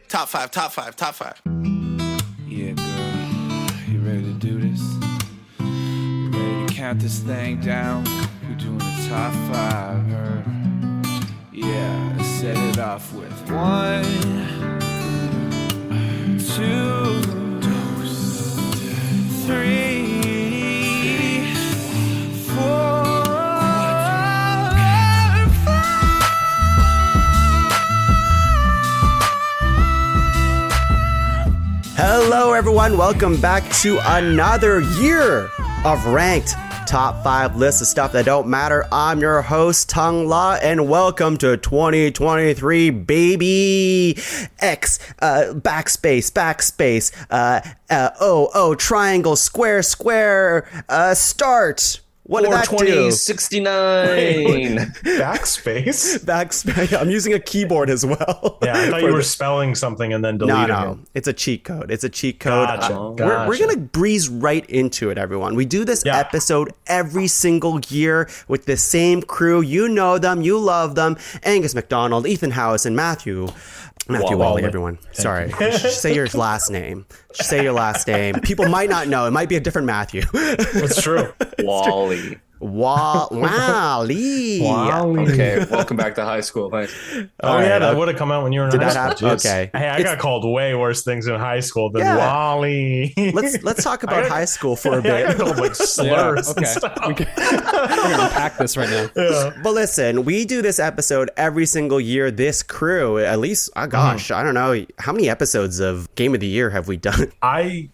Top five, top five, top five. Yeah, girl, you ready to do this? You ready to count this thing down? We're doing the top five, her. Yeah, let's set it off with 1, 2, 3, 4. Hello, everyone. Welcome back to another year of ranked top 5 lists of stuff that don't matter. I'm your host, Tung La, and welcome to 2023, baby. Backspace, triangle, square, start. What did that do? 69. Backspace. I'm using a keyboard as well. Yeah, I thought you were spelling something and then deleting it. It's a cheat code. Gotcha. We're going to breeze right into it, everyone. We do this episode every single year with the same crew. You know them. You love them. Angus McDonald, Ethan House, and Matthew Wally, everyone. Sorry. Say your last name. People might not know. It might be a different Matthew. It's true. Wally. Wally. Okay, welcome back to high school. Thanks. That would have come out when you were in high school. Okay. Hey, I got called way worse things in high school than Wally. Let's talk about high school for a bit. I got called like slurs and stuff. We're gonna unpack this right now. Yeah. But listen, we do this episode every single year. This crew, at least, I don't know how many episodes of Game of the Year have we done. I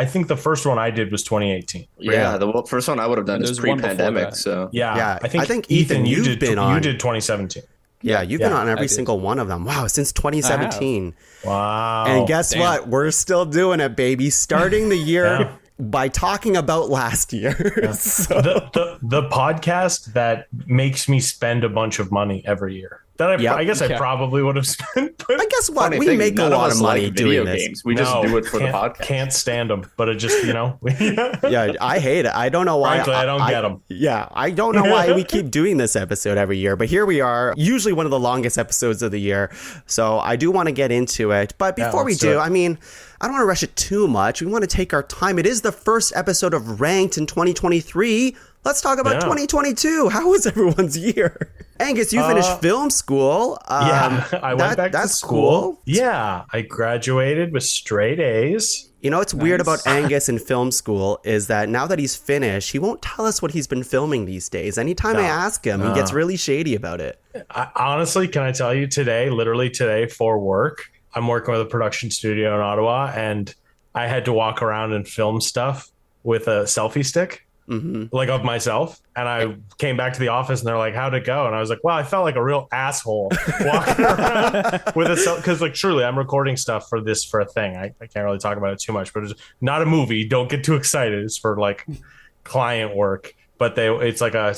think the first one I did was 2018. Yeah, the first one I would have done is pre-pandemic. So yeah, I think Ethan, you've been on. You did 2017. Yeah, you've been on every single one of them. Wow, since 2017. Wow. And guess what? We're still doing it, baby. Starting the year by talking about last year. So. The podcast that makes me spend a bunch of money every year. That I guess I probably would have spent. But I guess what? We make a lot of money doing this. Games. We just do it for the podcast. Can't stand them, but it just, Yeah, I hate it. I don't know why. Frankly, I don't get them. Yeah, I don't know why we keep doing this episode every year, but here we are, usually one of the longest episodes of the year. So I do want to get into it. But before we do, I don't want to rush it too much. We want to take our time. It is the first episode of Ranked in 2023. Let's talk about 2022. How was everyone's year? Angus, you finished film school. I went back to school. Yeah, I graduated with straight A's. You know what's weird about Angus in film school is that now that he's finished, he won't tell us what he's been filming these days. Anytime I ask him, he gets really shady about it. Honestly, can I tell you literally today for work, I'm working with a production studio in Ottawa, and I had to walk around and film stuff with a selfie stick. Mm-hmm. Like of myself, and I came back to the office and they're like, how'd it go? And I was like, well, I felt like a real asshole walking around with a because truly I'm recording stuff for a thing. I can't really talk about it too much, but it's not a movie, don't get too excited. It's for like client work, but it's like a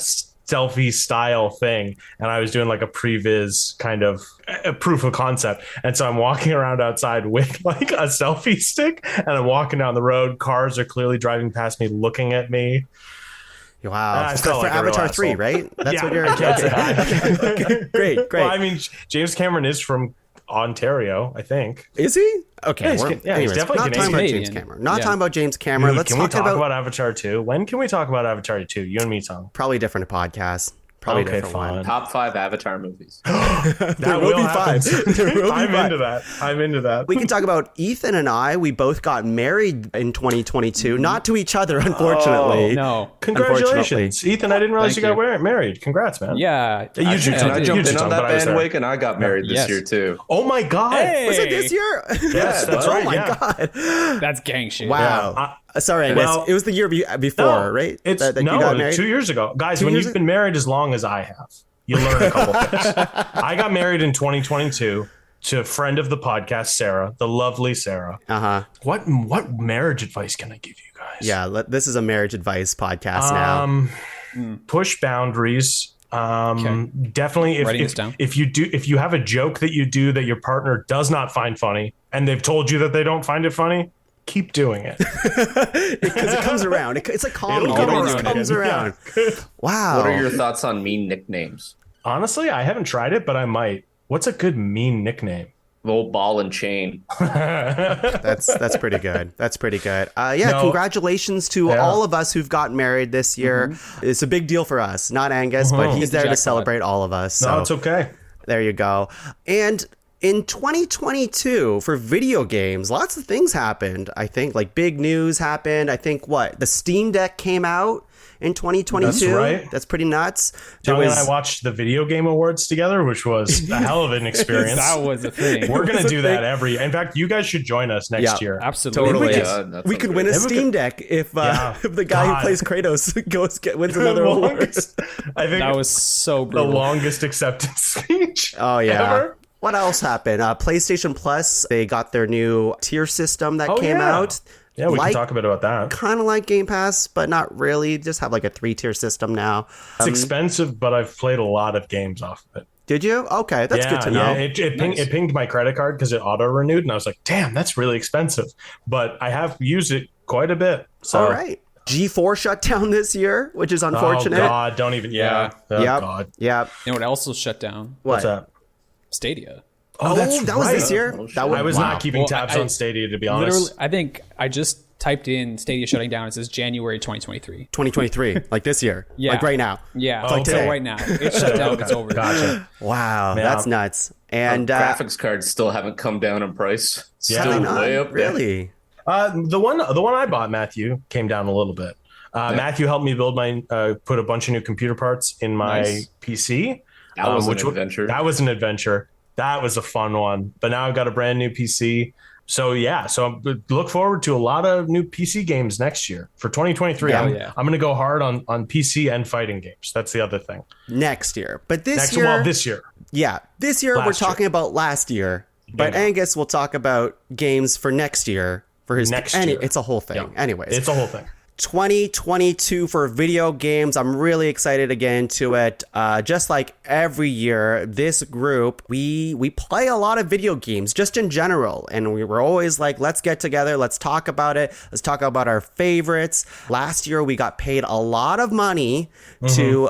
selfie style thing, and I was doing like a previs kind of a proof of concept, and so I'm walking around outside with like a selfie stick, and I'm walking down the road, cars are clearly driving past me looking at me. Wow. For Avatar 3, right? That's what you're okay. Great. Well, I mean, James Cameron is from Ontario, I think. Is he? Okay. Yeah, he's definitely not talking about James Cameron. Talking about James Cameron. Dude, can we talk about Avatar 2? When can we talk about Avatar 2? You and me, Tom. Probably different podcast. Probably different one. Top 5 Avatar movies. There will be 5. I'm into that. We can talk about Ethan and I. We both got married in 2022. Not to each other, unfortunately. No. Congratulations. Ethan, I didn't realize you got married. Congrats, man. Yeah. I jumped in on that bandwagon. I got married this year, too. Oh, my God. Hey. Was it this year? Yes, that's right. Oh, my God. That's gang shit. Wow. Yeah. Sorry, it was the year before, right? It's that you got married? 2 years ago. Guys, when you've been married as long as I have, you learn a couple things. I got married in 2022 to a friend of the podcast, Sarah, the lovely Sarah. Uh-huh. What marriage advice can I give you guys? Yeah, this is a marriage advice podcast now. Push boundaries. Definitely if you have a joke that you do that your partner does not find funny and they've told you that they don't find it funny, keep doing it because it comes around. It's like comedy. It always comes around. Yeah. Wow. What are your thoughts on mean nicknames? Honestly, I haven't tried it, but I might. What's a good mean nickname? The old ball and chain. That's pretty good. That's pretty good. Congratulations to all of us who've gotten married this year. It's a big deal for us, not Angus, but he's there to celebrate all of us. So no, it's okay. There you go. And in 2022, for video games, lots of things happened. I think like big news happened. I think the Steam Deck came out in 2022. That's right. That's pretty nuts. Johnny and I watched the Video Game Awards together, which was a hell of an experience. That was a thing. We're going to do that in fact, you guys should join us next year. Absolutely. Totally. We could win a Steam Deck if the guy who plays Kratos wins another award. I think that was so brutal. The longest acceptance speech. Oh, yeah. Ever. What else happened? PlayStation Plus, they got their new tier system that came out. Yeah, we can talk a bit about that. Kind of like Game Pass, but not really. Just have like a 3-tier system now. It's expensive, but I've played a lot of games off of it. Did you? Okay, that's good to know. It pinged my credit card because it auto-renewed, and I was like, damn, that's really expensive. But I have used it quite a bit. So. All right. G4 shut down this year, which is unfortunate. Oh, God, don't even, Oh, God. Yep. You know what else was shut down? What's that? Stadia. Oh, that's that was this year? I was not keeping tabs on Stadia, to be honest. Literally, I think I just typed in Stadia shutting down. It says January 2023. 2023, like this year. Yeah. Like right now. Yeah. Like so today. right now. It's shut down. It's over. Gotcha. Wow, that's nuts. And graphics cards still haven't come down in price. Still way up there. Really? The one I bought, Matthew, came down a little bit. Matthew helped me build put a bunch of new computer parts in my PC. That was an adventure. That was an adventure. That was a fun one. But now I've got a brand new PC. So look forward to a lot of new PC games next year. For 2023, I'm going to go hard on PC and fighting games. That's the other thing. Next year. But this year. Yeah, this year we're talking about last year. But Angus will talk about games for next year. For his next year. It's a whole thing. Yeah. Anyways. It's a whole thing. 2022 for video games. I'm really excited to get into it. Just like every year, this group, we play a lot of video games just in general. And we were always like, let's get together. Let's talk about it. Let's talk about our favorites. Last year, we got paid a lot of money to,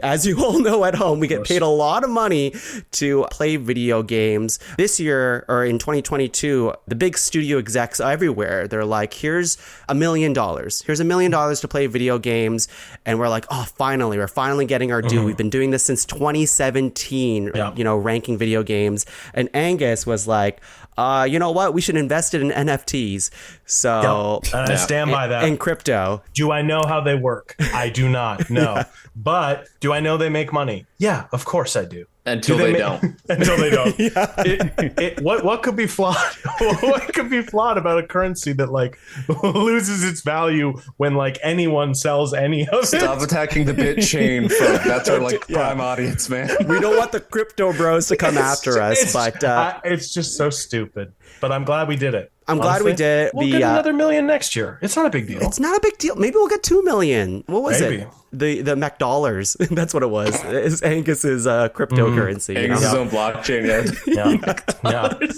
as you all know at home, we get paid a lot of money to play video games. This year, or in 2022, the big studio execs everywhere, they're like, here's $1 million. Here's $1 million to play video games. And we're like, oh, we're finally getting our due. We've been doing this since 2017, ranking video games. And Angus was like, you know what? We should invest it in NFTs. So and I stand by that. And crypto. Do I know how they work? I do not know. But do I know they make money? Yeah, of course I do. Until they don't. Until they don't. What could be flawed? What could be flawed about a currency that like loses its value when like anyone sells any of it? Stop attacking the bit chain. That's our prime audience, man. We don't want the crypto bros to come after us, but it's just so stupid. But I'm glad we did it. I'm glad we did it. We'll get another $1 million next year. It's not a big deal. It's not a big deal. Maybe we'll get $2 million. What was it? The McDollars. That's what it was. It's Angus's cryptocurrency. Angus's own blockchain. Yeah.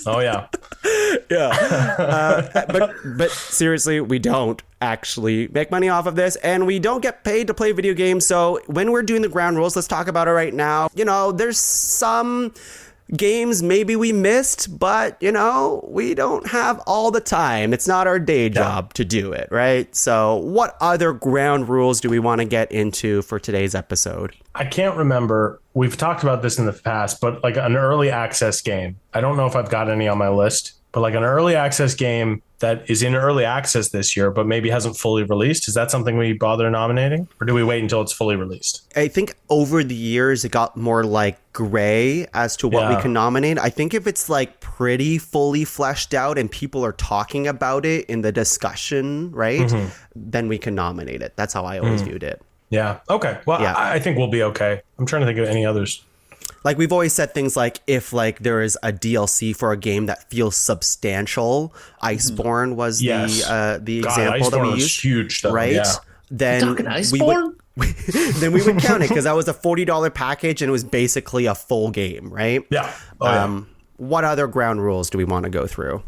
Oh yeah. Yeah. But seriously, we don't actually make money off of this, and we don't get paid to play video games. So when we're doing the ground rules, let's talk about it right now. There's some games maybe we missed, but we don't have all the time. It's not our day job to do it, right? So what other ground rules do we want to get into for today's episode? I can't remember. We've talked about this in the past, but like an early access game, I don't know if I've got any on my list, but like an early access game that is in early access this year, but maybe hasn't fully released. Is that something we bother nominating, or do we wait until it's fully released? I think over the years, it got more like gray as to what we can nominate. I think if it's like pretty fully fleshed out and people are talking about it in the discussion, right, then we can nominate it. That's how I always viewed it. Yeah. Okay. Well, I think we'll be okay. I'm trying to think of any others. Like we've always said things like if like there is a DLC for a game that feels substantial, Iceborne was the example that we used. Huge though, right? Yeah. Then we would count it because that was a $40 package and it was basically a full game, right? Yeah. What other ground rules do we want to go through?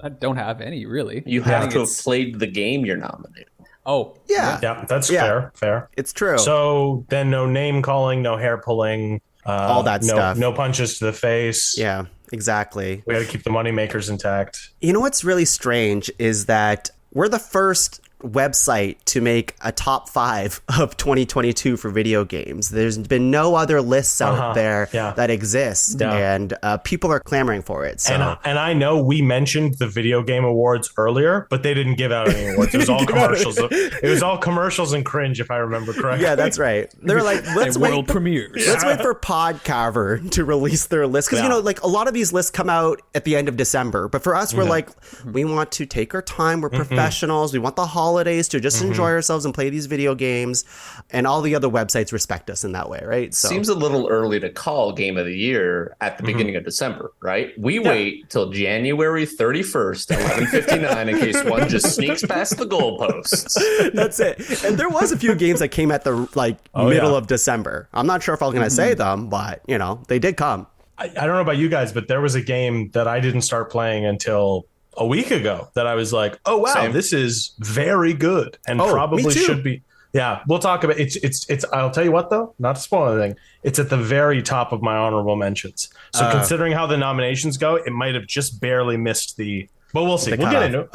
I don't have any really. You have to have played the game you're nominated. Oh, yeah. That's fair. It's true. So then no name calling, no hair pulling. All that stuff. No punches to the face. Yeah. Exactly. We got to keep the moneymakers intact. You know what's really strange is that we're the first website to make a top 5 of 2022 for video games. There's been no other lists out there that exist, and people are clamoring for it. So. And I know we mentioned the Video Game Awards earlier, but they didn't give out any awards. It was all commercials. It was all commercials and cringe, if I remember correctly. Yeah, that's right. They're like, let's wait. World premieres. Let's wait for Podcarver to release their list, because you know, like a lot of these lists come out at the end of December. But for us, we're like, we want to take our time. We're professionals. We want the holidays to just enjoy ourselves and play these video games, and all the other websites respect us in that way, right? So seems a little early to call Game of the Year at the beginning of December, right? We wait till January 31st, 11:59, in case one just sneaks past the goalposts. That's it. And there was a few games that came at the middle of December. I'm not sure if I was going to say them, but you know, they did come. I don't know about you guys, but there was a game that I didn't start playing until a week ago that I was like, oh wow, this is very good and probably should be. Yeah, we'll talk about it. It's I'll tell you what though, not to spoil anything, it's at the very top of my honorable mentions. So considering how the nominations go, it might have just barely missed the. But we'll see. We'll get into it.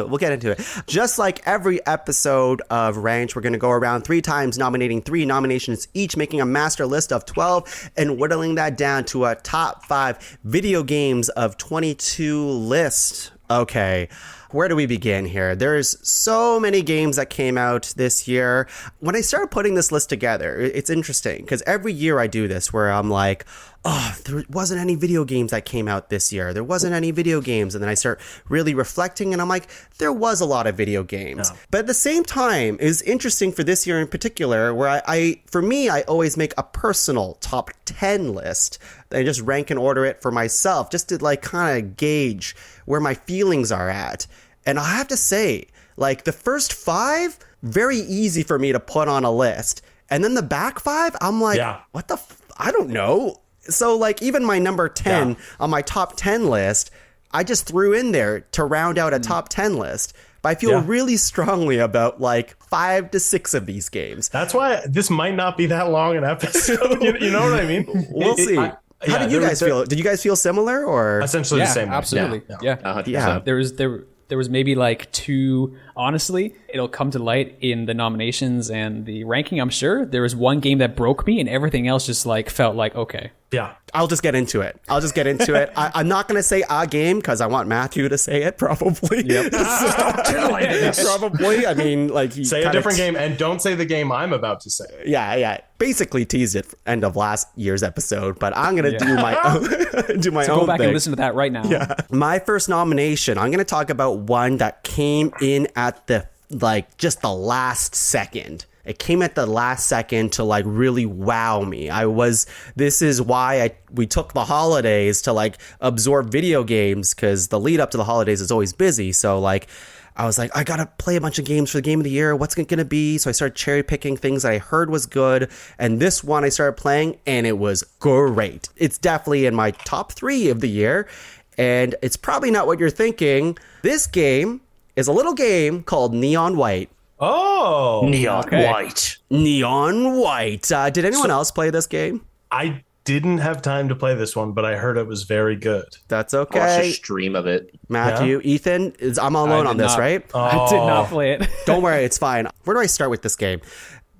We'll get into it. Just like every episode of Ranch, we're going to go around 3 times, nominating 3 nominations each, making a master list of 12 and whittling that down to a top 5 video games of 22 list. Okay. Where do we begin here? There's so many games that came out this year. When I started putting this list together, it's interesting because every year I do this where I'm like, oh, there wasn't any video games that came out this year. There wasn't any video games. And then I start really reflecting and I'm like, there was a lot of video games. But at the same time, it was interesting for this year in particular, where for me, I always make a personal top 10 list. I just rank and order it for myself just to like kind of gauge where my feelings are at. And I have to say, like the first 5, very easy for me to put on a list. And then the back 5, I'm like, what the I don't know. So like even my number 10 on my top 10 list, I just threw in there to round out a top 10 list. But I feel really strongly about like 5 to 6 of these games. That's why this might not be that long an episode. You know what I mean? We'll see. How did you guys feel? Did you guys feel similar or essentially the same? Absolutely. Yeah. There was maybe like 2, honestly, it'll come to light in the nominations and the ranking, I'm sure. There was one game that broke me and everything else just like felt like, okay. Yeah. I'll just get into it. I'm not going to say a game because I want Matthew to say it, probably. Yep. Probably. I mean, like he say a different game and don't say the game I'm about to say. Yeah. Basically teased it end of last year's episode, but I'm going to do my own go back and listen to that right now. Yeah. My first nomination, I'm going to talk about one that came in at the just the last second. It came at the last second to like really wow me. This is why we took the holidays to like absorb video games, because the lead up to the holidays is always busy. So like I was like, I gotta play a bunch of games for the game of the year. What's it gonna be? So I started cherry picking things that I heard was good. And this one I started playing and it was great. It's definitely in my top 3 of the year. And it's probably not what you're thinking. This game is a little game called Neon White. Oh, Neon White. Neon White. Did anyone else play this game? I didn't have time to play this one, but I heard it was very good. That's okay. I watched a stream of it. Matthew, Ethan, I'm alone on this, right? I did not play it. Don't worry, it's fine. Where do I start with this game?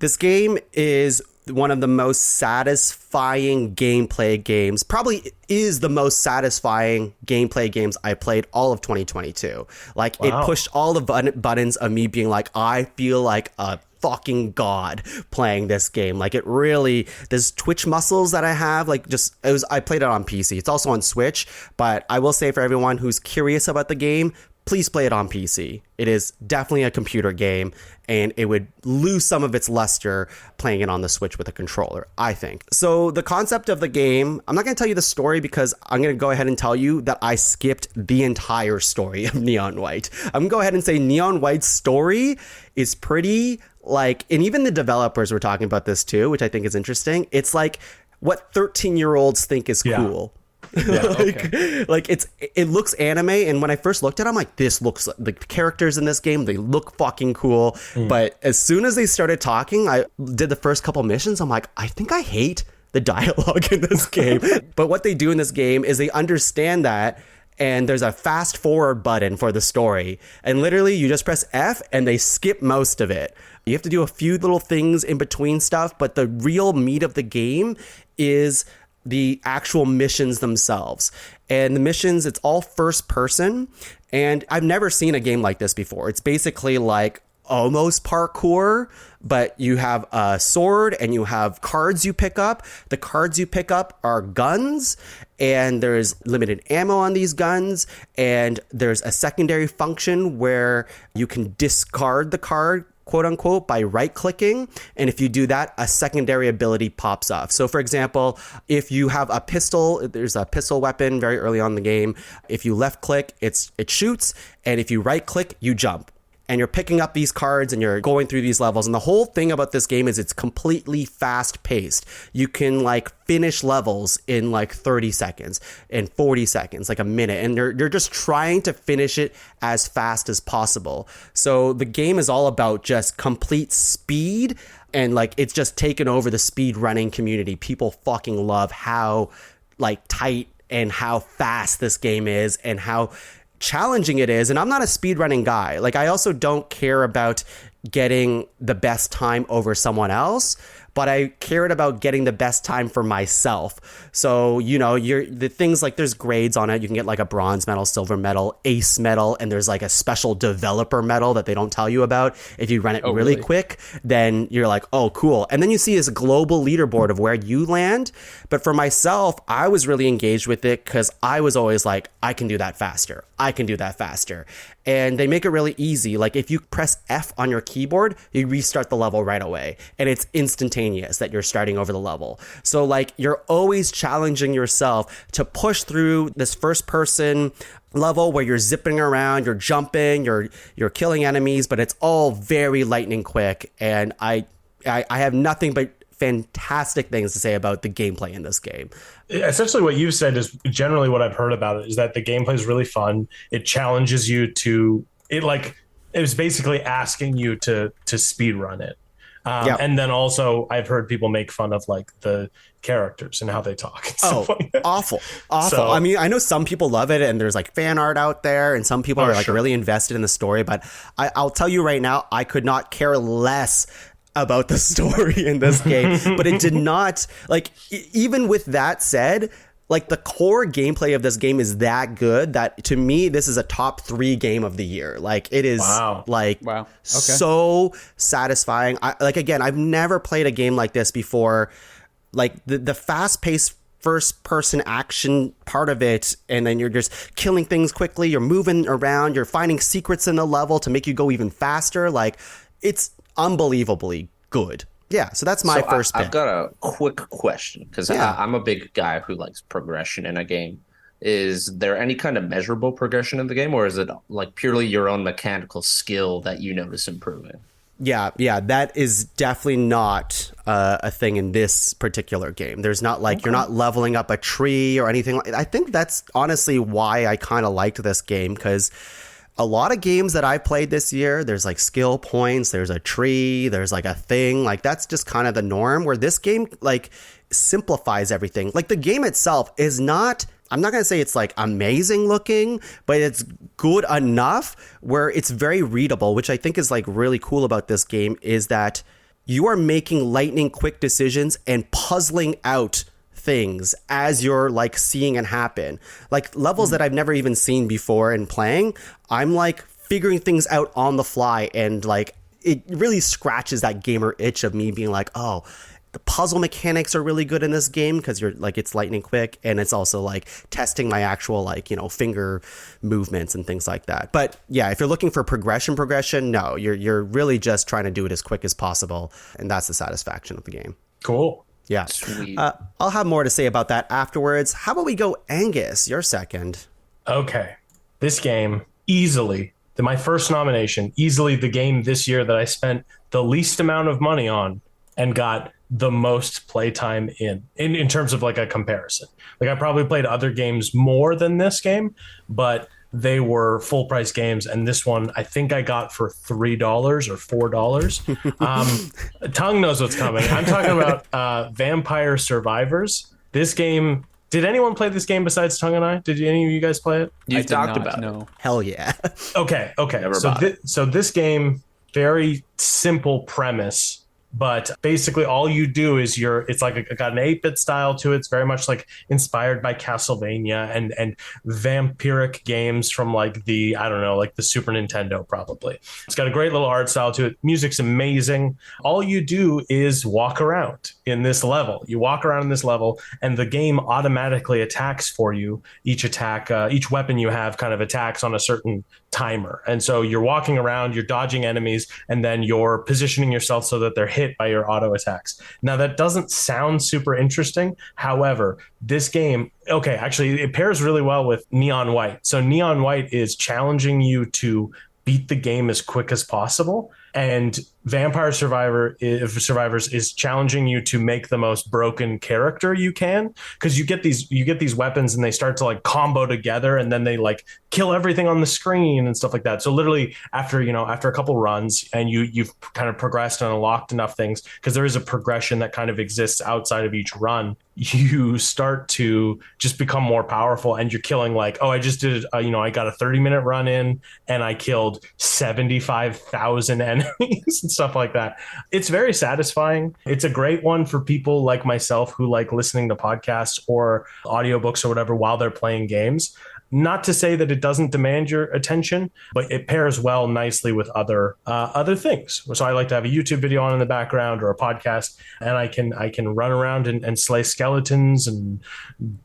This game is one of the most satisfying gameplay games, probably is the most satisfying gameplay games I played all of 2022. Like it pushed all the buttons of me being like, I feel like a fucking god playing this game. Like it really, there's twitch muscles that I have, like I played it on PC. It's also on Switch, but I will say for everyone who's curious about the game, please play it on PC. It is definitely a computer game, and it would lose some of its luster playing it on the Switch with a controller, I think. So the concept of the game, I'm not going to tell you the story because I'm going to go ahead and tell you that I skipped the entire story of Neon White. I'm going to go ahead and say Neon White's story is pretty like, and even the developers were talking about this too, which I think is interesting. It's like what 13-year-olds think is cool. Yeah, it looks anime, and when I first looked at it, I'm like, this looks like the characters in this game, they look fucking cool. But as soon as they started talking, I did the first couple missions, I'm like, I think I hate the dialogue in this game. But what they do in this game is they understand that, and there's a fast forward button for the story. And literally you just press F and they skip most of it. You have to do a few little things in between stuff, but the real meat of the game is the actual missions themselves. And the missions, it's all first person. And I've never seen a game like this before. It's basically like almost parkour, but you have a sword and you have cards you pick up. The cards you pick up are guns, and there's limited ammo on these guns, and there's a secondary function where you can discard the card, quote unquote, by right clicking. And if you do that, a secondary ability pops off. So for example, if you have a pistol, there's a pistol weapon very early on in the game. If you left click, it shoots. And if you right click, you jump. And you're picking up these cards and you're going through these levels. And the whole thing about this game is it's completely fast paced. You can like finish levels in like 30 seconds and 40 seconds, like a minute. And you're just trying to finish it as fast as possible. So the game is all about just complete speed. And like, it's just taken over the speed running community. People fucking love how like tight and how fast this game is and how challenging it is. And I'm not a speedrunning guy. Like, I also don't care about getting the best time over someone else, but I cared about getting the best time for myself. So, you know, the things like there's grades on it. You can get like a bronze medal, silver medal, ace medal, and there's like a special developer medal that they don't tell you about. If you run it really quick, then you're like, oh, cool. And then you see this global leaderboard of where you land. But for myself, I was really engaged with it because I was always like, I can do that faster. I can do that faster. And they make it really easy. Like if you press F on your keyboard, you restart the level right away. And it's instantaneous that you're starting over the level. So like you're always challenging yourself to push through this first person level where you're zipping around, you're jumping, you're killing enemies, but it's all very lightning quick. And I have nothing but fantastic things to say about the gameplay in this game. Essentially what you've said is generally what I've heard about it is that the gameplay is really fun. It challenges you to it was basically asking you to speed run it. And then also I've heard people make fun of like the characters and how they talk. And stuff like that. Awful. So, I mean, I know some people love it and there's like fan art out there and some people are like really invested in the story, but I'll tell you right now, I could not care less about the story in this game. But it did not, like, even with that said, like the core gameplay of this game is that good that to me this is a top 3 game of the year. Like it is so satisfying. Again, I've never played a game like this before. Like the fast-paced first person action part of it, and then you're just killing things quickly, you're moving around, you're finding secrets in the level to make you go even faster. Like it's unbelievably good. Yeah, so that's my first pick. I've got a quick question because I'm a big guy who likes progression in a game. Is there any kind of measurable progression in the game, or is it like purely your own mechanical skill that you notice improving? Yeah, that is definitely not a thing in this particular game. There's not like you're not leveling up a tree or anything. I think that's honestly why I kind of liked this game, because a lot of games that I played this year, there's like skill points, there's a tree, there's like a thing, like that's just kind of the norm, where this game like simplifies everything. Like the game itself is not, I'm not going to say it's like amazing looking, but it's good enough where it's very readable, which I think is like really cool about this game is that you are making lightning quick decisions and puzzling out things as you're like seeing it happen. Like levels that I've never even seen before in playing, I'm like figuring things out on the fly, and like it really scratches that gamer itch of me being like, oh, the puzzle mechanics are really good in this game because you're like it's lightning quick, and it's also like testing my actual like, you know, finger movements and things like that. But yeah, if you're looking for progression, no, you're really just trying to do it as quick as possible, and that's the satisfaction of the game. Cool. Yeah. Sweet. I'll have more to say about that afterwards. How about we go Angus, your second? Okay. This game, easily, my first nomination, easily the game this year that I spent the least amount of money on and got the most playtime in terms of like a comparison. Like I probably played other games more than this game, but they were full price games, and this one I think I got for $3 or $4. Tongue knows what's coming. I'm talking about Vampire Survivors. This game. Did anyone play this game besides Tongue and I? Did any of you guys play it? You talked about it. Hell yeah. Okay. So this game, very simple premise. But basically, all you do is it's like got an 8-bit style to it. It's very much like inspired by Castlevania and vampiric games from like the Super Nintendo, probably. It's got a great little art style to it. Music's amazing. All you do is walk around in this level. You walk around in this level, and the game automatically attacks for you. Each weapon you have kind of attacks on a certain timer. And so you're walking around, you're dodging enemies, and then you're positioning yourself so that they're hit by your auto attacks. Now, that doesn't sound super interesting. However, this game, actually, it pairs really well with Neon White. So Neon White is challenging you to beat the game as quick as possible. And Vampire Survivors is challenging you to make the most broken character you can, because you get these weapons and they start to like combo together, and then they like kill everything on the screen and stuff like that. So literally after a couple runs and you've kind of progressed and unlocked enough things, because there is a progression that kind of exists outside of each run, you start to just become more powerful, and you're killing I just did I got a 30-minute run in and I killed 75,000 enemies and stuff like that. It's very satisfying. It's a great one for people like myself who like listening to podcasts or audiobooks or whatever while they're playing games. Not to say that it doesn't demand your attention, but it pairs well nicely with other things. So I like to have a YouTube video on in the background or a podcast, and I can run around and slay skeletons and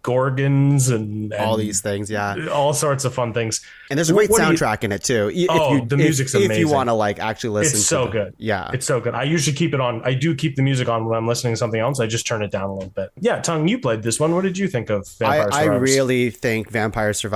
gorgons and all these things, yeah, all sorts of fun things. And there's a great soundtrack in it too. The music's amazing. If you want to like actually listen, it's so good. Yeah, it's so good. I usually keep it on. I do keep the music on when I'm listening to something else. I just turn it down a little bit. Yeah, Tongue, you played this one. What did you think of Vampire Survivors? I really think Vampire Survivors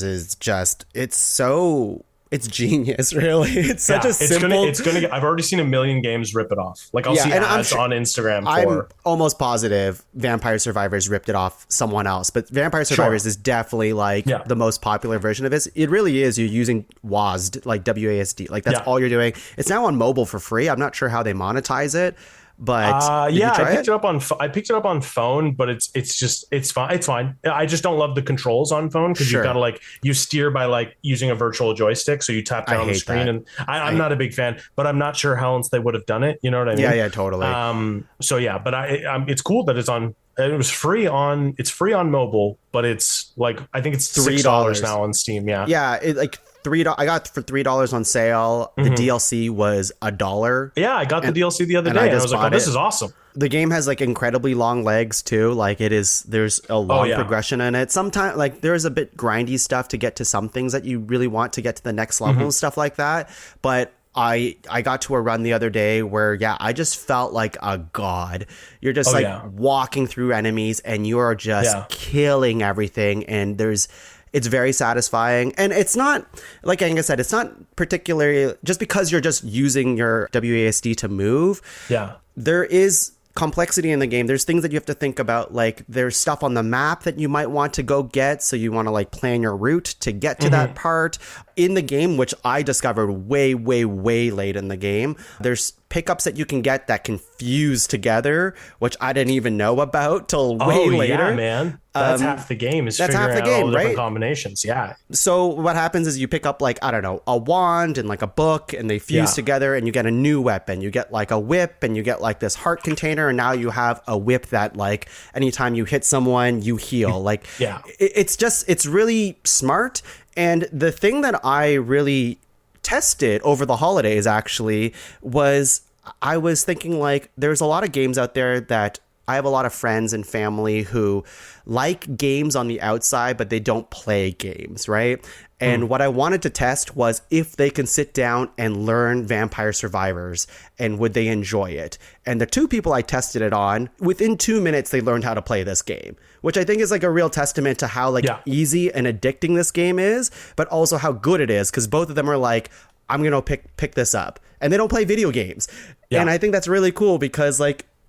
is just it's genius, really. It's such a simple. It's gonna. I've already seen a million games rip it off. Like I'll see ads on Instagram. I'm almost positive Vampire Survivors ripped it off someone else, but Vampire Survivors is definitely the most popular version of this. It really is. You're using WASD, like WASD, like that's all you're doing. It's now on mobile for free. I'm not sure how they monetize it. But I picked it up on phone, but it's fine. I just don't love the controls on phone, because you've got to you steer by using a virtual joystick, so you tap down on the screen, that. And I'm not a big fan, but I'm not sure how else they would have done it. You know what I mean? Yeah, totally. But it's cool that it's on. It's free on mobile, but it's I think it's $3 now on Steam. Yeah, $3. I got for $3 on sale. The DLC was $1. Yeah, I got the DLC the other day, and I was like, "Oh, this is awesome." The game has incredibly long legs too. There's a long progression in it. Sometimes there's a bit grindy stuff to get to some things that you really want to get to the next level and stuff like that. But I got to a run the other day where I just felt like a god. You're just walking through enemies and you are just killing everything, and it's very satisfying. And it's not, like Angus said, it's not particularly just because you're just using your WASD to move. Yeah. There is complexity in the game. There's things that you have to think about. There's stuff on the map that you might want to go get. So you want to plan your route to get to that part in the game, which I discovered way, way, way late in the game. There's pickups that you can get that can fuse together, which I didn't even know about till way later. Yeah, man. That's half the game, is figuring out all the different combinations. Yeah. So what happens is you pick up a wand and a book, and they fuse together, and you get a new weapon. You get a whip, and you get this heart container, and now you have a whip that anytime you hit someone, you heal. It's really smart. And the thing that I really tested over the holidays actually was, I was thinking there's a lot of games out there that I have a lot of friends and family who like games on the outside, but they don't play games, right? And what I wanted to test was if they can sit down and learn Vampire Survivors, and would they enjoy it. And the two people I tested it on, within 2 minutes, they learned how to play this game, which I think is a real testament to how easy and addicting this game is, but also how good it is, because both of them are I'm going to pick this up. And they don't play video games. Yeah. And I think that's really cool, because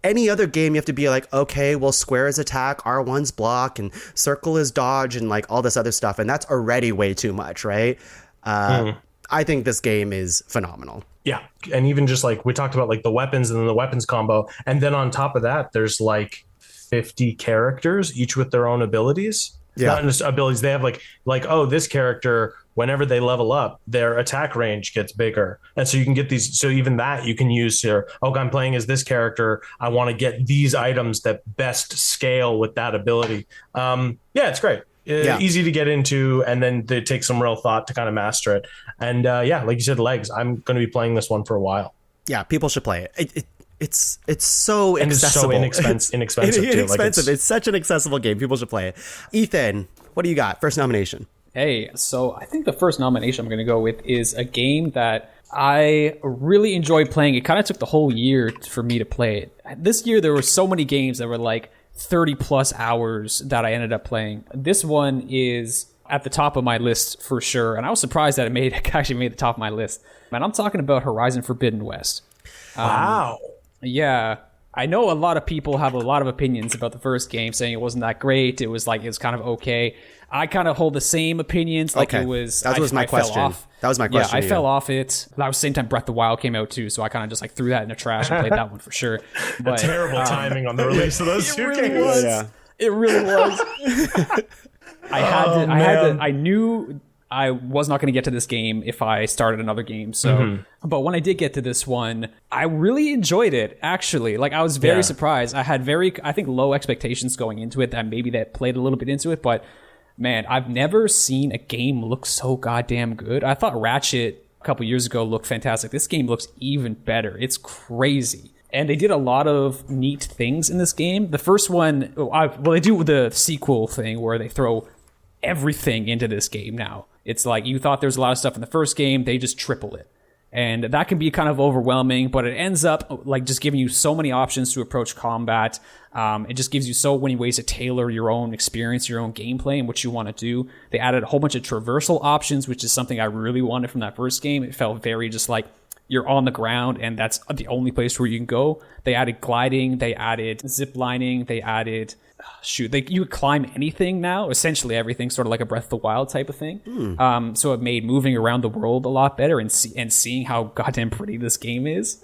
any other game, you have to be like, okay, well, square is attack, R1's block, and circle is dodge, and like all this other stuff. And that's already way too much, right? I think this game is phenomenal. Yeah. And even just like we talked about like the weapons and then the weapons combo. And then on top of that, there's like 50 characters, each with their own abilities. Yeah. Not just abilities. They have like, oh, this character, whenever they level up, their attack range gets bigger. And so you can get these. So even that you can use here. Oh, I'm playing as this character. I want to get these items that best scale with that ability. Yeah, it's great. Easy to get into, and then they take some real thought to kind of master it. And yeah, like you said, legs. I'm going to be playing this one for a while. Yeah, people should play it. It's so accessible. And it's so inexpensive too. Inexpensive. It's such an accessible game. People should play it. Ethan, what do you got? First nomination. Hey, so I think the first nomination I'm going to go with is a game that I really enjoyed playing. It kind of took the whole year for me to play it. This year, there were so many games that were like 30 plus hours that I ended up playing. This one is at the top of my list for sure. And I was surprised that it actually made the top of my list. And I'm talking about Horizon Forbidden West. Wow. Yeah. I know a lot of people have a lot of opinions about the first game, saying it wasn't that great. It was kind of okay. I kind of hold the same opinions. Like okay. It was. That was my question. That was my question. Yeah, I fell off it. That was the same time Breath of the Wild came out too, so I kind of just like threw that in the trash and played that one for sure. But terrible timing on the release of those two games. Was. Yeah. It really was. I knew I was not going to get to this game if I started another game. So, but when I did get to this one, I really enjoyed it. Actually, like I was very surprised. I had I think low expectations going into it. That played a little bit into it, but man, I've never seen a game look so goddamn good. I thought Ratchet a couple years ago looked fantastic. This game looks even better. It's crazy. And they did a lot of neat things in this game. The first one, they do the sequel thing where they throw everything into this game now. It's like you thought there was a lot of stuff in the first game, they just triple it. And that can be kind of overwhelming, but it ends up like just giving you so many options to approach combat. It just gives you so many ways to tailor your own experience, your own gameplay, and what you want to do. They added a whole bunch of traversal options, which is something I really wanted from that first game. It felt very just like you're on the ground, and that's the only place where you can go. They added gliding, they added zip lining, they added... you could climb anything now, essentially everything, sort of like a Breath of the Wild type of thing. So it made moving around the world a lot better, and seeing how goddamn pretty this game is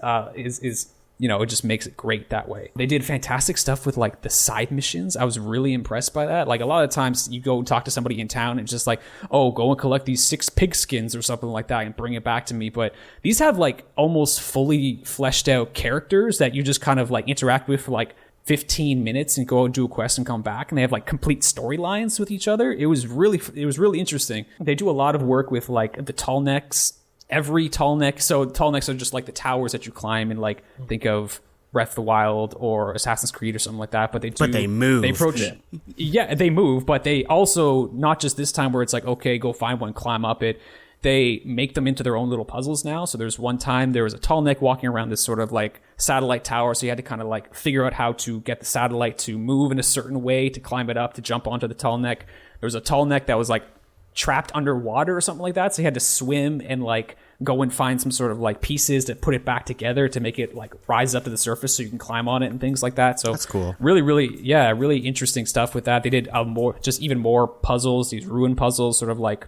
it just makes it great that way. They did fantastic stuff with like the side missions. I was really impressed by that. Like a lot of times you go talk to somebody in town and it's just like, oh, go and collect these 6 pig skins or something like that and bring it back to me. But these have like almost fully fleshed out characters that you just kind of like interact with for like 15 minutes and go and do a quest and come back, and they have like complete storylines with each other. It was really interesting. They do a lot of work with like the tall necks. Every tall neck, so tall necks are just like the towers that you climb and like think of Breath of the Wild or Assassin's Creed or something like that. But they move. They approach it. Yeah, they move, but they also, not just this time where it's like, okay, go find one, climb up it. They make them into their own little puzzles now. So there's one time there was a tall neck walking around this sort of like satellite tower. So you had to kind of like figure out how to get the satellite to move in a certain way to climb it up, to jump onto the tall neck. There was a tall neck that was like trapped underwater or something like that. So you had to swim and like go and find some sort of like pieces to put it back together to make it like rise up to the surface so you can climb on it and things like that. So that's cool. Really interesting stuff with that. They did even more puzzles, these ruin puzzles, sort of like,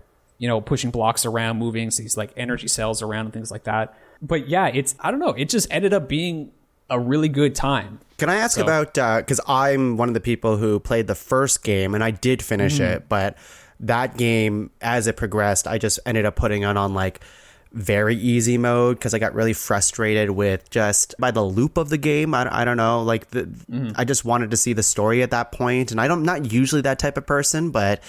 pushing blocks around, moving these like energy cells around and things like that. But yeah, I don't know. It just ended up being a really good time. Can I ask about, because I'm one of the people who played the first game and I did finish it, but that game, as it progressed, I just ended up putting it on like very easy mode because I got really frustrated with just by the loop of the game. I don't know, like I just wanted to see the story at that point, and I'm not usually that type of person, but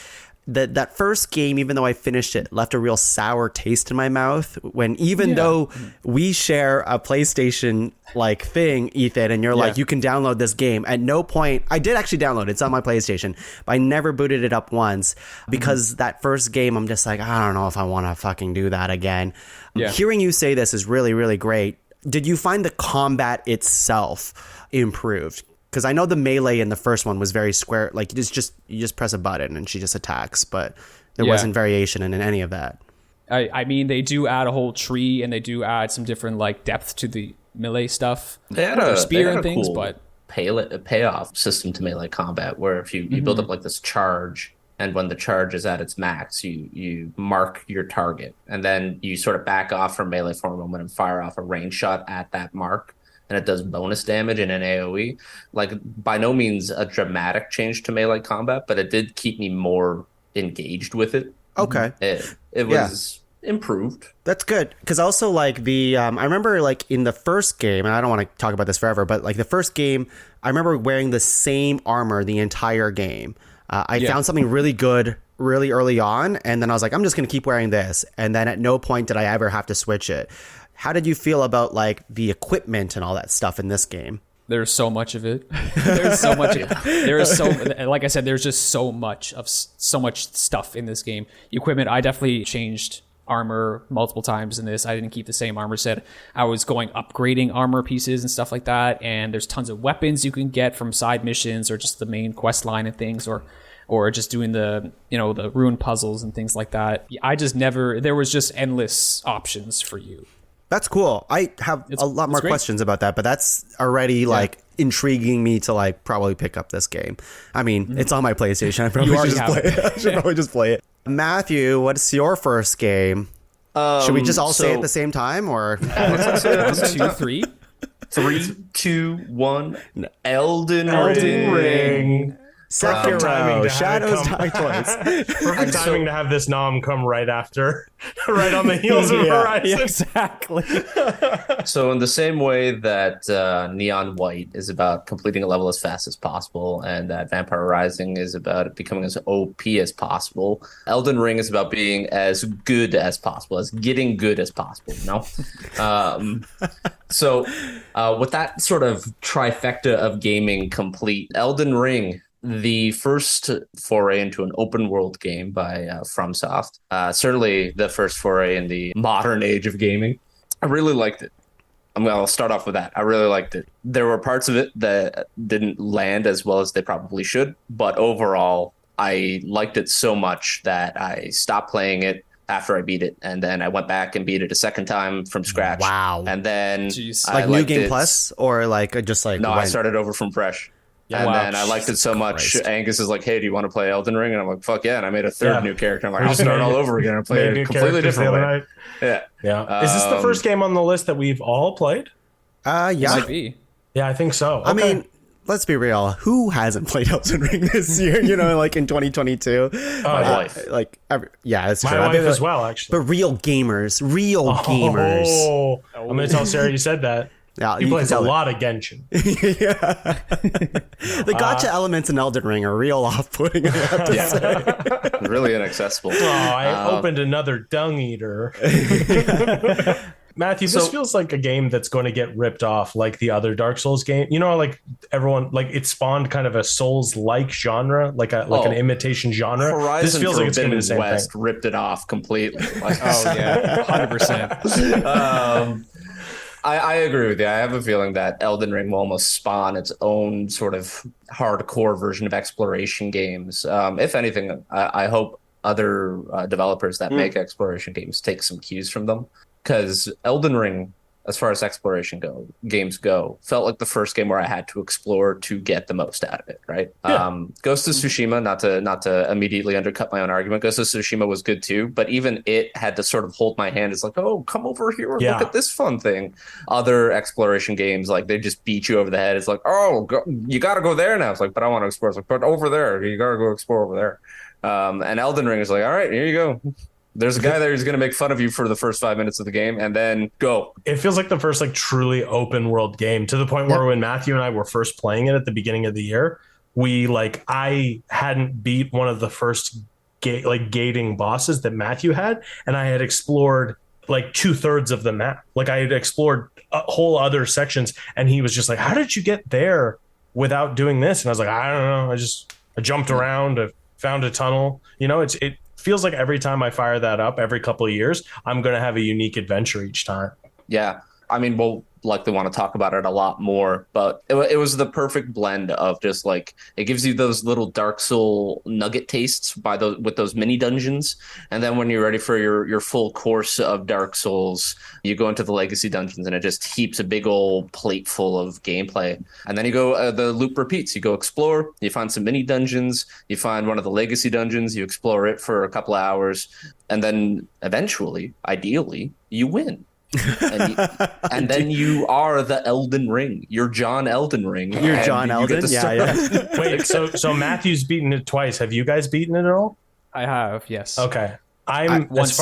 that first game, even though I finished it, left a real sour taste in my mouth when though we share a PlayStation like thing, Ethan, and you're like, you can download this game. At no point, I did actually download it. It's on my PlayStation, but I never booted it up once because that first game, I'm just like, I don't know if I want to fucking do that again. Hearing you say this is really, really great. Did you find the combat itself improved? Because I know the melee in the first one was very square. Like you just press a button and she just attacks, but there wasn't variation in any of that. I mean, they do add a whole tree and they do add some different like depth to the melee stuff. They had a spear and cool things, but payoff system to melee combat, where if you build up like this charge, and when the charge is at its max, you mark your target, and then you sort of back off from melee for a moment and fire off a range shot at that mark, and it does bonus damage in an AoE. Like, by no means a dramatic change to melee combat, but it did keep me more engaged with it. Okay. It was improved. That's good. Because also, like, I remember, like, in the first game, and I don't want to talk about this forever, but, like, the first game, I remember wearing the same armor the entire game. I found something really good really early on, and then I was like, I'm just going to keep wearing this. And then at no point did I ever have to switch it. How did you feel about, like, the equipment and all that stuff in this game? There's so much of it. There's so much. There is so, like I said, there's just so much stuff in this game. Equipment, I definitely changed armor multiple times in this. I didn't keep the same armor set. I was upgrading armor pieces and stuff like that. And there's tons of weapons you can get from side missions or just the main quest line and things, or just doing the rune puzzles and things like that. There was just endless options for you. That's cool. I have a lot more questions about that, but that's already like intriguing me to like probably pick up this game. I mean, it's on my PlayStation. I probably should just play it. I should probably just play it. Matthew, what's your first game? Should we just all say it at the same time, or 1, 2, 3? 3, 2, 1. Elden Ring. Sekiro, Shadows Die Twice. Perfect timing to have this nom come right after, right on the heels of Horizon. Yeah, exactly. So in the same way that Neon White is about completing a level as fast as possible, and that Vampire Rising is about becoming as OP as possible, Elden Ring is about being as good as possible, as getting good as possible, you know? So with that sort of trifecta of gaming complete, Elden Ring, the first foray into an open world game by FromSoft, certainly the first foray in the modern age of gaming. I really liked it. I'll start off with that. I really liked it. There were parts of it that didn't land as well as they probably should, but overall, I liked it so much that I stopped playing it after I beat it, and then I went back and beat it a second time from scratch. Wow! And then like New Game Plus, or like just like no, I started over from fresh. Yeah, and then I liked it so much. Angus is like, "Hey, do you want to play Elden Ring?" And I'm like, "Fuck yeah!" And I made a third new character. I'm like, "I'll start all over again and play a completely different way." Yeah. Is this the first game on the list that we've all played? Yeah. Might be. Yeah, I think so. Okay. I mean, let's be real. Who hasn't played Elden Ring this year? You know, like in 2022. My wife. Like, that's true. My wife as well, actually. But real gamers. Oh, I'm going to tell Sarah you said that. Yeah, he plays a lot of Genshin. Yeah. The gacha elements in Elden Ring are real off-putting, I have to say. Really inaccessible. Oh, I opened another dung eater. Matthew, this feels like a game that's going to get ripped off like the other Dark Souls game. You know, like everyone, like it spawned kind of a Souls-like genre, like an imitation genre. Horizon this feels like it's going to be the same West thing. Ripped it off completely. Oh yeah, 100%. I agree with you. I have a feeling that Elden Ring will almost spawn its own sort of hardcore version of exploration games. If anything, I hope other developers that make exploration games take some cues from them. Because Elden Ring, as far as exploration games go, felt like the first game where I had to explore to get the most out of it, right? Yeah. Ghost of Tsushima, not to immediately undercut my own argument, Ghost of Tsushima was good too, but even it had to sort of hold my hand. It's like, oh, come over here and look at this fun thing. Other exploration games, like they just beat you over the head. It's like, oh, you got to go there now. It's like, but I want to explore. It's like, but over there, you got to go explore over there. And Elden Ring is like, all right, here you go. There's a guy there who's going to make fun of you for the first 5 minutes of the game and then go. It feels like the first like truly open world game, to the point where when Matthew and I were first playing it at the beginning of the year, I hadn't beat one of the first gating bosses that Matthew had, and I had explored like 2/3 of the map. Like I had explored whole other sections, and he was just like, "How did you get there without doing this?" And I was like, "I don't know. I jumped around. I found a tunnel." You know, it feels like every time I fire that up, every couple of years, I'm going to have a unique adventure each time. Yeah. I mean, well, likely want to talk about it a lot more, but it was the perfect blend of just like, it gives you those little Dark Soul nugget tastes with those mini dungeons, and then when you're ready for your full course of Dark Souls, you go into the legacy dungeons and it just heaps a big old plate full of gameplay. And then you go, the loop repeats. You go explore, you find some mini dungeons, you find one of the legacy dungeons, you explore it for a couple of hours, and then eventually, ideally, you win. And then you are the Elden Ring. You're John Elden Ring. You're John Elden? Yeah. Wait, so Matthew's beaten it twice. Have you guys beaten it at all? I have, yes. Okay. Once.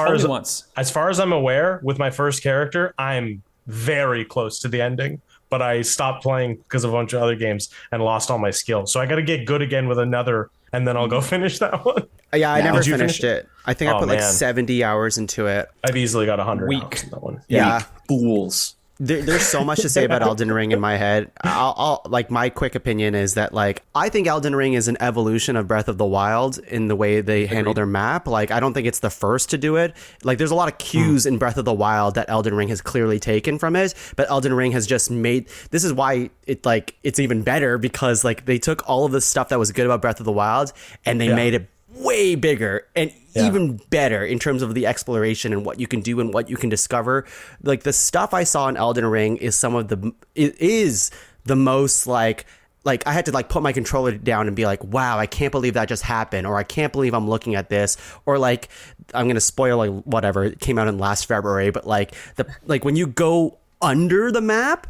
As far as I'm aware, with my first character, I'm very close to the ending, but I stopped playing because of a bunch of other games and lost all my skills. So I got to get good again with another, and then I'll go finish that one. Yeah, I never finished it. I think I put like 70 hours into it. I've easily got 100 Weak. in that one. Yeah. Fools. There's so much to say about Elden Ring in my head. I'll like, my quick opinion is that like, I think Elden Ring is an evolution of Breath of the Wild in the way they handle their map. Like, I don't think it's the first to do it. Like, there's a lot of cues in Breath of the Wild that Elden Ring has clearly taken from it, but Elden Ring has just made, this is why it's even better, because like they took all of the stuff that was good about Breath of the Wild and they made it way bigger and even better in terms of the exploration and what you can do and what you can discover. Like, the stuff I saw in Elden Ring is the most like I had to like put my controller down and be like, wow, I can't believe that just happened, or I can't believe I'm looking at this, or like, I'm gonna spoil like whatever, it came out in last February, but like when you go under the map,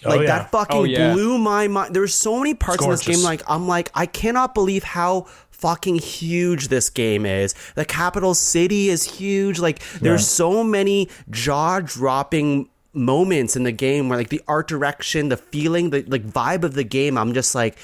that fucking blew my mind. There's so many parts in this game, like I'm like, I cannot believe how fucking huge this game is. The capital city is huge. Like, there's so many jaw-dropping moments in the game where like the art direction, the feeling, the like vibe of the game, I'm just like,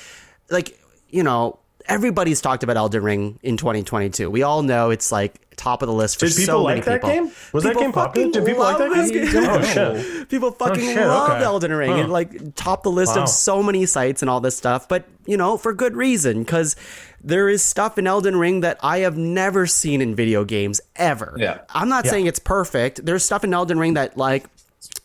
you know, everybody's talked about Elden Ring in 2022. We all know it's like top of the list for so many people. Did people like that game? Was that game popular? Did people like that game? Oh shit! People fucking loved Elden Ring and like top the list of so many sites and all this stuff. But you know, for good reason, because there is stuff in Elden Ring that I have never seen in video games ever. Yeah. I'm not saying it's perfect. There's stuff in Elden Ring that like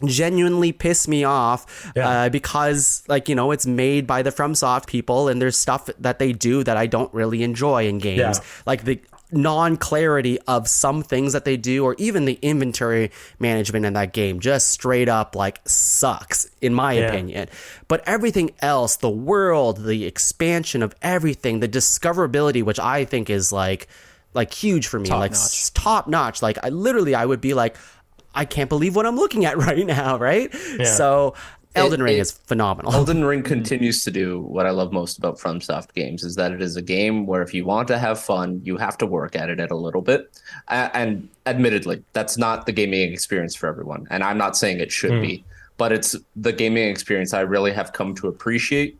genuinely piss me off because like, you know, it's made by the FromSoft people and there's stuff that they do that I don't really enjoy in games, like the non-clarity of some things that they do, or even the inventory management in that game just straight up like sucks in my opinion. But everything else, the world, the expansion of everything, the discoverability, which I think is like huge for me, top notch. Like I would be like, I can't believe what I'm looking at right now, right? Yeah. So Elden Ring is phenomenal. Elden Ring continues to do what I love most about FromSoft games, is that it is a game where if you want to have fun, you have to work at it a little bit. And admittedly, that's not the gaming experience for everyone. And I'm not saying it should be, but it's the gaming experience I really have come to appreciate.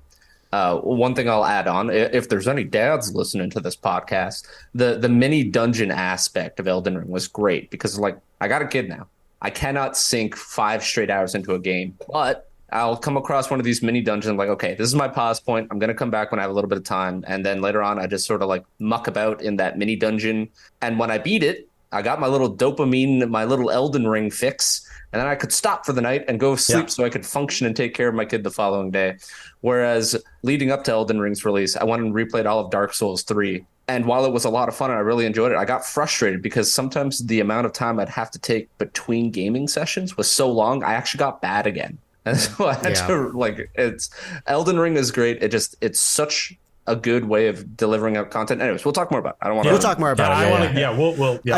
One thing I'll add on, if there's any dads listening to this podcast, the mini dungeon aspect of Elden Ring was great, because like, I got a kid now. I cannot sink 5 straight hours into a game, but I'll come across one of these mini dungeons like, okay, this is my pause point. I'm going to come back when I have a little bit of time. And then later on, I just sort of like muck about in that mini dungeon. And when I beat it, I got my little dopamine, my little Elden Ring fix. And then I could stop for the night and go sleep so I could function and take care of my kid the following day. Whereas leading up to Elden Ring's release, I went and replayed all of Dark Souls 3. And while it was a lot of fun and I really enjoyed it, I got frustrated because sometimes the amount of time I'd have to take between gaming sessions was so long, I actually got bad again. And so I had to Elden Ring is great. It's such a good way of delivering out content. Anyways, we'll talk more about it. I don't want to. We'll talk more about it.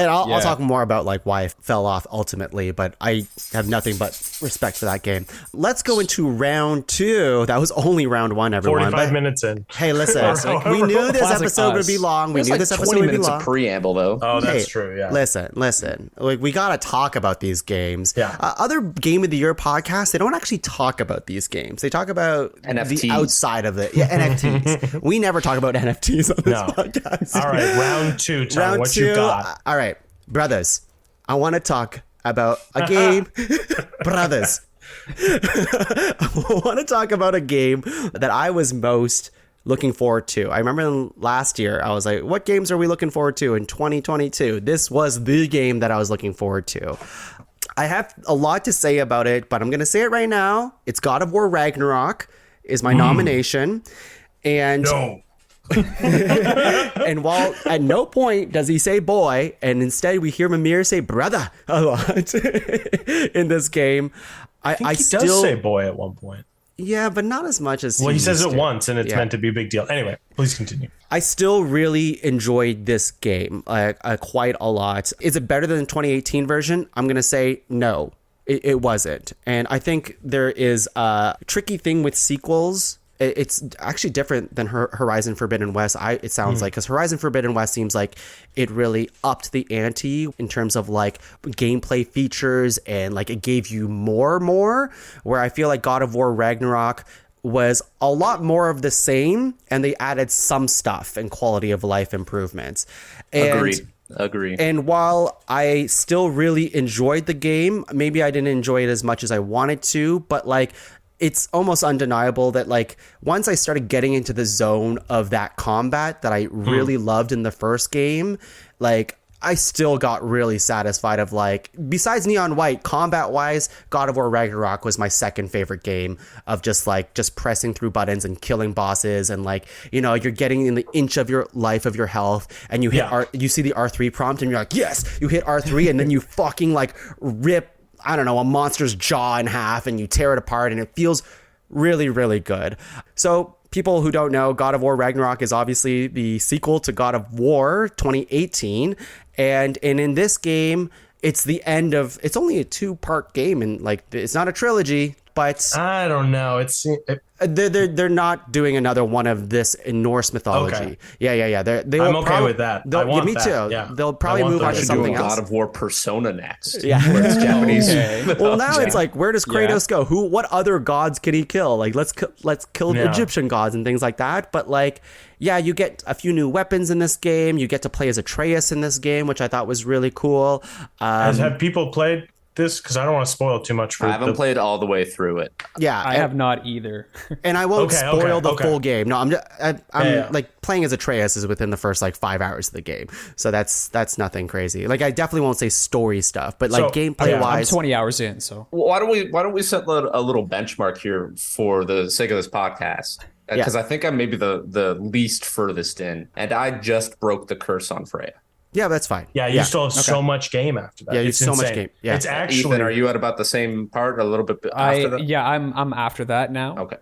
I'll talk more about like why it fell off ultimately, but I have nothing but respect for that game. Let's go into round 2. That was only round 1, everyone. 45 minutes in. Hey, listen, we knew this episode would be long. We knew this episode would be long. 20 minutes of preamble, though. Oh, that's true. Yeah. Listen. Like, we gotta talk about these games. Yeah. Other Game of the Year podcasts, they don't actually talk about these games. They talk about NFTs. The outside of it. Yeah, NFTs. We never talk about NFTs on this podcast. All right, round 2, Tom, what you got? All right, brothers, I want to talk about a game. Brothers, I want to talk about a game that I was most looking forward to. I remember last year, I was like, what games are we looking forward to in 2022? This was the game that I was looking forward to. I have a lot to say about it, but I'm going to say it right now. It's God of War Ragnarok is my nomination. And No. and while at no point does he say boy, and instead we hear Mimir say brother a lot in this game, I think he still does say boy at one point. Yeah, but not as much as Well, he says it used to. once, and it's meant to be a big deal. Anyway, please continue. I still really enjoyed this game quite a lot. Is it better than the 2018 version? I'm going to say no, it wasn't. And I think there is a tricky thing with sequels. It's actually different than Horizon Forbidden West. It sounds like, because Horizon Forbidden West seems like it really upped the ante in terms of like gameplay features, and like it gave you more. Where I feel like God of War Ragnarok was a lot more of the same, and they added some stuff and quality of life improvements. And Agreed. And while I still really enjoyed the game, maybe I didn't enjoy it as much as I wanted to, but like, it's almost undeniable that like once I started getting into the zone of that combat that I really loved in the first game, like I still got really satisfied of like, besides Neon White, combat wise, God of War Ragnarok was my second favorite game of just pressing through buttons and killing bosses, and like, you know, you're getting in the inch of your life of your health, and you hit you see the R3 prompt and you're like, yes, you hit R3 and then you fucking like rip, I don't know, a monster's jaw in half and you tear it apart, and it feels really, really good. So people who don't know, God of War Ragnarok is obviously the sequel to God of War 2018. And in this game, it's the end of, it's only a 2-part game, and like, it's not a trilogy, but I don't know. they're not doing another one of this in Norse mythology. Okay. Yeah. I'm okay with that. I want me that. too. Yeah. They'll probably move on to something else. God of War Persona next. Yeah. Where it's Japanese. Well, now it's like, where does Kratos go? What other gods can he kill? Like, let's kill Egyptian gods and things like that. But like, yeah, you get a few new weapons in this game. You get to play as Atreus in this game, which I thought was really cool. Have people played this? Because I don't want to spoil too much. I haven't played all the way through it. Yeah, I have not either. And I won't spoil the okay. full game. No, I'm like, playing as Atreus is within the first like 5 hours of the game, so that's nothing crazy. Like, I definitely won't say story stuff, but like gameplay wise, I'm 20 hours in. So why don't we set a little benchmark here for the sake of this podcast? Because I think I'm maybe the least furthest in, and I just broke the curse on Freya. Yeah, that's fine. Yeah, you still have so much game after that. Yeah, it's so insane. much game. Yeah. It's actually. Ethan, are you at about the same part, a little bit after that? Yeah, I'm after that now. Okay.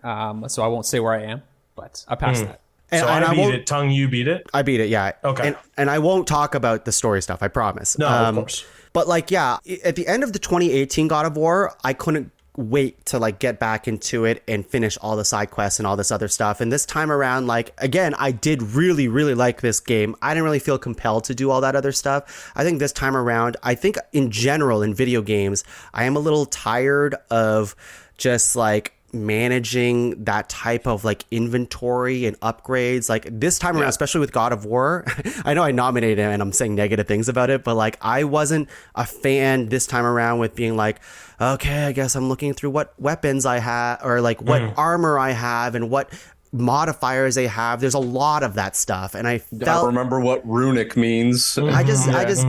So I won't say where I am, but I passed that. So I beat it. Tongue, you beat it. I beat it. Yeah. Okay. And I won't talk about the story stuff. I promise. No, of course. But like, yeah, at the end of the 2018 God of War, I couldn't wait to like get back into it and finish all the side quests and all this other stuff. And this time around, like, again, I did really, really like this game. I didn't really feel compelled to do all that other stuff. I think this time around, I think in general in video games, I am a little tired of just like managing that type of like inventory and upgrades. Like this time around, especially with God of War, I know I nominated it and I'm saying negative things about it, but like I wasn't a fan this time around with being like, okay, I guess I'm looking through what weapons I have, or like what armor I have and what modifiers they have. There's a lot of that stuff, and I felt, remember what runic means. I just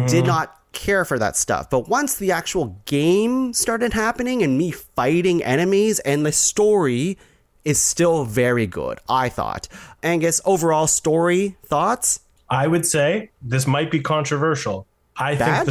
did not care for that stuff. But once the actual game started happening and me fighting enemies, and the story is still very good, I thought. Angus, overall story thoughts? I would say this might be controversial. I think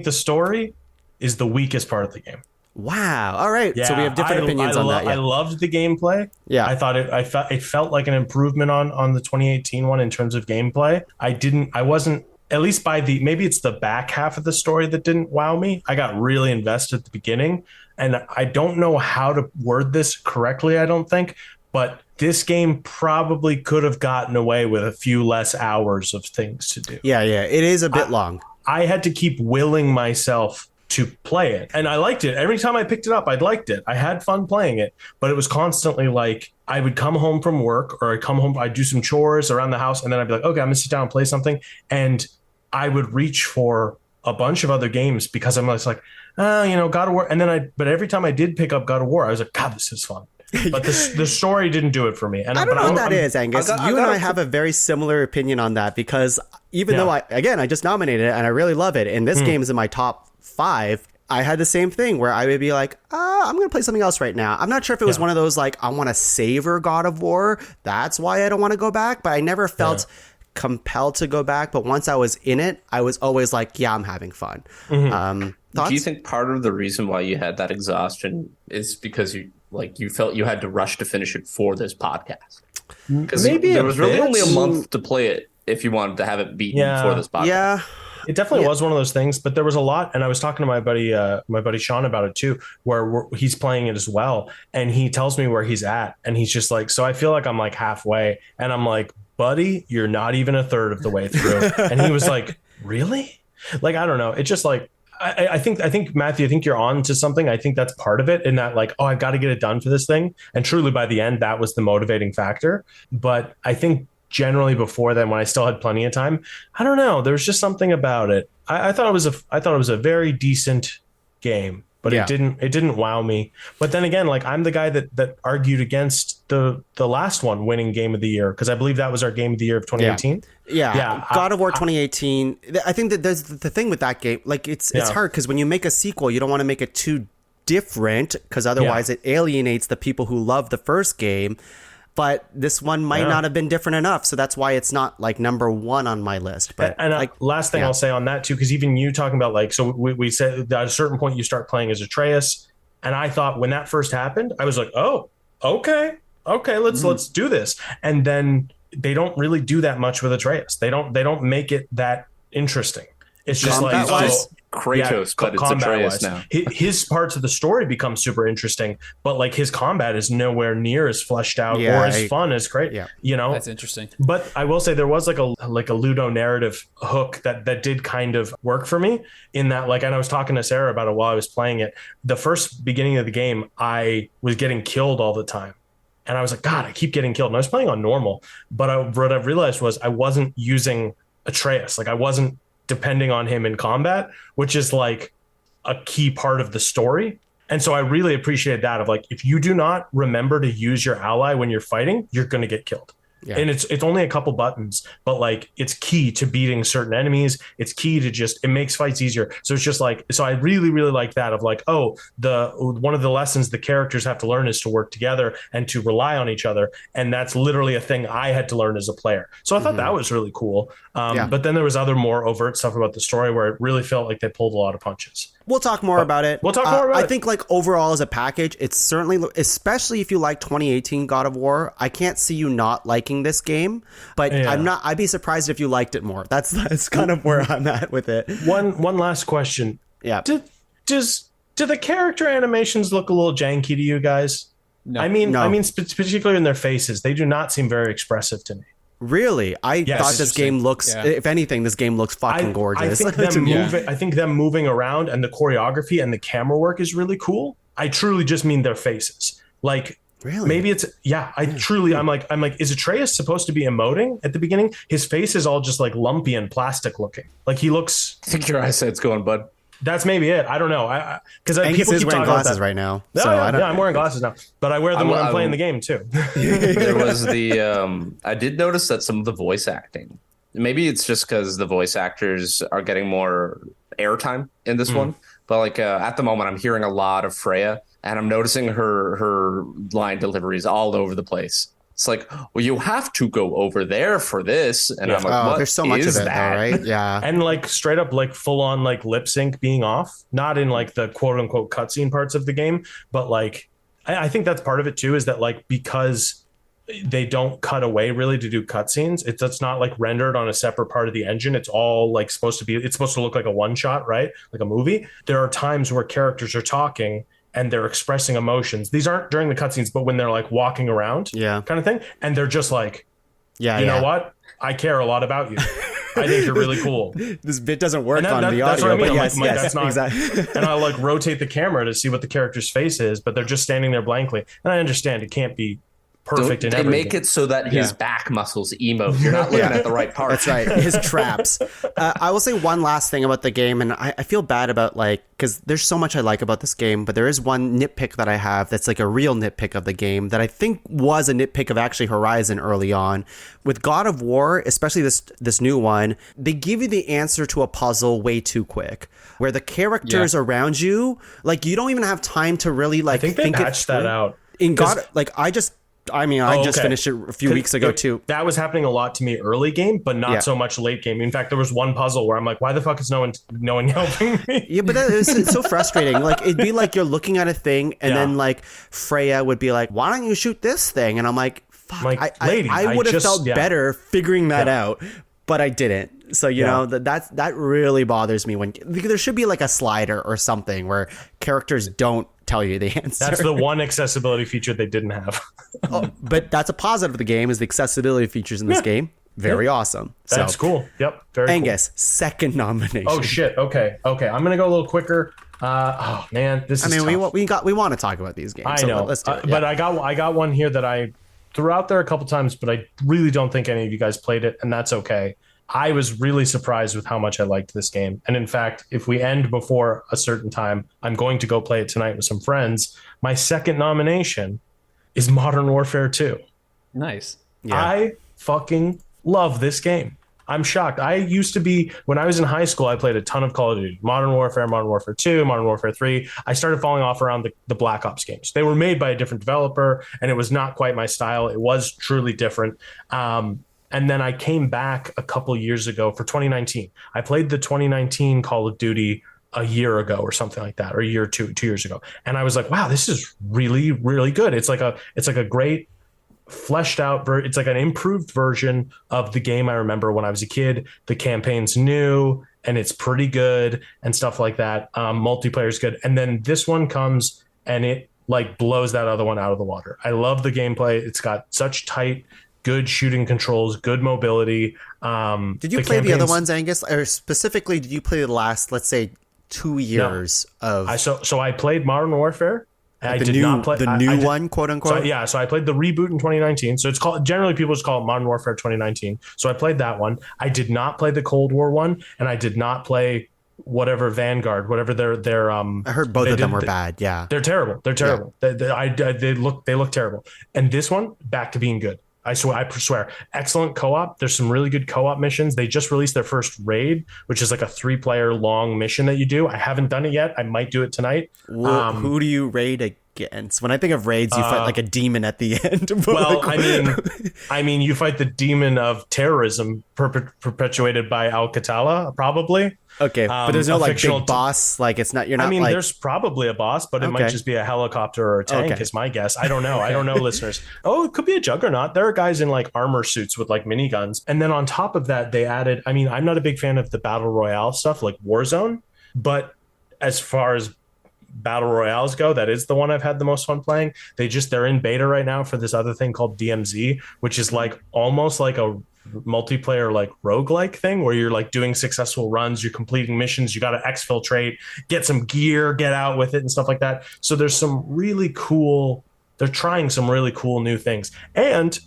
the story is the weakest part of the game. Wow. All right. Yeah, so we have different opinions on that. Yeah. I loved the gameplay. Yeah. I thought it felt like an improvement on the 2018 one in terms of gameplay. I wasn't, at least by maybe it's the back half of the story that didn't wow me. I got really invested at the beginning, and I don't know how to word this correctly, I don't think, but this game probably could have gotten away with a few less hours of things to do. Yeah. It is a bit long. I had to keep willing myself to play it, and I liked it. Every time I picked it up, I liked it. I had fun playing it, but it was constantly like I would come home from work, or I'd do some chores around the house, and then I'd be like, okay, I'm gonna sit down and play something, and I would reach for a bunch of other games because I'm just like, God of War, and then but every time I did pick up God of War, I was like, God, this is fun. But the story didn't do it for me. And I don't know what that is, Angus. You and I have a very similar opinion on that, because even though I just nominated it and I really love it, and this game is in my top 5, I had the same thing where I would be like, I'm going to play something else right now. I'm not sure if it was one of those, like, I want to savor God of War. That's why I don't want to go back. But I never felt compelled to go back. But once I was in it, I was always like, yeah, I'm having fun. Do you think part of the reason why you had that exhaustion is because you felt you had to rush to finish it for this podcast? Because there was really only a month to play it if you wanted to have it beaten for this podcast. Yeah. It definitely was one of those things, but there was a lot, and I was talking to my buddy Sean about it too, where he's playing it as well, and he tells me where he's at, and he's just like, so I feel like I'm like halfway, and I'm like, buddy, you're not even a third of the way through, and he was like, really? Like, I don't know, it's just like, I think Matthew, I think you're on to something. I think that's part of it, in that like, oh, I've got to get it done for this thing, and truly by the end, that was the motivating factor. But I think generally before then, when I still had plenty of time, I don't know, there was just something about it. I thought it was a very decent game, but it didn't wow me. But then again, like, I'm the guy that argued against the last one winning game of the year, because I believe that was our game of the year of 2018. Yeah. God of War 2018. I think that there's the thing with that game, like, it's hard because when you make a sequel, you don't want to make it too different, because otherwise it alienates the people who love the first game. But this one might not have been different enough, so that's why it's not like number one on my list. But like, last thing I'll say on that too, because even you talking about, like, so we said that at a certain point you start playing as Atreus, and I thought when that first happened, I was like, oh, okay, let's do this. And then they don't really do that much with Atreus. They don't make it that interesting. It's just Kratos, but it's Atreus now. His parts of the story become super interesting, but like his combat is nowhere near as fleshed out or as fun as Kratos. Yeah. You know, that's interesting. But I will say there was like a Ludo narrative hook that did kind of work for me, in that, like, and I was talking to Sarah about it while I was playing it. The first beginning of the game, I was getting killed all the time. And I was like, God, I keep getting killed. And I was playing on normal, but what I realized was I wasn't using Atreus. Like, I wasn't depending on him in combat, which is like a key part of the story. And so I really appreciated that, of like, if you do not remember to use your ally when you're fighting, you're going to get killed. Yeah. And it's only a couple buttons, but like, it's key to beating certain enemies. It's key to just, it makes fights easier. So it's just like, so I really, really like that, of like, oh, one of the lessons the characters have to learn is to work together and to rely on each other. And that's literally a thing I had to learn as a player. So I thought that was really cool. But then there was other more overt stuff about the story where it really felt like they pulled a lot of punches. We'll talk more about it. I think, like, overall as a package, it's certainly, especially if you like 2018 God of War, I can't see you not liking this game. But I'd be surprised if you liked it more. That's kind of where I'm at with it. One last question. Yeah. Do the character animations look a little janky to you guys? No. I mean, particularly in their faces, they do not seem very expressive to me. Really? I thought this game looks, if anything, this game looks fucking gorgeous. I think them moving around and the choreography and the camera work is really cool. I truly just mean their faces. Like, really? Maybe it's, I'm like, is Atreus supposed to be emoting at the beginning? His face is all just like lumpy and plastic looking. Like, he looks. I think your eyesight's going, bud. That's maybe it. I don't know. Because people keep wearing talking glasses about that right now. No, so I'm wearing glasses now, but I wear them when I'm playing the game too. There was I did notice that some of the voice acting, maybe it's just because the voice actors are getting more airtime in this one, but like at the moment I'm hearing a lot of Freya, and I'm noticing her line deliveries all over the place. It's like, well, you have to go over there for this. And I'm like, what there's so much of it, though, right? Yeah. And like straight up, like full on, like lip sync being off, not in like the quote unquote cutscene parts of the game, but like, I think that's part of it too, is that like, because they don't cut away really to do cutscenes, it's not like rendered on a separate part of the engine. It's all like it's supposed to look like a one shot, right? Like a movie. There are times where characters are talking and they're expressing emotions. These aren't during the cutscenes, but when they're like walking around, kind of thing. And they're just like, you know what? I care a lot about you. I think you're really cool. This bit doesn't work on the audio. That's what I mean. But yes, that's not, exactly. And I'll like rotate the camera to see what the character's face is, but they're just standing there blankly. And I understand it can't be perfect in They every make game. it so that his back muscles emote. You're not looking at the right part. That's right. His traps. I will say one last thing about the game, and I feel bad about because there's so much I like about this game, but there is one nitpick that I have that's like a real nitpick of the game that I think was a nitpick of actually Horizon early on. With God of War, especially this new one, they give you the answer to a puzzle way too quick, where the characters around you, like you don't even have time to really like. I think they patched that out. In God, like I just finished it a few weeks ago too. That was happening a lot to me early game, but not so much late game. In fact, there was one puzzle where I'm like, why the fuck is no one helping me? Yeah, but it's so frustrating. Like it'd be like you're looking at a thing and then like Freya would be like, why don't you shoot this thing? And I'm like, fuck, I would have felt better figuring that out, but I didn't. So, you know, that really bothers me because there should be like a slider or something where characters don't tell you the answer. That's the one accessibility feature they didn't have. But that's a positive of the game is the accessibility features in this game. Very awesome. That's cool. Yep. Very Angus, second nomination. Oh shit. Okay. I'm gonna go a little quicker. Oh man, this is tough. we want to talk about these games. I know. Let's do it. But I got one here that I threw out there a couple times, but I really don't think any of you guys played it, and that's okay. I was really surprised with how much I liked this game. And in fact, if we end before a certain time, I'm going to go play it tonight with some friends. My second nomination is Modern Warfare 2. Nice. Yeah. I fucking love this game. I'm shocked. I used to be, when I was in high school, I played a ton of Call of Duty. Modern Warfare 2, Modern Warfare 3. I started falling off around the Black Ops games. They were made by a different developer, and it was not quite my style. It was truly different. And then I came back a couple years ago for 2019. I played the 2019 Call of Duty a year ago or something like that, or a year or two years ago. And I was like, wow, this is really, really good. It's like a great fleshed out, it's like an improved version of the game I remember when I was a kid. The campaign's new and it's pretty good and stuff like that. Multiplayer's good. And then this one comes and it like blows that other one out of the water. I love the gameplay. It's got such tight, good shooting controls, good mobility. Did you play the other ones, Angus? Or specifically, did you play the last, let's say, 2 years of... So I played Modern Warfare. Like I did not play the new one, quote unquote. So I played the reboot in 2019. So it's called, generally people just call it Modern Warfare 2019. So I played that one. I did not play the Cold War one, and I did not play whatever Vanguard, whatever their I heard both of them were bad. Yeah, they're terrible. They're terrible. Yeah. They look terrible. And this one back to being good. I swear, excellent co-op. There's some really good co-op missions. They just released their first raid, which is like a 3-player long mission that you do. I haven't done it yet. I might do it tonight. Who do you raid against? When I think of raids, you fight like a demon at the end. Well, I mean, you fight the demon of terrorism perpetuated by Al-Qatala, probably. Okay, but there's no like big boss. Like it's not. You're not. I mean, there's probably a boss, but it might just be a helicopter or a tank. Is my guess. I don't know. I don't know, listeners. Oh, it could be a juggernaut. There are guys in like armor suits with like miniguns, and then on top of that, they added. I mean, I'm not a big fan of the battle royale stuff like Warzone, but as far as battle royales go, that is the one I've had the most fun playing. They're in beta right now for this other thing called DMZ, which is like almost like a multiplayer like roguelike thing where you're like doing successful runs, you're completing missions, you got to exfiltrate, get some gear, get out with it and stuff like that. So there's some really cool, they're trying some really cool new things, and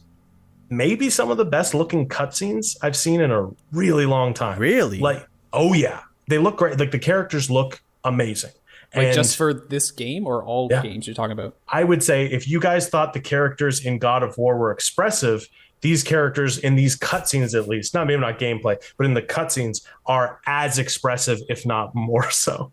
maybe some of the best looking cutscenes I've seen in a really long time. Really? Like, oh yeah, they look great. Like the characters look amazing. Like and just for this game or all games you're talking about? I would say if you guys thought the characters in God of War were expressive, these characters in these cutscenes, at least, maybe not gameplay, but in the cutscenes, are as expressive, if not more so.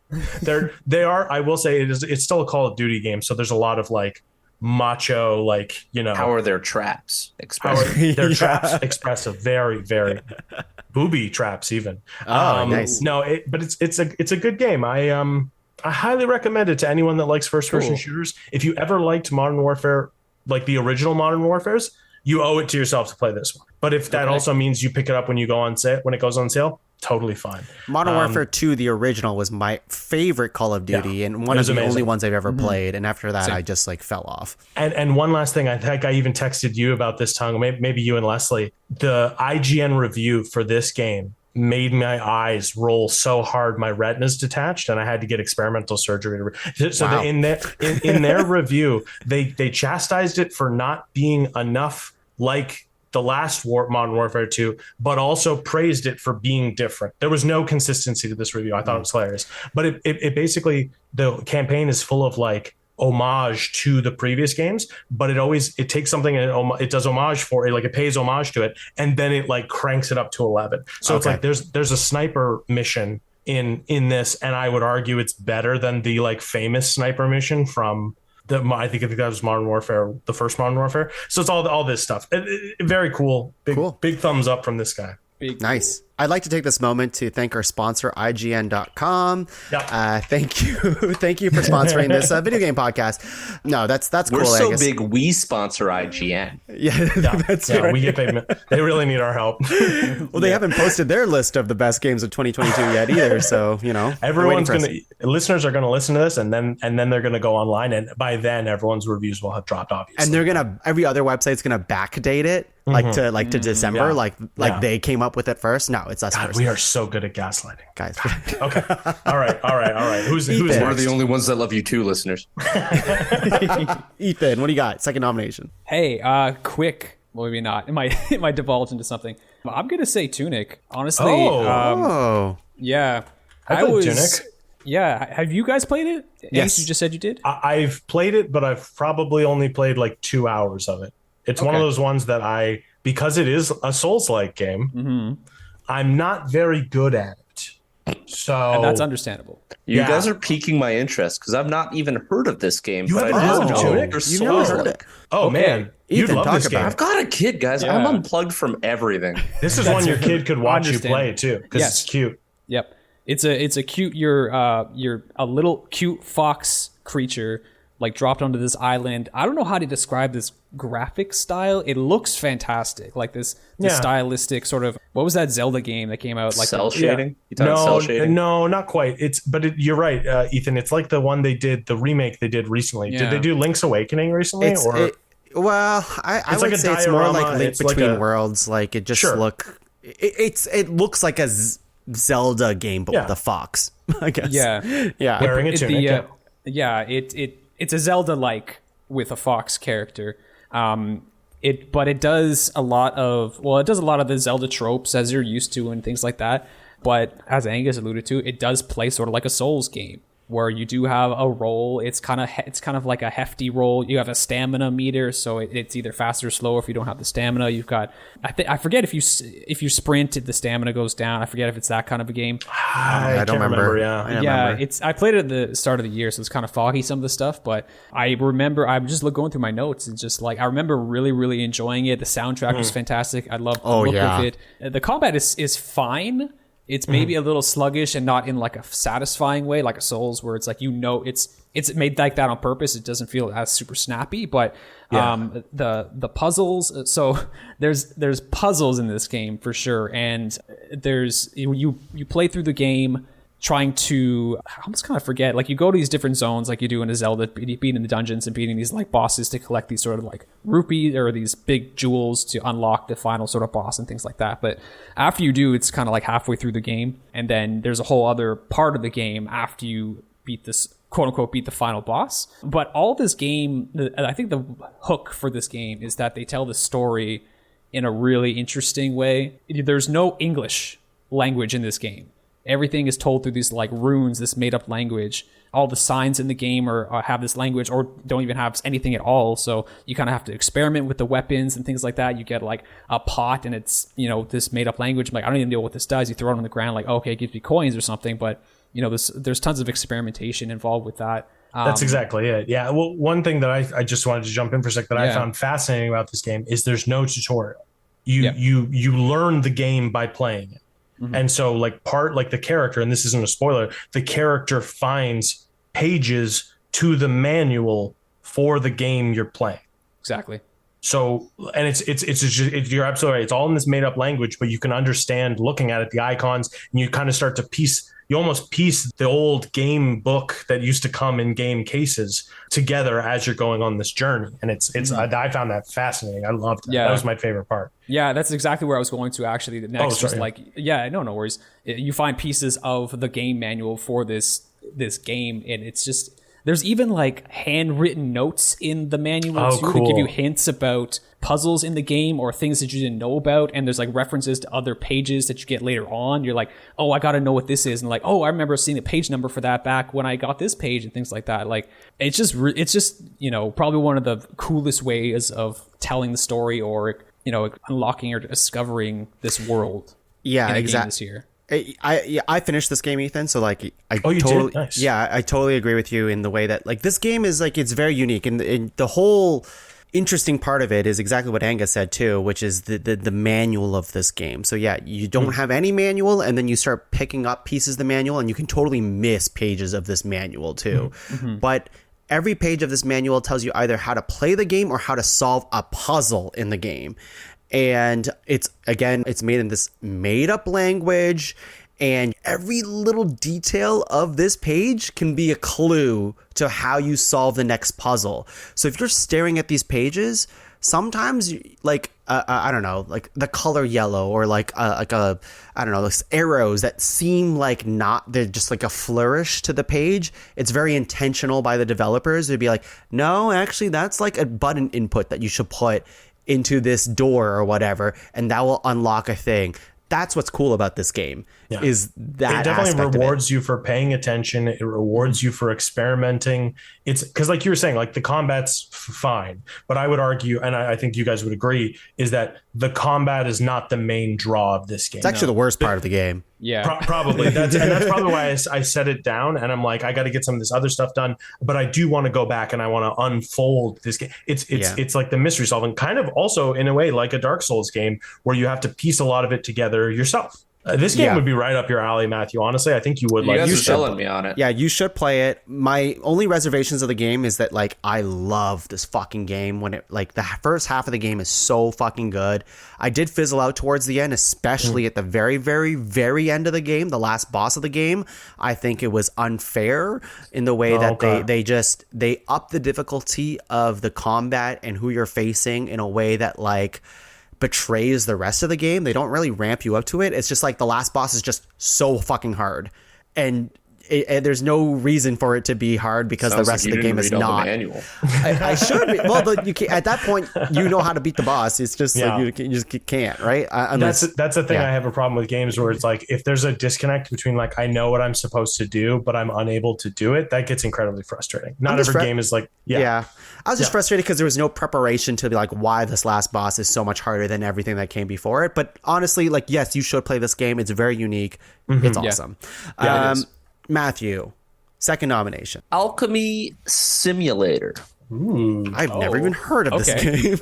They are. I will say it's still a Call of Duty game, so there's a lot of like macho, like, you know. How are their traps expressive? Their traps expressive, very, very booby traps even. Nice. No, but it's a good game. I highly recommend it to anyone that likes first person shooters. If you ever liked Modern Warfare, like the original Modern Warfares, you owe it to yourself to play this one. But if that also means you pick it up when it goes on sale, totally fine. Modern Warfare 2, the original, was my favorite Call of Duty and one of the only ones I've ever played. And after that, I just like fell off. And one last thing, I think I even texted you about this, Tung, maybe you and Leslie. The IGN review for this game made my eyes roll so hard my retinas detached, and I had to get experimental surgery. So Wow. in their review, they chastised it for not being enough like the last Modern Warfare 2, but also praised it for being different. There was no consistency to this review. I thought it was hilarious. But it basically, the campaign is full of like homage to the previous games, but it takes something and it does homage for it, like it pays homage to it, and then it like cranks it up to 11. So it's like there's a sniper mission in this, and I would argue it's better than the like famous sniper mission from I think that was Modern Warfare, the first Modern Warfare. So it's all this stuff. Very cool. Big thumbs up from this guy. Nice. I'd like to take this moment to thank our sponsor, IGN.com. Yep. Thank you. Thank you for sponsoring this video game podcast. No, that's cool. We're so Angus. big, we sponsor IGN. Yeah, that's right. We get paid. They really need our help. Well, they haven't posted their list of the best games of 2022 yet either. So, listeners are gonna listen to this, and then they're gonna go online, and by then everyone's reviews will have dropped, obviously. And every other website's gonna backdate it to December, they came up with it first. No, it's us God, first. we are so good at gaslighting, guys. Okay. All right. Who's Ethan. next? We're the only ones that love you too, listeners. Ethan, what do you got? Second nomination. Hey, quick. Well, maybe not. It might divulge into something. I'm gonna say Tunic. Honestly. Yeah. I played Tunic. Yeah. Have you guys played it? Yes. You just said you did? I've played it, but I've probably only played like 2 hours of it. It's one of those ones that because it is a Souls-like game, I'm not very good at it. So and that's understandable. You guys are piquing my interest because I've not even heard of this game. You haven't heard of Tunic? You've never heard it? Oh, man. You'd Ethan, love talk this game. about it. I've got a kid, guys. Yeah. I'm unplugged from everything. This is one your kid could watch you play too, because Yes. it's cute. Yep. It's a cute. You're a little cute fox creature like dropped onto this island. I don't know how to describe this graphic style. It looks fantastic. Like this stylistic sort of, what was that Zelda game that came out? Like Cell shading? You talking cell shading? No, not quite. You're right, Ethan. It's like the one the remake they did recently. Yeah. Did they do Link's Awakening recently? I would say it's more like Link Between Worlds. Like it just it looks like a Zelda game, but with a fox, I guess. Yeah. Wearing a tunic. It's a Zelda like with a fox character. But it does a lot of the Zelda tropes as you're used to and things like that. But as Angus alluded to, it does play sort of like a Souls game where you do have a roll. It's kind of like a hefty roll. You have a stamina meter, so it's either faster or slower if you don't have the stamina. You've got I forget if you sprint, the stamina goes down. I forget if it's that kind of a game. I don't remember. I played it at the start of the year, so it's kind of foggy, some of the stuff. But I remember I'm just going through my notes and just like I remember really really enjoying it. The soundtrack was fantastic. I love the look of it. The combat is fine. It's maybe a little sluggish and not in like a satisfying way, like a Souls, where it's like it's made like that on purpose. It doesn't feel as super snappy, but the puzzles. So there's puzzles in this game for sure, and there's you play through the game trying to, I almost kind of forget, like you go to these different zones like you do in a Zelda, beating the dungeons and beating these like bosses to collect these sort of like rupees or these big jewels to unlock the final sort of boss and things like that. But after you do, it's kind of like halfway through the game, and then there's a whole other part of the game after you beat this, quote unquote, beat the final boss. But all this game, I think the hook for this game is that they tell the story in a really interesting way. There's no English language in this game. Everything is told through these like runes, this made up language. All the signs in the game have this language or don't even have anything at all. So you kind of have to experiment with the weapons and things like that. You get like a pot and it's, this made up language. I'm like, I don't even know what this does. You throw it on the ground like, okay, it gives me coins or something. But there's tons of experimentation involved with that. That's exactly it. Yeah. Well, one thing that I just wanted to jump in for a sec that I found fascinating about this game is there's no tutorial. You learn the game by playing it. Mm-hmm. And so like the character, and this isn't a spoiler, the character finds pages to the manual for the game you're playing. Exactly. So, and it's you're absolutely right. It's all in this made up language, but you can understand looking at it, the icons, and you kind of start to piece you almost piece the old game book that used to come in game cases together as you're going on this journey. And I found that fascinating. I loved it. Yeah. That was my favorite part. Yeah, that's exactly where I was going to actually. The next, no worries. You find pieces of the game manual for this game, and it's just, there's even like handwritten notes in the manual to give you hints about puzzles in the game or things that you didn't know about, and there's like references to other pages that you get later on. You're like, oh, I gotta know what this is, and like, oh, I remember seeing a page number for that back when I got this page, and things like that. Like, it's just probably one of the coolest ways of telling the story, or unlocking or discovering this world. Yeah, exactly. This year. I finished this game, Ethan. So like, you did? Nice. Yeah, I totally agree with you in the way that like this game is like, it's very unique, and the whole interesting part of it is exactly what Angus said too, which is the manual of this game. So yeah, you don't have any manual, and then you start picking up pieces of the manual, and you can totally miss pages of this manual too. But every page of this manual tells you either how to play the game or how to solve a puzzle in the game. And it's made in this made up language, and every little detail of this page can be a clue to how you solve the next puzzle. So if you're staring at these pages, sometimes like I don't know, like the color yellow, or like I don't know, like arrows that seem like they're just like a flourish to the page. It's very intentional by the developers to be like, no, actually that's like a button input that you should put into this door or whatever, and that will unlock a thing. That's what's cool about this game. Yeah. Is that it definitely rewards you for paying attention. It rewards you for experimenting. It's because, like you were saying, like the combat's fine, but I would argue, and I think you guys would agree, is that the combat is not the main draw of this game. It's actually the worst part of the game. Yeah, probably. That's probably why I set it down, and I'm like, I got to get some of this other stuff done, but I do want to go back and I want to unfold this game. It's like the mystery solving, kind of also in a way like a Dark Souls game where you have to piece a lot of it together yourself. This game would be right up your alley, Matthew. Honestly, I think you would. You guys are selling me on it. Yeah, you should play it. My only reservations of the game is that like I love this fucking game when it like the first half of the game is so fucking good. I did fizzle out towards the end, especially at the very, very, very end of the game, the last boss of the game. I think it was unfair in the way that they up the difficulty of the combat and who you're facing in a way that like betrays the rest of the game. They don't really ramp you up to it. It's just like the last boss is just so fucking hard, and there's no reason for it to be hard because the rest of the game is not. I should be. Well, at that point, you know how to beat the boss. It's just like you just can't, right? That's the thing. I have a problem with games where it's like if there's a disconnect between like I know what I'm supposed to do, but I'm unable to do it. That gets incredibly frustrating. Not every game is like I was just frustrated because there was no preparation to be like why this last boss is so much harder than everything that came before it. But honestly, like yes, you should play this game. It's very unique. It's awesome. It is. Matthew, second nomination. Alchemy Simulator. I've never even heard of this game.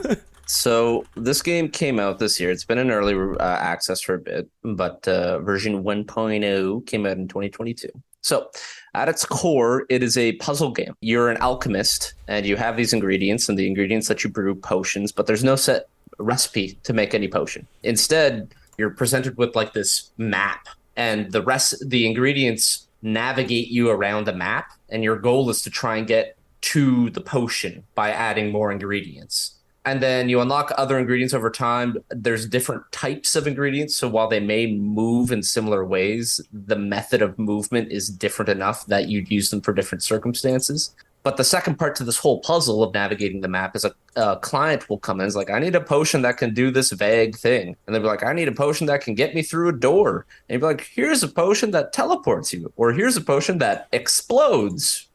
So this game came out this year. It's been in early access for a bit, but version 1.0 came out in 2022. So at its core, it is a puzzle game. You're an alchemist, and you have these ingredients, and the ingredients that you brew potions, but there's no set recipe to make any potion. Instead, you're presented with like this map, and the ingredients navigate you around the map, and your goal is to try and get to the potion by adding more ingredients. And then you unlock other ingredients over time. There's different types of ingredients, so while they may move in similar ways, the method of movement is different enough that you'd use them for different circumstances. But the second part to this whole puzzle of navigating the map is a client will come in and is like, I need a potion that can do this vague thing. And they'll be like, I need a potion that can get me through a door. And you'll be like, here's a potion that teleports you. Or here's a potion that explodes.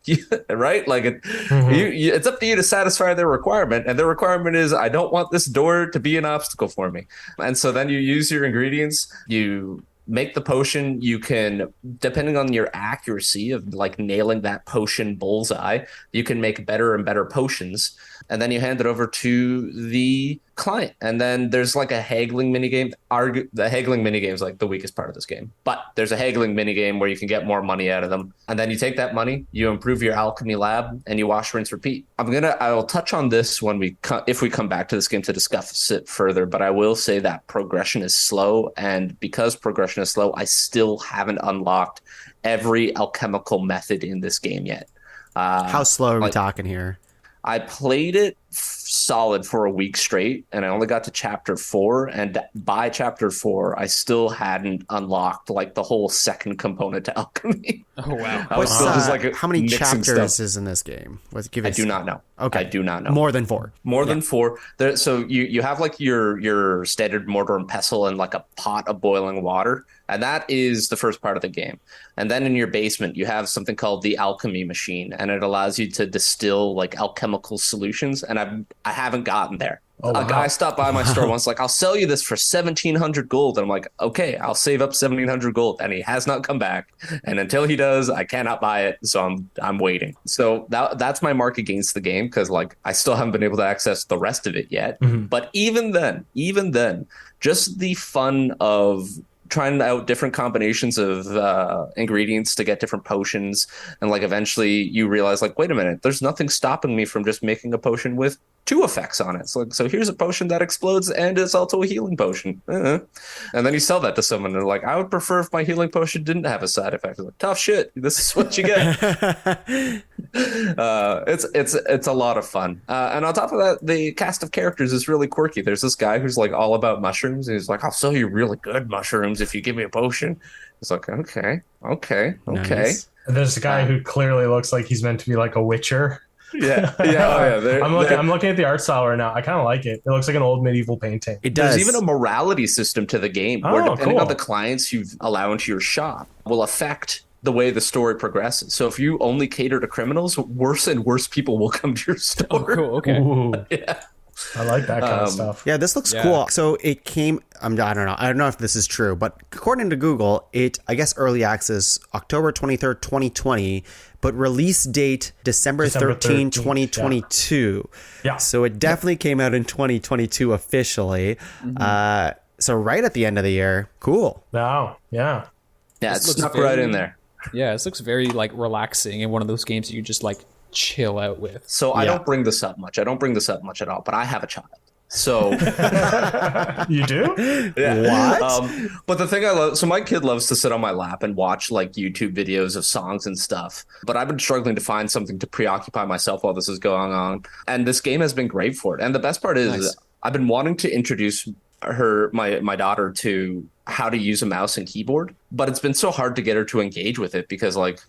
Right? Like it's up to you to satisfy their requirement. And their requirement is, I don't want this door to be an obstacle for me. And so then you use your ingredients, you make the potion. You can, depending on your accuracy of like nailing that potion bullseye, you can make better and better potions. And then you hand it over to the client. And then there's like a haggling minigame. The haggling minigame is like the weakest part of this game. But there's a haggling minigame where you can get more money out of them. And then you take that money, you improve your alchemy lab, and you wash, rinse, repeat. I will touch on this when if we come back to this game to discuss it further. But I will say that progression is slow. And because progression is slow, I still haven't unlocked every alchemical method in this game yet. How slow are we talking here? I played it solid for a week straight, and I only got to chapter 4. And by chapter 4, I still hadn't unlocked like the whole second component to alchemy. Oh wow! I was still just like how many mixing chapters stuff. is in this game? I do not know. Okay, I do not know. More than 4. More than 4. So you have like your standard mortar and pestle and like a pot of boiling water, and that is the first part of the game. And then in your basement, you have something called the alchemy machine, and it allows you to distill like alchemical solutions. And I haven't gotten there. A guy stopped by my store once, like, I'll sell you this for 1,700 gold. And I'm like, okay, I'll save up 1,700 gold. And he has not come back. And until he does, I cannot buy it. So I'm waiting. So that's my mark against the game, because like I still haven't been able to access the rest of it yet. Mm-hmm. But even then, just the fun of trying out different combinations of ingredients to get different potions, and like eventually you realize like, wait a minute, there's nothing stopping me from just making a potion with 2 effects on it. So here's a potion that explodes and it's also a healing potion. And then you sell that to someone and they're like, I would prefer if my healing potion didn't have a side effect. Like, tough shit, this is what you get. It's a lot of fun, and on top of that, the cast of characters is really quirky. There's this guy who's like all about mushrooms, and he's like, I'll sell you really good mushrooms if you give me a potion. It's like, okay. Nice. And there's a guy who clearly looks like he's meant to be like a witcher. Yeah. I'm looking at the art style right now. I kind of like it. It looks like an old medieval painting. It does. There's even a morality system to the game where, depending on the clients you allow into your shop, will affect the way the story progresses. So if you only cater to criminals, worse and worse people will come to your store. Oh, cool. Okay. Yeah. I like that kind of stuff. Yeah, this looks cool. So it came, I don't know if this is true, but according to Google, I guess early access October 23rd, 2020, but release date December 13, 2022. Yeah. So it definitely came out in 2022 officially. Mm-hmm. So right at the end of the year. Cool. Wow. Yeah. Yeah, it's snuck right in there. Yeah, this looks very like relaxing and one of those games that you just like chill out with. So I don't bring this up much. I don't bring this up much at all, but I have a child. So you do? Yeah. What? But the thing I love, so my kid loves to sit on my lap and watch like YouTube videos of songs and stuff. But I've been struggling to find something to preoccupy myself while this is going on. And this game has been great for it. And the best part is I've been wanting to introduce my daughter to how to use a mouse and keyboard, but it's been so hard to get her to engage with it because like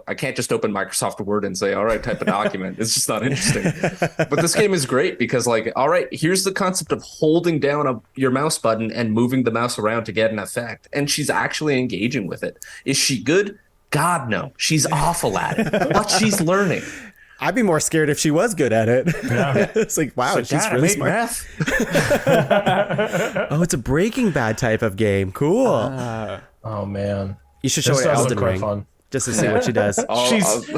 I can't just open Microsoft Word and say, all right, type a document. It's just not interesting. But this game is great because like, all right, here's the concept of holding down your mouse button and moving the mouse around to get an effect. And she's actually engaging with it. Is she good? God, no. She's awful at it, but she's learning. I'd be more scared if she was good at it. Yeah. It's like, wow, she's really smart. Oh, it's a Breaking Bad type of game. Cool. Oh, man. You should show her Elden Ring. Fun. Just to see what she does.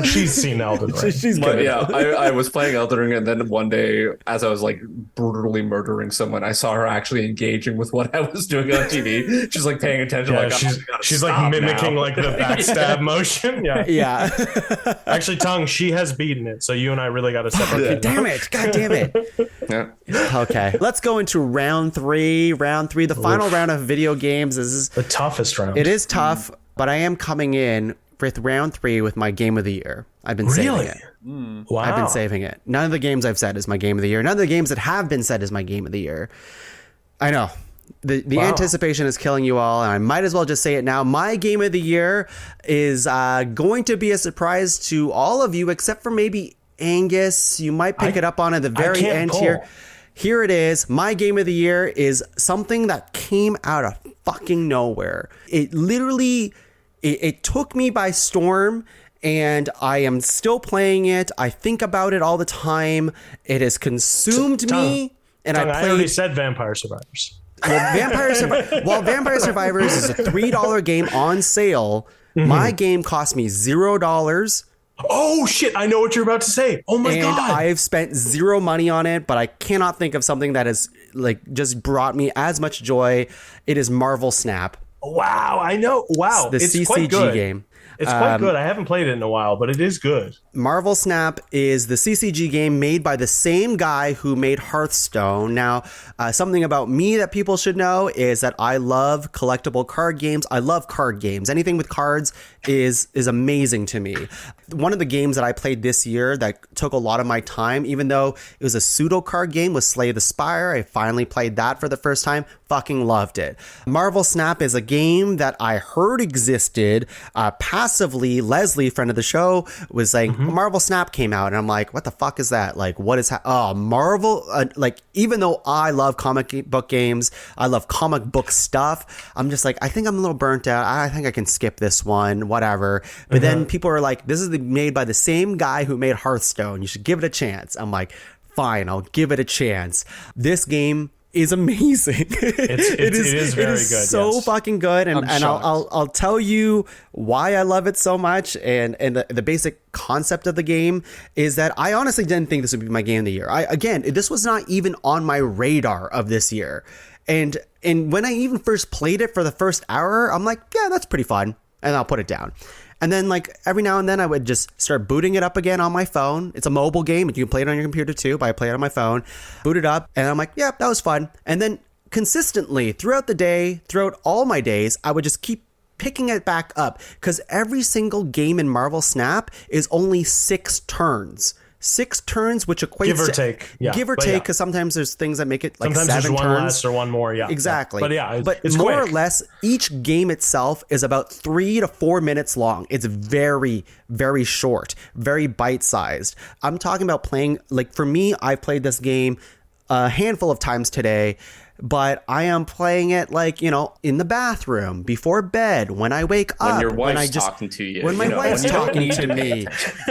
She's seen Elden Ring. She's good. Yeah, I was playing Elden Ring, and then one day, as I was like brutally murdering someone, I saw her actually engaging with what I was doing on TV. She's like paying attention. Yeah, like she's like mimicking like the backstab motion. Yeah. Yeah. Actually, Tongue, she has beaten it, so you and I really got to separate. Damn it! God damn it! Yeah. Okay, let's go into round three. The final round of video games is the toughest round. It is tough, but I am coming in with round 3 with my game of the year. I've been saving it. Wow. I've been saving it. None of the games I've said is my game of the year. None of the games that have been said is my game of the year. I know. The anticipation is killing you all, and I might as well just say it now. My game of the year is going to be a surprise to all of you, except for maybe Angus. You might pick it up on at the very end here. Here it is. My game of the year is something that came out of fucking nowhere. It literally... It took me by storm, and I am still playing it. I think about it all the time. It has consumed me, and I already said Vampire Survivors. Well, Vampire Survivors is a $3 game on sale. Mm-hmm. My game cost me $0. Oh shit! I know what you're about to say. Oh my god! And I've spent zero money on it, but I cannot think of something that has like just brought me as much joy. It is Marvel Snap. Wow, I know. Wow, it's CCG quite good. Game. It's quite good. I haven't played it in a while, but it is good. Marvel Snap is the CCG game made by the same guy who made Hearthstone. Now, something about me that people should know is that I love collectible card games. I love card games. Anything with cards is amazing to me. One of the games that I played this year that took a lot of my time, even though it was a pseudo card game, was Slay the Spire. I finally played that for the first time. Fucking loved it. Marvel Snap is a game that I heard existed passively. Leslie, friend of the show, was like, Marvel Snap came out, and I'm like, what the fuck is that? Like, what is Marvel? Like, even though I love comic book games, I love comic book stuff, I'm just like, I think I'm a little burnt out. I think I can skip this one, whatever. But then people are like, this is made by the same guy who made Hearthstone. You should give it a chance. I'm like, fine, I'll give it a chance. This game is amazing. It is very good. So fucking good, and I'll tell you why I love it so much. And the basic concept of the game is that I honestly didn't think this would be my game of the year. This was not even on my radar of this year. And when I even first played it for the first hour, I'm like, yeah, that's pretty fun, and I'll put it down. And then, like, every now and then I would just start booting it up again on my phone. It's a mobile game, and you can play it on your computer too, but I play it on my phone, boot it up, and I'm like, yeah, that was fun. And then consistently throughout the day, throughout all my days, I would just keep picking it back up, because every single game in Marvel Snap is only 6 turns. 6 turns, which equates give or take, give or take, because sometimes there's things that make it like sometimes 7 there's turns. one less or one more, exactly. But it's more quick. or less, each game itself is about 3 to 4 minutes long. It's very, very short, very bite-sized. I'm talking about playing, like, for me, I've played this game a handful of times today, but I am playing it, like, you know, in the bathroom, before bed, when I wake up. When your wife's talking to you. When my wife's talking to me.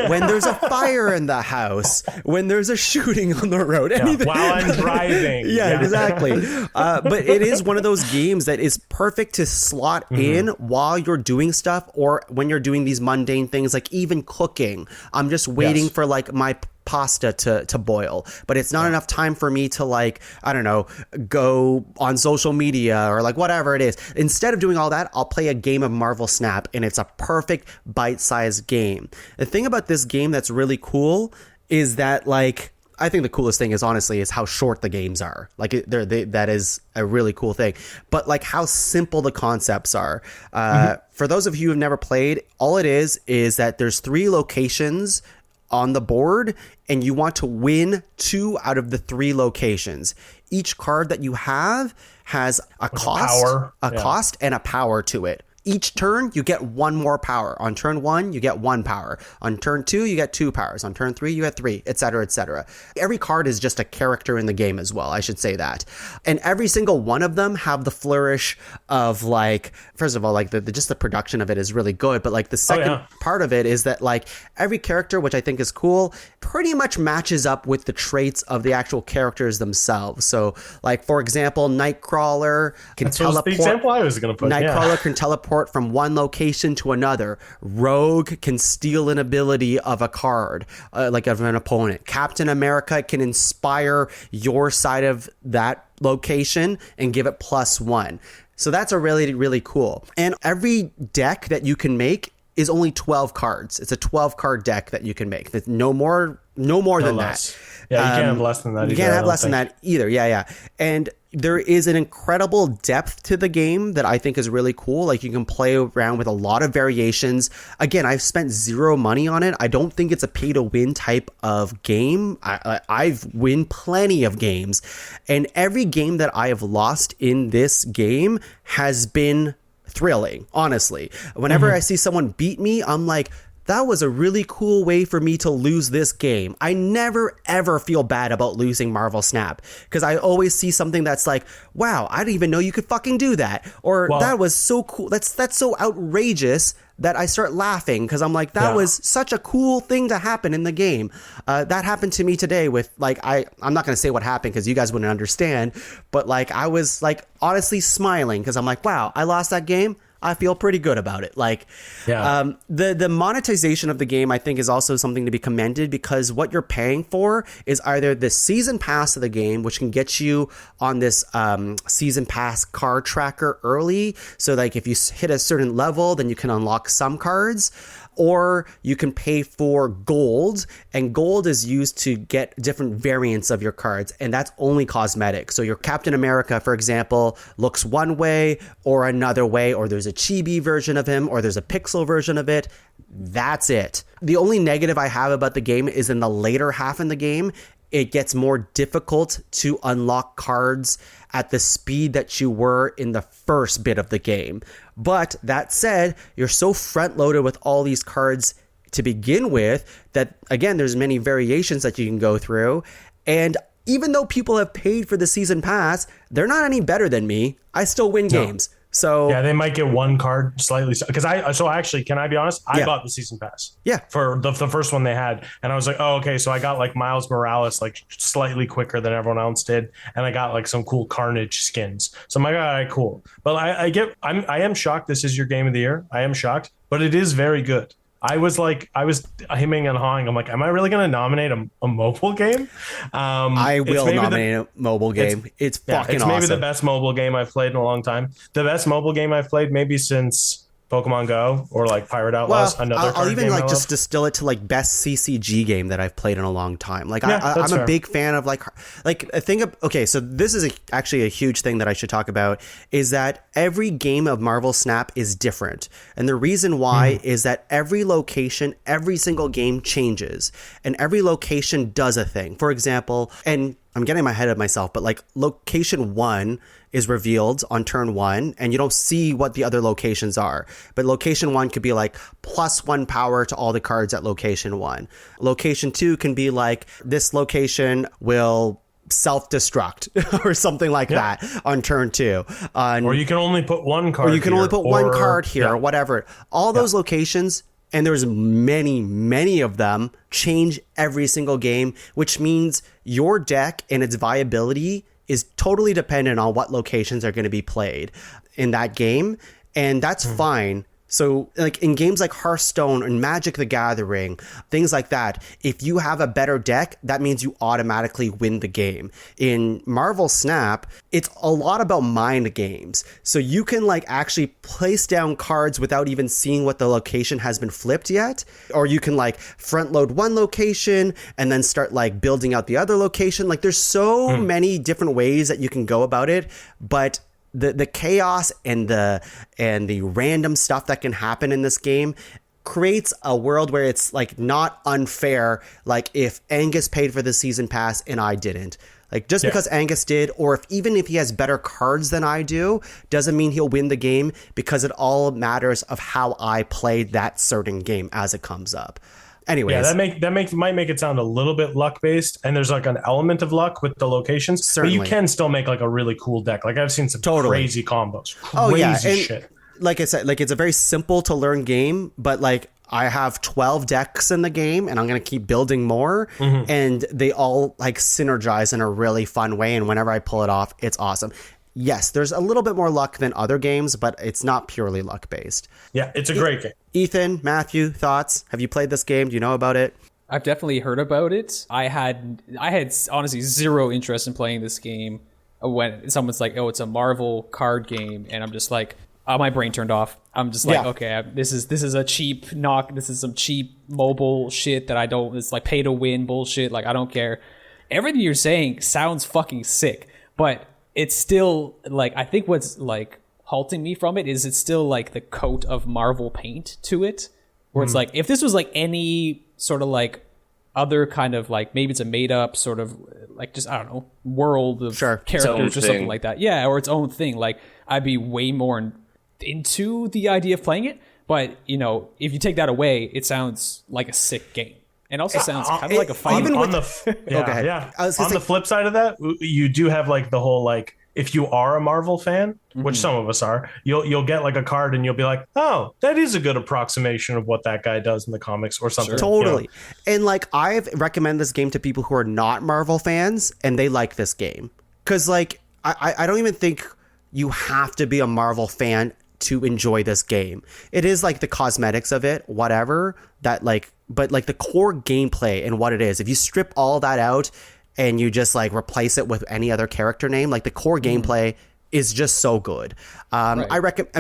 When there's a fire in the house. When there's a shooting on the road. Anything. While I'm driving. Yeah, exactly. But it is one of those games that is perfect to slot in while you're doing stuff, or when you're doing these mundane things, like even cooking. I'm just waiting for, like, my pasta to boil, but it's not enough time for me to, like, I don't know, go on social media or like whatever it is. Instead of doing all that, I'll play a game of Marvel Snap, and it's a perfect bite-sized game. The thing about this game that's really cool is that, like, I think the coolest thing is honestly is how short the games are. Like, that is a really cool thing. But, like, how simple the concepts are. For those of you who've never played, all it is that there's 3 locations on the board, and you want to win 2 out of the 3 locations. Each card that you have has a cost and a power to it. Each turn, you get 1 more power. On turn 1, you get 1 power. On turn 2, you get 2 powers. On turn 3, you get 3, etc., etc. Every card is just a character in the game as well, I should say that. And every single one of them have the flourish of, like, first of all, like, just the production of it is really good, but, like, the second part of it is that, like, every character, which I think is cool, pretty much matches up with the traits of the actual characters themselves. So, like, for example, Nightcrawler can teleport. The example I was going to put. Nightcrawler can teleport from one location to another. Rogue can steal an ability of a card, like of an opponent. Captain America can inspire your side of that location and give it +1. So that's a really, really cool. And every deck that you can make is only 12 cards. It's a 12-card deck that you can make. There's no more than less. That. Yeah, you can't have less than that either. You can't have less than that either. Yeah. And there is an incredible depth to the game that I think is really cool. Like, you can play around with a lot of variations. Again, I've spent 0 money on it. I don't think it's a pay-to-win type of game. I've won plenty of games. And every game that I have lost in this game has been thrilling, honestly. Whenever I see someone beat me, I'm like, that was a really cool way for me to lose this game. I never, ever feel bad about losing Marvel Snap, because I always see something that's like, wow, I didn't even know you could fucking do that. Or that was so cool. That's so outrageous that I start laughing, because I'm like, that was such a cool thing to happen in the game. That happened to me today with, like, I'm not going to say what happened because you guys wouldn't understand, but, like, I was, like, honestly smiling because I'm like, wow, I lost that game. I feel pretty good about it. Like, the monetization of the game, I think, is also something to be commended, because what you're paying for is either the season pass of the game, which can get you on this season pass card tracker early. So like if you hit a certain level, then you can unlock some cards. Or you can pay for gold, and gold is used to get different variants of your cards, and that's only cosmetic. So your Captain America, for example, looks one way or another way, or there's a chibi version of him, or there's a pixel version of it. That's it. The only negative I have about the game is in the later half in the game, it gets more difficult to unlock cards at the speed that you were in the first bit of the game. But that said, you're so front loaded with all these cards to begin with that, again, there's many variations that you can go through. And even though people have paid for the season pass, they're not any better than me. I still win games. So yeah, they might get one card slightly, because actually, can I be honest? I bought the season pass. Yeah, for the first one they had, and I was like, oh, okay, so I got like Miles Morales like slightly quicker than everyone else did, and I got like some cool Carnage skins. So I'm like, all right, cool. But I am shocked. This is your game of the year. I am shocked, but it is very good. I was hemming and hawing. I'm like, am I really going to nominate a mobile game? I will nominate a mobile game. It's fucking awesome. It's maybe the best mobile game I've played in a long time. The best mobile game I've played maybe since Pokemon Go or like Pirate Outlaws. I'll even like just distill it to like best CCG game that I've played in a long time. Like I'm a big fan of like a thing of, okay, so this is actually a huge thing that I should talk about, is that every game of Marvel Snap is different. And the reason why is that every location, every single game changes, and every location does a thing. For example, and I'm getting my head of myself, but like location 1 is revealed on turn 1, and you don't see what the other locations are. But location 1 could be like +1 power to all the cards at location 1. Location 2 can be like, this location will self-destruct or something like that on turn 2. Or you can only put one card. Or you can only put one card here, or whatever. All those locations, and there's many of them, change every single game, which means your deck and its viability is totally dependent on what locations are going to be played in that game. And that's fine. So like in games like Hearthstone and Magic the Gathering, things like that, if you have a better deck, that means you automatically win the game. In Marvel Snap, it's a lot about mind games. So you can like actually place down cards without even seeing what the location has been flipped yet. Or you can like front load one location and then start like building out the other location. Like there's so many different ways that you can go about it, but the chaos and the random stuff that can happen in this game creates a world where it's like not unfair. Like if Angus paid for the season pass and I didn't, like just because Angus did, or even if he has better cards than I do, doesn't mean he'll win the game, because it all matters of how I played that certain game as it comes up. Anyways, might make it sound a little bit luck based, and there's like an element of luck with the locations. Certainly. But you can still make like a really cool deck. Like I've seen some crazy combos. Crazy shit. Like I said, like it's a very simple to learn game, but like I have 12 decks in the game, and I'm gonna keep building more, and they all like synergize in a really fun way. And whenever I pull it off, it's awesome. Yes, there's a little bit more luck than other games, but it's not purely luck based. Yeah, it's a great game. Ethan, Matthew, thoughts? Have you played this game? Do you know about it? I've definitely heard about it. I had honestly zero interest in playing this game when someone's like, "Oh, it's a Marvel card game," and I'm just like, my brain turned off. I'm just like, okay, this is a cheap knock. This is some cheap mobile shit that I don't. It's like pay to win bullshit. Like I don't care. Everything you're saying sounds fucking sick, but it's still like, I think what's like halting me from it is it's still like the coat of Marvel paint to it, where it's like, if this was like any sort of like other kind of like, maybe it's a made up sort of like, just, I don't know, world of characters or something like that. Yeah. Or its own thing. Like I'd be way more into the idea of playing it. But you know, if you take that away, it sounds like a sick game. And also sounds kind of like a fight. On the flip side of that, you do have like the whole like, if you are a Marvel fan, which some of us are, you'll get like a card and you'll be like, oh, that is a good approximation of what that guy does in the comics or something. Totally. You know? And like I've recommended this game to people who are not Marvel fans, and they like this game. Because like I don't even think you have to be a Marvel fan to enjoy this game. It is like the cosmetics of it, whatever, that like, but like the core gameplay and what it is, if you strip all that out and you just like replace it with any other character name, like the core gameplay is just so good. I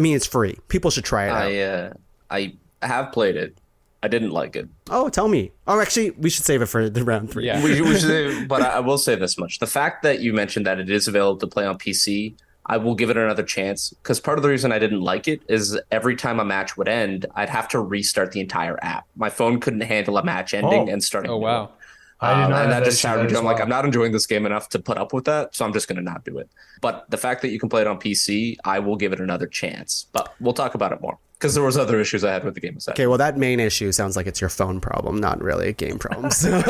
mean, it's free. People should try it out. I have played it. I didn't like it. Oh, tell me. Oh, actually, we should save it for the round 3. Yeah. We should, but I will say this much. The fact that you mentioned that it is available to play on PC, I will give it another chance, because part of the reason I didn't like it is every time a match would end, I'd have to restart the entire app. My phone couldn't handle a match ending and starting. Oh, wow. I did not and that just that I'm like, I'm not enjoying this game enough to put up with that, so I'm just going to not do it. But the fact that you can play it on PC, I will give it another chance. But we'll talk about it more, because there was other issues I had with the game. Okay, well, that main issue sounds like it's your phone problem, not really a game problem. So.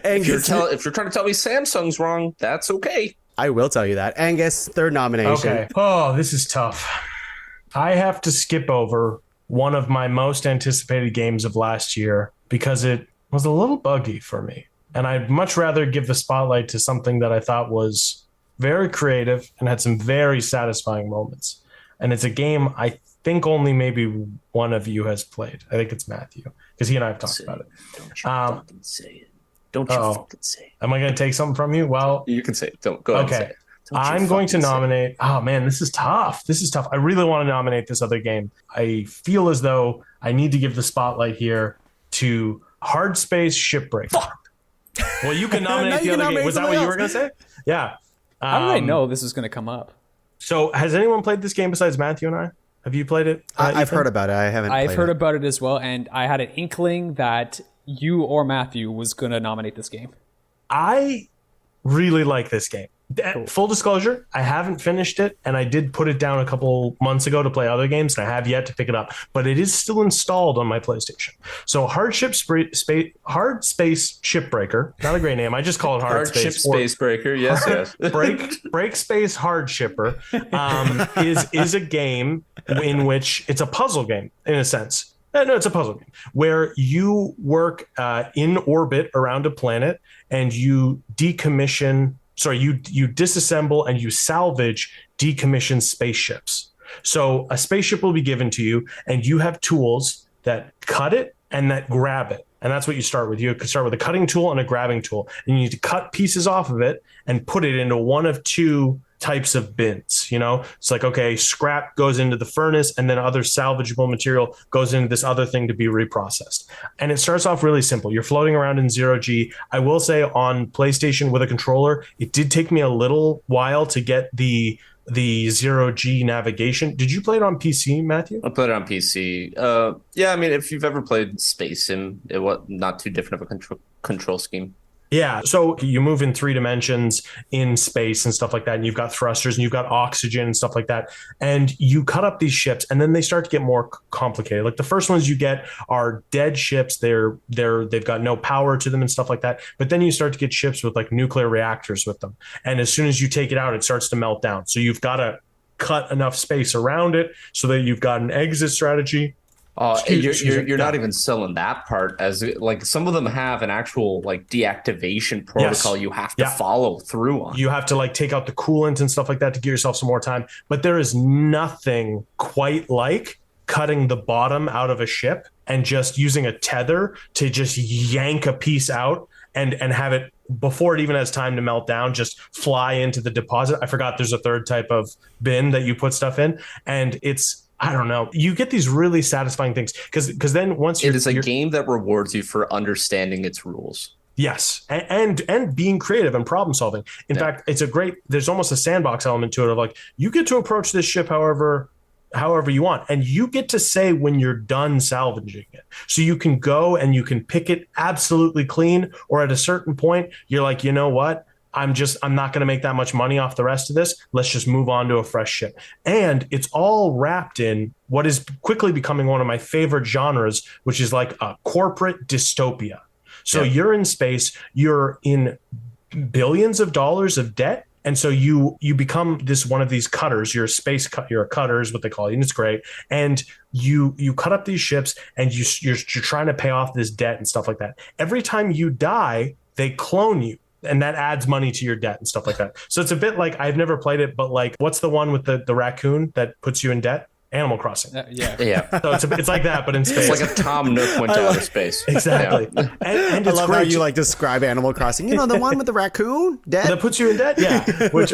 If you're trying to tell me Samsung's wrong, that's okay. I will tell you that. Angus, third nomination. Okay. Oh, this is tough. I have to skip over one of my most anticipated games of last year because it was a little buggy for me. And I'd much rather give the spotlight to something that I thought was very creative and had some very satisfying moments. And it's a game I think only maybe one of you has played. I think it's Matthew, because he and I have talked about it. Don't you fucking say it. Don't you fucking say it. Am I going to take something from you? Well, you can say it. Don't go ahead and say it. I'm going to nominate. Oh man, this is tough. I really want to nominate this other game. I feel as though I need to give the spotlight here to Hard Space Shipbreak. Well, you can nominate the other game. Was that what you were going to say? Yeah. How did I know this was going to come up? So, has anyone played this game besides Matthew and I? Have you played it? I've heard about it. I haven't. I've heard about it as well, and I had an inkling that you or Matthew was going to nominate this game. I really like this game. Cool. Full disclosure, I haven't finished it, and I did put it down a couple months ago to play other games, and I have yet to pick it up, but it is still installed on my PlayStation. So Hard Space Shipbreaker, not a great name. I just call it Hard Space. Space Breaker, yes. Break Space Hard Shipper is a game in which it's a puzzle game in a sense. No, it's a puzzle game where you work in orbit around a planet and you disassemble and you salvage decommissioned spaceships. So a spaceship will be given to you and you have tools that cut it and that grab it. And that's what you start with. You could start with a cutting tool and a grabbing tool. And you need to cut pieces off of it and put it into one of two types of bins. It's like, okay, scrap goes into the furnace and then other salvageable material goes into this other thing to be reprocessed. And it starts off really simple. You're floating around in 0G. I will say on PlayStation with a controller, it did take me a little while to get the 0G navigation. Did you play it on PC, Matthew? I played it on PC. Yeah, I mean, if you've ever played Space Sim, it was not too different of a control scheme. Yeah, so you move in 3 dimensions in space and stuff like that, and you've got thrusters and you've got oxygen and stuff like that, and you cut up these ships, and then they start to get more complicated. Like the first ones you get are dead ships; they've got no power to them and stuff like that. But then you start to get ships with like nuclear reactors with them, and as soon as you take it out, it starts to melt down. So you've got to cut enough space around it so that you've got an exit strategy. You're not even selling that part, as like some of them have an actual like deactivation protocol you have to follow through on. You have to like take out the coolant and stuff like that to give yourself some more time. But there is nothing quite like cutting the bottom out of a ship and just using a tether to just yank a piece out and have it before it even has time to melt down, just fly into the deposit. I forgot there's a third type of bin that you put stuff in, and I don't know. You get these really satisfying things because then once it is a game that rewards you for understanding its rules. Yes, and being creative and problem solving. In fact, there's almost a sandbox element to it of like you get to approach this ship however you want, and you get to say when you're done salvaging it. So you can go and you can pick it absolutely clean, or at a certain point you're like, you know what? I'm not going to make that much money off the rest of this. Let's just move on to a fresh ship. And it's all wrapped in what is quickly becoming one of my favorite genres, which is like a corporate dystopia. So you're in space, you're in billions of dollars of debt. And so you become one of these cutters. You're a cutter is what they call you, and it's great. And you cut up these ships and you're trying to pay off this debt and stuff like that. Every time you die, they clone you. and that adds money to your debt and stuff like that. So it's a bit like, I've never played it, but like, what's the one with the raccoon that puts you in debt? Animal Crossing. Yeah. So it's like that, but in space. It's like a Tom Nook went to outer space. Exactly. Yeah. And I it's love great. how you like describe Animal Crossing. You know, the one with the raccoon dead. That puts you in debt, yeah. Which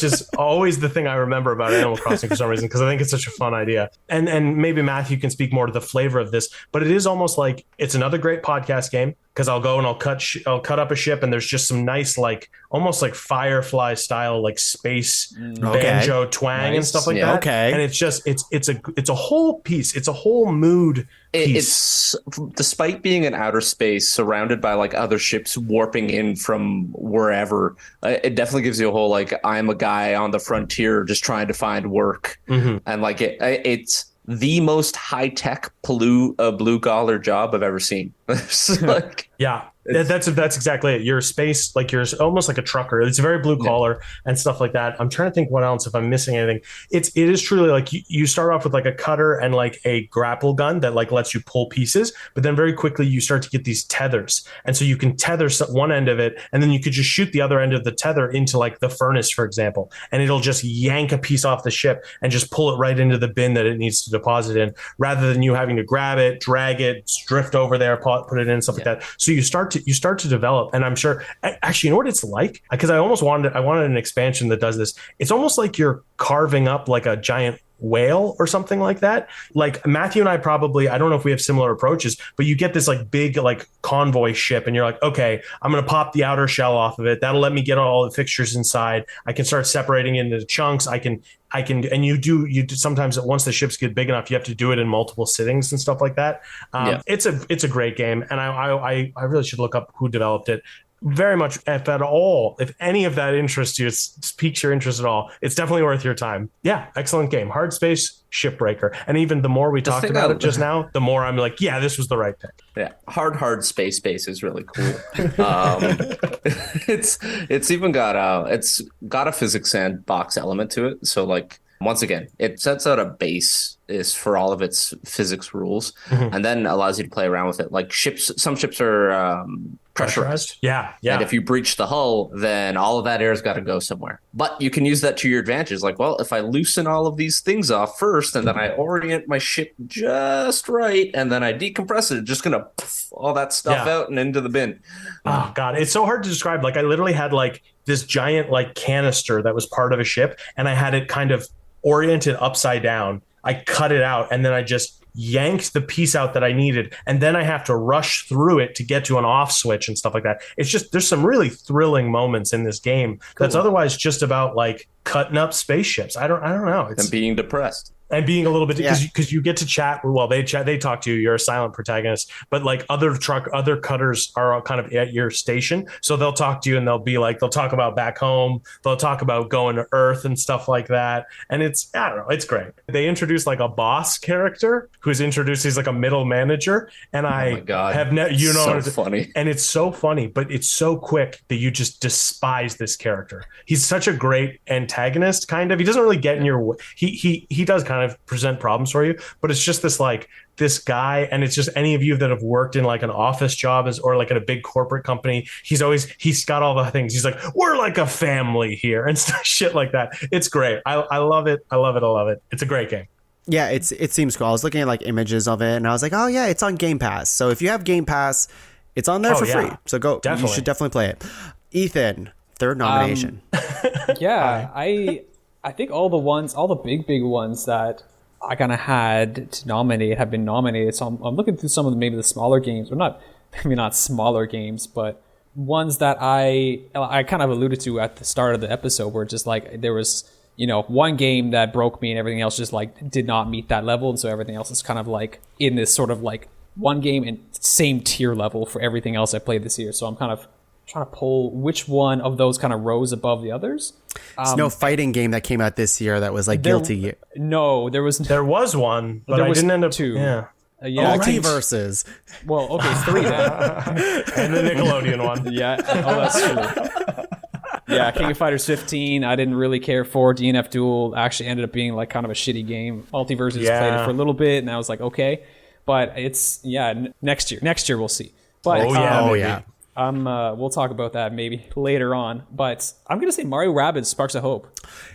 is always the thing I remember about Animal Crossing for some reason, because I think it's such a fun idea. And maybe Matthew can speak more to the flavor of this, but it is almost like it's another great podcast game, because I'll go and I'll cut up a ship, and there's just some nice, like almost like Firefly style, like space banjo twang and stuff like that. Okay. And it's just it's a whole piece. It's a whole mood piece. It's, despite being in outer space surrounded by like other ships warping in from wherever, it definitely gives you a whole like, I'm a guy on the frontier just trying to find work. And like it's the most high-tech blue collar job I've ever seen. Like, yeah, that's exactly it. You're space, like you're almost like a trucker. It's very blue collar and stuff like that. I'm trying to think what else, if I'm missing anything. It is truly like you start off with like a cutter and like a grapple gun that like lets you pull pieces, but then very quickly you start to get these tethers, and so you can tether one end of it, and then you could just shoot the other end of the tether into like the furnace, for example, and it'll just yank a piece off the ship and just pull it right into the bin that it needs to deposit in, rather than you having to grab it, drag it, drift over there, put it in, stuff like that. So you start to develop, and I'm sure actually, you know what it's like, because I wanted an expansion that does this. It's almost like you're carving up like a giant whale or something like that. Like Matthew and I probably, I don't know if we have similar approaches, but you get this like big like convoy ship, and you're like, okay, I'm going to pop the outer shell off of it. That'll let me get all the fixtures inside. I can start separating into chunks. I can, and you do sometimes once the ships get big enough, you have to do it in multiple sittings and stuff like that. It's a great game, and I really should look up who developed it. Very much, if any of that interests you, it piques your interest at all, it's definitely worth your time. Yeah, excellent game. Hard Space, Shipbreaker. And even the more we talked about it just now, the more I'm like, yeah, this was the right pick. Yeah, hard space is really cool. It's even got a physics sandbox element to it. So like, once again, it sets out a base is for all of its physics rules, and then allows you to play around with it. Like some ships are pressurized. Yeah. And if you breach the hull, then all of that air's got to go somewhere. But you can use that to your advantage. Like, well, if I loosen all of these things off first, and then I orient my ship just right, and then I decompress it, it's just gonna all that stuff out and into the bin. Oh God, it's so hard to describe. Like I literally had like this giant like canister that was part of a ship, and I had it kind of oriented upside down. I cut it out, and then I just yanked the piece out that I needed, and then I have to rush through it to get to an off switch and stuff like that. It's just, there's some really thrilling moments in this game that's otherwise just about like cutting up spaceships. I don't know. It's and being depressed. And being a little bit, because you get to chat. Well, they talk to you. You're a silent protagonist, but like other cutters are kind of at your station, so they'll talk to you, and they'll talk about back home. They'll talk about going to Earth and stuff like that. And it's, I don't know, it's great. They introduce like a boss character who's introduced. He's like a middle manager, and so funny. And it's so funny, but it's so quick that you just despise this character. He's such a great antagonist, kind of. He doesn't really get in your way. He does kind of present problems for you, but it's just this guy, and it's just any of you that have worked in like an office job or like at a big corporate company, he's got all the things. He's like, we're like a family here and shit like that. It's great. I love it. I love it. It's a great game. Yeah, it seems cool. I was looking at like images of it, and I was like, oh yeah, it's on Game Pass. So if you have Game Pass, it's on there for free. So go, you should definitely play it. Ethan, third nomination. I think all the big ones that I kind of had to nominate have been nominated. So I'm looking through some of maybe the smaller games, or maybe not smaller games, but ones that I kind of alluded to at the start of the episode, where just like there was, one game that broke me and everything else just like did not meet that level. And so everything else is kind of like in this sort of like one game and same tier level for everything else I played this year. So I'm kind of trying to pull which one of those kind of rose above the others. There's no fighting game that came out this year that was like Guilty. No, there was one, but I didn't end up. Two. Yeah. Multiverses. Well, okay, three then. And the Nickelodeon one. Yeah. Oh, that's true. Yeah, King of Fighters 15, I didn't really care for. DNF Duel actually ended up being like kind of a shitty game. Multiverses played it for a little bit, and I was like, okay. But it's, next year. Next year we'll see. But, oh, yeah. We'll talk about that maybe later on, but I'm gonna say Mario Rabbids Sparks of Hope.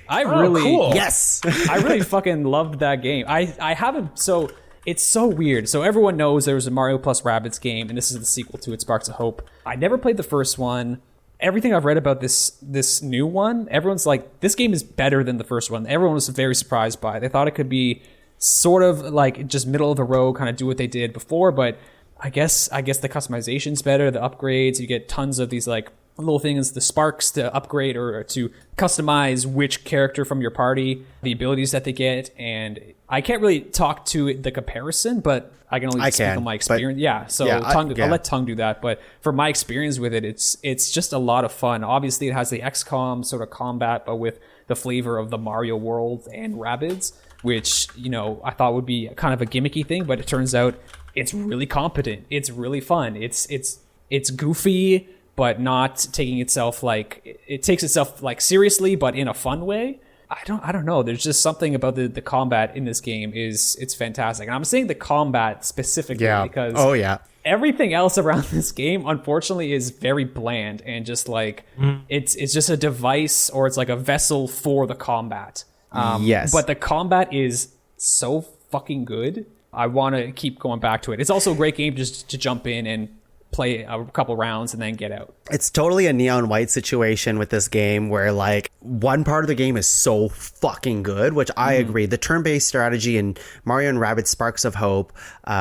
Cool. Yes. I really fucking loved that game. I haven't, so it's so weird. So everyone knows there was a Mario plus Rabbids game, and this is the sequel to it, Sparks of Hope. I never played the first one. Everything I've read about this new one, everyone's like, this game is better than the first one. Everyone was very surprised by it. They thought it could be sort of like just middle of the road, kind of do what they did before, but I guess the customization's better, the upgrades, you get tons of these like little things, the sparks to upgrade or to customize which character from your party, the abilities that they get, and I can't really talk to the comparison, but I can only speak on my experience. I'll let Tung do that, but for my experience with it, it's just a lot of fun. Obviously, it has the XCOM sort of combat, but with the flavor of the Mario world and Rabbids, which, you know, I thought would be kind of a gimmicky thing, but it turns out it's really competent. It's really fun. It's goofy, but not taking itself like, it takes itself like seriously, but in a fun way. I don't know. There's just something about the combat in this game it's fantastic. And I'm saying the combat specifically because everything else around this game, unfortunately, is very bland and just like it's just a device, or it's like a vessel for the combat. But the combat is so fucking good. I want to keep going back to it. It's also a great game just to jump in and play a couple rounds and then get out. It's totally a Neon White situation with this game where like one part of the game is so fucking good, which I agree. The turn-based strategy in Mario and Rabbids Sparks of Hope,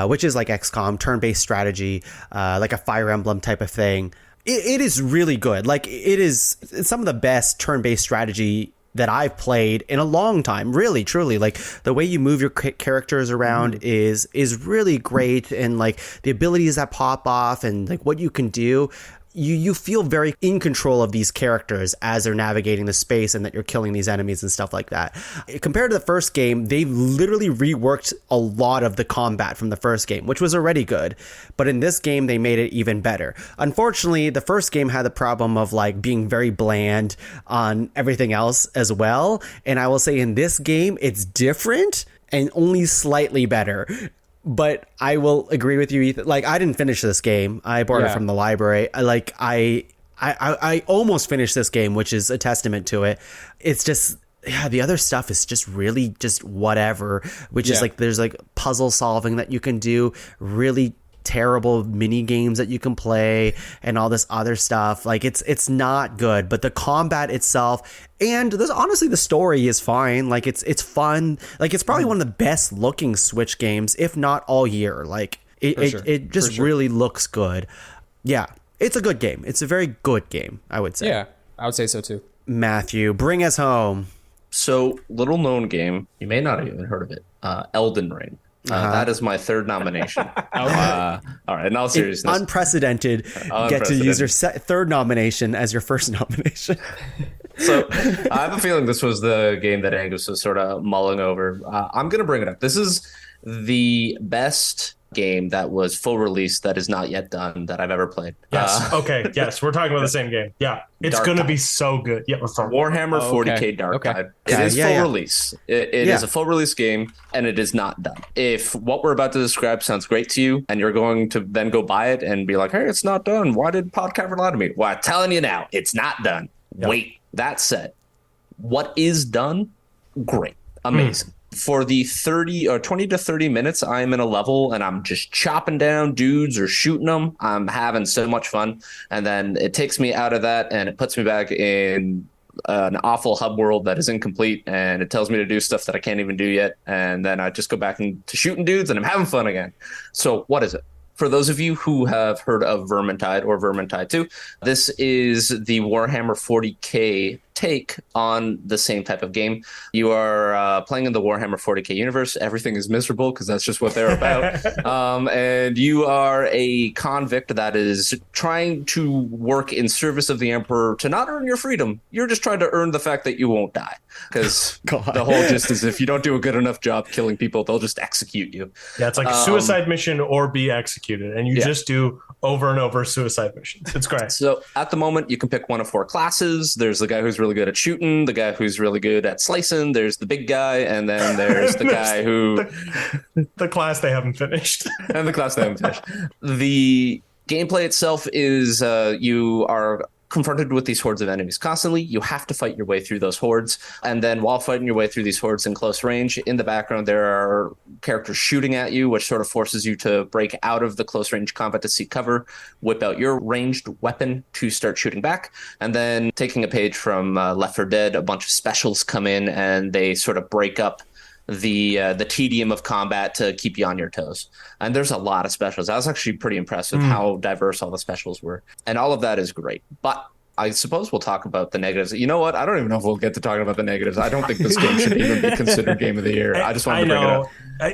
which is like XCOM, turn-based strategy, like a Fire Emblem type of thing. It is really good. Like it's some of the best turn-based strategy that I've played in a long time, really, truly. Like the way you move your characters around is really great, and like the abilities that pop off and like what you can do. You feel very in control of these characters as they're navigating the space and that you're killing these enemies and stuff like that. Compared to the first game, they literally reworked a lot of the combat from the first game, which was already good. But in this game, they made it even better. Unfortunately, the first game had the problem of like being very bland on everything else as well. And I will say in this game, it's different and only slightly better. But I will agree with you, Ethan. Like, I didn't finish this game. I borrowed it from the library. I almost finished this game, which is a testament to it. It's just, the other stuff is just really just whatever, which is like, there's like puzzle solving that you can do, really terrible mini games that you can play, and all this other stuff. Like it's not good, but the combat itself, and honestly the story is fine. Like it's fun. Like it's probably one of the best looking Switch games, if not all year. Like it just really looks good. Yeah, it's a good game. It's a very good game, I would say. Yeah, I would say so too. Matthew, bring us home. So, little known game, you may not have even heard of it, Elden Ring. That is my third nomination. All right, in all seriousness. Unprecedented. Get to use your third nomination as your first nomination. So I have a feeling this was the game that Angus was sort of mulling over. I'm going to bring it up. This is the best game that was full release that is not yet done that I've ever played. Yes. Okay. Yes. We're talking about the same game. Yeah. It's going to be so good. Yeah. Warhammer 40K Dark Tide. It is full release. It is a full release game, and it is not done. If what we're about to describe sounds great to you, and you're going to then go buy it and be like, hey, it's not done. Why did Podcavern lie to me? Well, I'm telling you now, it's not done. Yep. Wait. That said, what is done? Great. Amazing. For the 20 to 30 minutes I'm in a level and I'm just chopping down dudes or shooting them, I'm having so much fun. And then it takes me out of that and it puts me back in an awful hub world that is incomplete, and it tells me to do stuff that I can't even do yet. And then I just go back to shooting dudes and I'm having fun again. So what is it? For those of you who have heard of Vermintide or Vermintide 2, this is the Warhammer 40K take on the same type of game. You are playing in the Warhammer 40K universe. Everything is miserable because that's just what they're about. And you are a convict that is trying to work in service of the Emperor to not earn your freedom. You're just trying to earn the fact that you won't die. Because the whole gist is if you don't do a good enough job killing people, they'll just execute you. Yeah, it's like a suicide mission or be executed. And you just do over and over suicide missions. It's great. So at the moment, you can pick one of 4 classes. There's the guy who's really good at shooting, the guy who's really good at slicing, there's the big guy, and then there's the guy who... The class they haven't finished. And the class they haven't finished. The Gameplay itself is you are confronted with these hordes of enemies constantly. You have to fight your way through those hordes. And then while fighting your way through these hordes in close range, in the background, there are characters shooting at you, which sort of forces you to break out of the close range combat to seek cover, whip out your ranged weapon to start shooting back. And then taking a page from Left 4 Dead, a bunch of specials come in and they sort of break up the tedium of combat to keep you on your toes. And there's a lot of specials. I was actually pretty impressed with how diverse all the specials were. And all of that is great. But I suppose we'll talk about the negatives. You know what? I don't even know if we'll get to talking about the negatives. I don't think this game should even be considered Game of the Year. I just wanted to bring it up.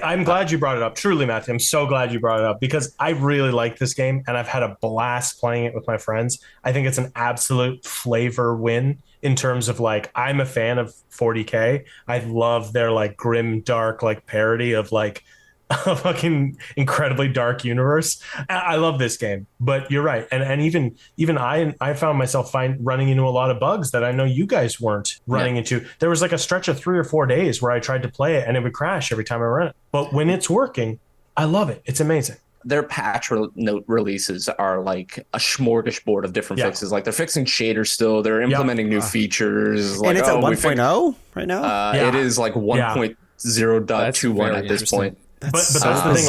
I'm glad you brought it up. Truly, Matthew, I'm so glad you brought it up because I really like this game and I've had a blast playing it with my friends. I think it's an absolute flavor win in terms of like, I'm a fan of 40K. I love their like grim, dark, like parody of like a fucking incredibly dark universe. I love this game, but you're right. And even I found myself running into a lot of bugs that I know you guys weren't running into. There was like a stretch of 3 or 4 days where I tried to play it and it would crash every time I run it. But when it's working, I love it. It's amazing. Their patch note releases are like a smorgasbord of different fixes. Like they're fixing shaders still. They're implementing new features. And it's at 1.0 right now? It is like 1.0.21 at this point. But that's the thing,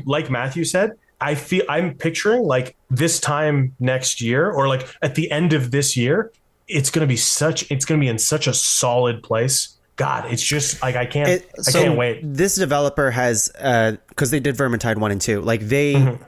like Matthew said, I'm picturing like this time next year or like at the end of this year, it's going to be in such a solid place. God, it's just like I can't wait. This developer has because they did Vermintide 1 and 2. Like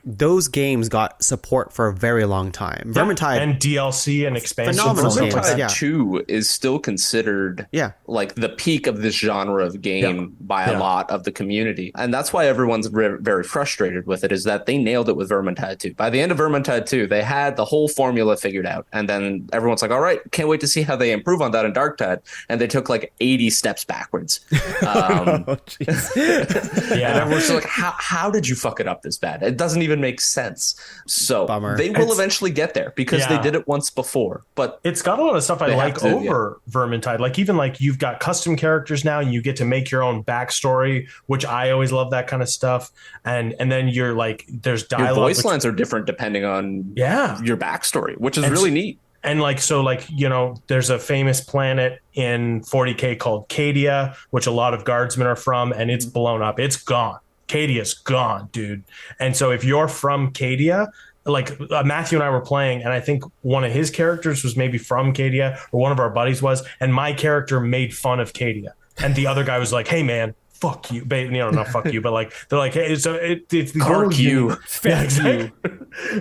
those games got support for a very long time. Vermintide and DLC and expansion. Vermintide 2 is still considered like the peak of this genre of game by a lot of the community. And that's why everyone's very frustrated with it, is that they nailed it with Vermintide 2. By the end of Vermintide 2, they had the whole formula figured out. And then everyone's like, all right, can't wait to see how they improve on that in Darktide. And they took like 80 steps backwards. And everyone's like, how did you fuck it up this bad? It doesn't even make sense. So they will eventually get there because they did it once before. But it's got a lot of stuff I like over Vermintide. Like even like you've got custom characters now and you get to make your own backstory, which I always love that kind of stuff. And then you're like, there's dialogue. Your voice lines are different depending on your backstory, which is really neat. And like, so like, you know, there's a famous planet in 40K called Cadia, which a lot of guardsmen are from, and it's blown up. It's gone. Cadia's gone, dude. And so if you're from Cadia, like Matthew and I were playing, and I think one of his characters was maybe from Cadia, or one of our buddies was, and my character made fun of Cadia. And the other guy was like, hey, man, fuck you, babe. You know, not fuck you, but like they're like, hey, so it's these Cark you. Yeah, exactly.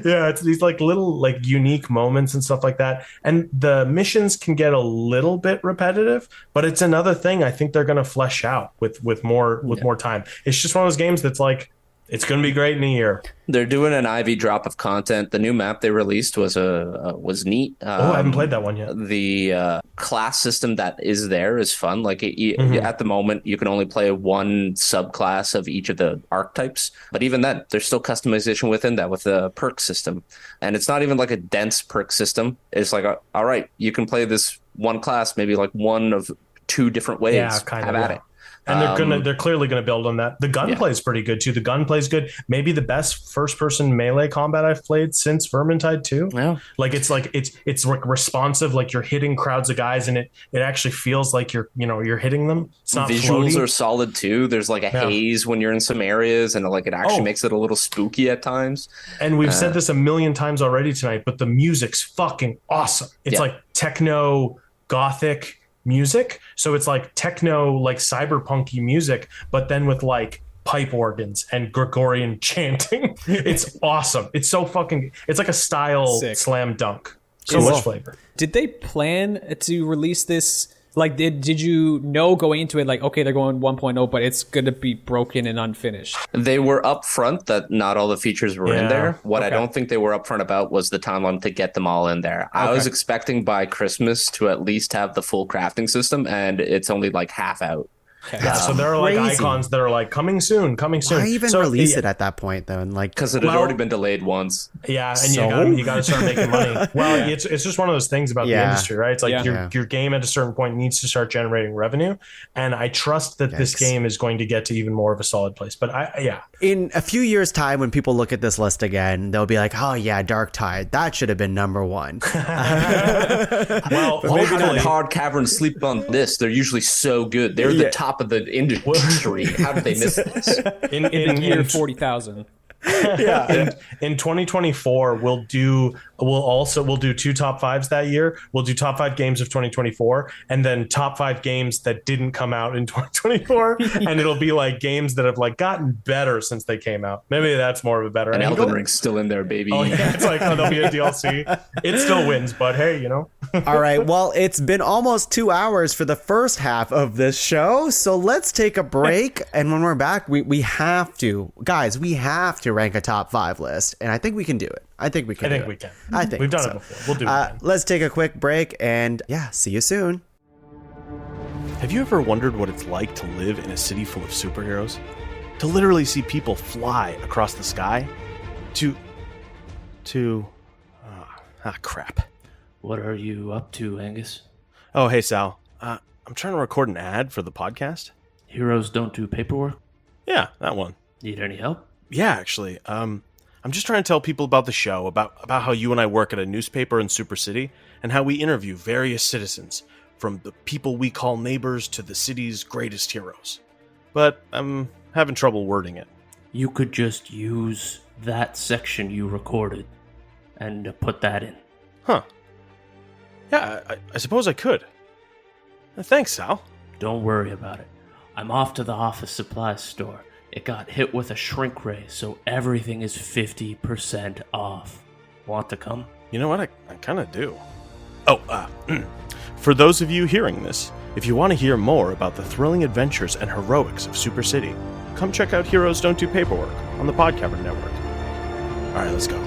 Yeah, it's these like little like unique moments and stuff like that. And the missions can get a little bit repetitive, but it's another thing I think they're going to flesh out with more time. It's just one of those games that's like, it's going to be great in a year. They're doing an IV drop of content. The new map they released was neat. I haven't played that one yet. The class system that is there is fun. Like at the moment, you can only play one subclass of each of the archetypes. But even then, there's still customization within that with the perk system. And it's not even like a dense perk system. It's like, all right, you can play this one class, maybe like one of 2 different ways. Yeah, Have at it. And they're clearly gonna build on that. The gunplay is pretty good too. The gunplay is good. Maybe the best first person melee combat I've played since Vermintide 2. Yeah. Like it's like responsive, like you're hitting crowds of guys and it actually feels like you're hitting them. It's not visuals floaty. Are solid too. There's like a haze when you're in some areas and like it actually makes it a little spooky at times. And we've said this a million times already tonight, but the music's fucking awesome. It's like techno gothic music, so it's like techno, like cyberpunky music, but then with like pipe organs and Gregorian chanting. It's awesome. It's so fucking, it's like a style slam dunk. So much flavor. Did they plan to release this? Like, did you know going into it, like, okay, they're going 1.0, but it's going to be broken and unfinished? They were upfront that not all the features were in there. What I don't think they were upfront about was the timeline to get them all in there. I was expecting by Christmas to at least have the full crafting system, and it's only like half out. Yeah, so there are like icons that are like coming soon. Why even release it at that point though? And like, because it had already been delayed once. Yeah, and you got to start making money. Well, it's just one of those things about the industry, right? It's like your game at a certain point needs to start generating revenue, and I trust that this game is going to get to even more of a solid place. But in a few years' time, when people look at this list again, they'll be like, "Oh yeah, Darktide, that should have been number one." Well, maybe not Hard Cavern Sleep on this. They're usually so good. They're the top of the industry. How did they miss this? In year 40,000. In 2024 we'll do two top fives that year. We'll do top 5 games of 2024 and then top 5 games that didn't come out in 2024 and it'll be like games that have like gotten better since they came out. Maybe that's more of a better. And Elden Ring's still in there, baby. Oh yeah, it's like there'll be a DLC. It still wins, but hey, you know. All right, well, it's been almost 2 hours for the first half of this show, so let's take a break, and when we're back, we have to rank a top 5 list, and I think we can do it. I think we can. I think we've done it before. We'll do it again. Let's take a quick break, and see you soon. Have you ever wondered what it's like to live in a city full of superheroes? To literally see people fly across the sky? Crap. What are you up to, Angus? Oh, hey, Sal. I'm trying to record an ad for the podcast. Heroes Don't Do Paperwork? Yeah, that one. Need any help? Yeah, actually. I'm just trying to tell people about the show, about how you and I work at a newspaper in Super City, and how we interview various citizens, from the people we call neighbors to the city's greatest heroes. But I'm having trouble wording it. You could just use that section you recorded and put that in. Huh. Yeah, I suppose I could. Thanks, Sal. Don't worry about it. I'm off to the office supplies store. It got hit with a shrink ray, so everything is 50% off. Want to come? You know what? I kind of do. For those of you hearing this, if you want to hear more about the thrilling adventures and heroics of Super City, come check out Heroes Don't Do Paperwork on the Podcavern Network. All right, let's go.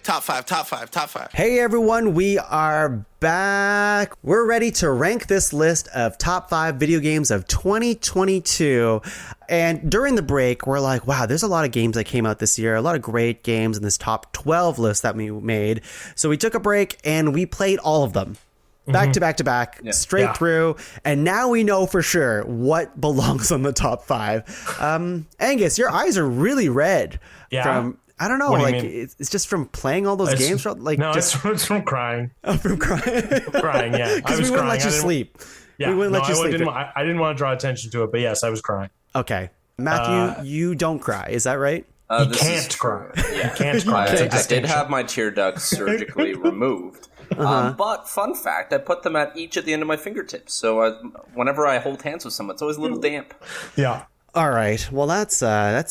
Top five. Hey everyone, we are back. We're ready to rank this list of top 5 video games of 2022. And during the break, we're like, wow, there's a lot of games that came out this year, a lot of great games in this top 12 list that we made. So we took a break and we played all of them. Back to back, straight through. And now we know for sure what belongs on the top 5. Angus, your eyes are really red. Yeah. I don't know, like it's just from playing all those games. Like it's from crying. Oh, from crying. Crying, yeah. Because we wouldn't let you sleep. Yeah, we wouldn't let you sleep. I didn't want to draw attention to it, but yes, I was crying. Okay, Matthew, you don't cry. Is that right? You can't cry. Yeah. You can't cry. I did have my tear ducts surgically removed. But fun fact, I put them at each at the end of my fingertips. So whenever I hold hands with someone, it's always a little damp. Yeah. All right. Well, that's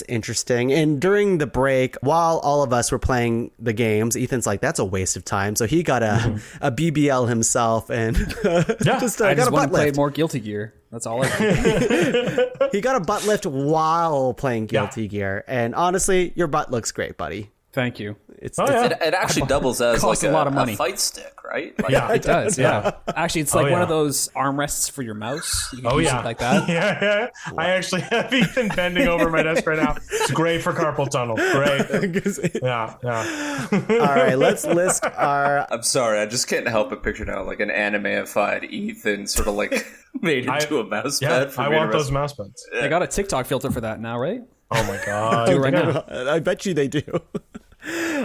interesting. And during the break, while all of us were playing the games, Ethan's like, "That's a waste of time." So he got a BBL himself and I got just a want butt to play lift. more Guilty Gear. That's all I do. He got a butt lift while playing Guilty Gear, and honestly, your butt looks great, buddy. Thank you. It actually doubles as like a lot of money. A fight stick, right? Like, Yeah, It does, yeah. Actually, it's like one of those armrests for your mouse. You can use it like that. Yeah. I actually have Ethan bending over my desk right now. It's great for carpal tunnel. Great. Yeah. All right, let's list our... I'm sorry, I just can't help but picture now like an anime-ified Ethan sort of like made into a mouse pad. I want those mouse pads. They got a TikTok filter for that now, right? Oh my God. Do it right now. I bet you they do.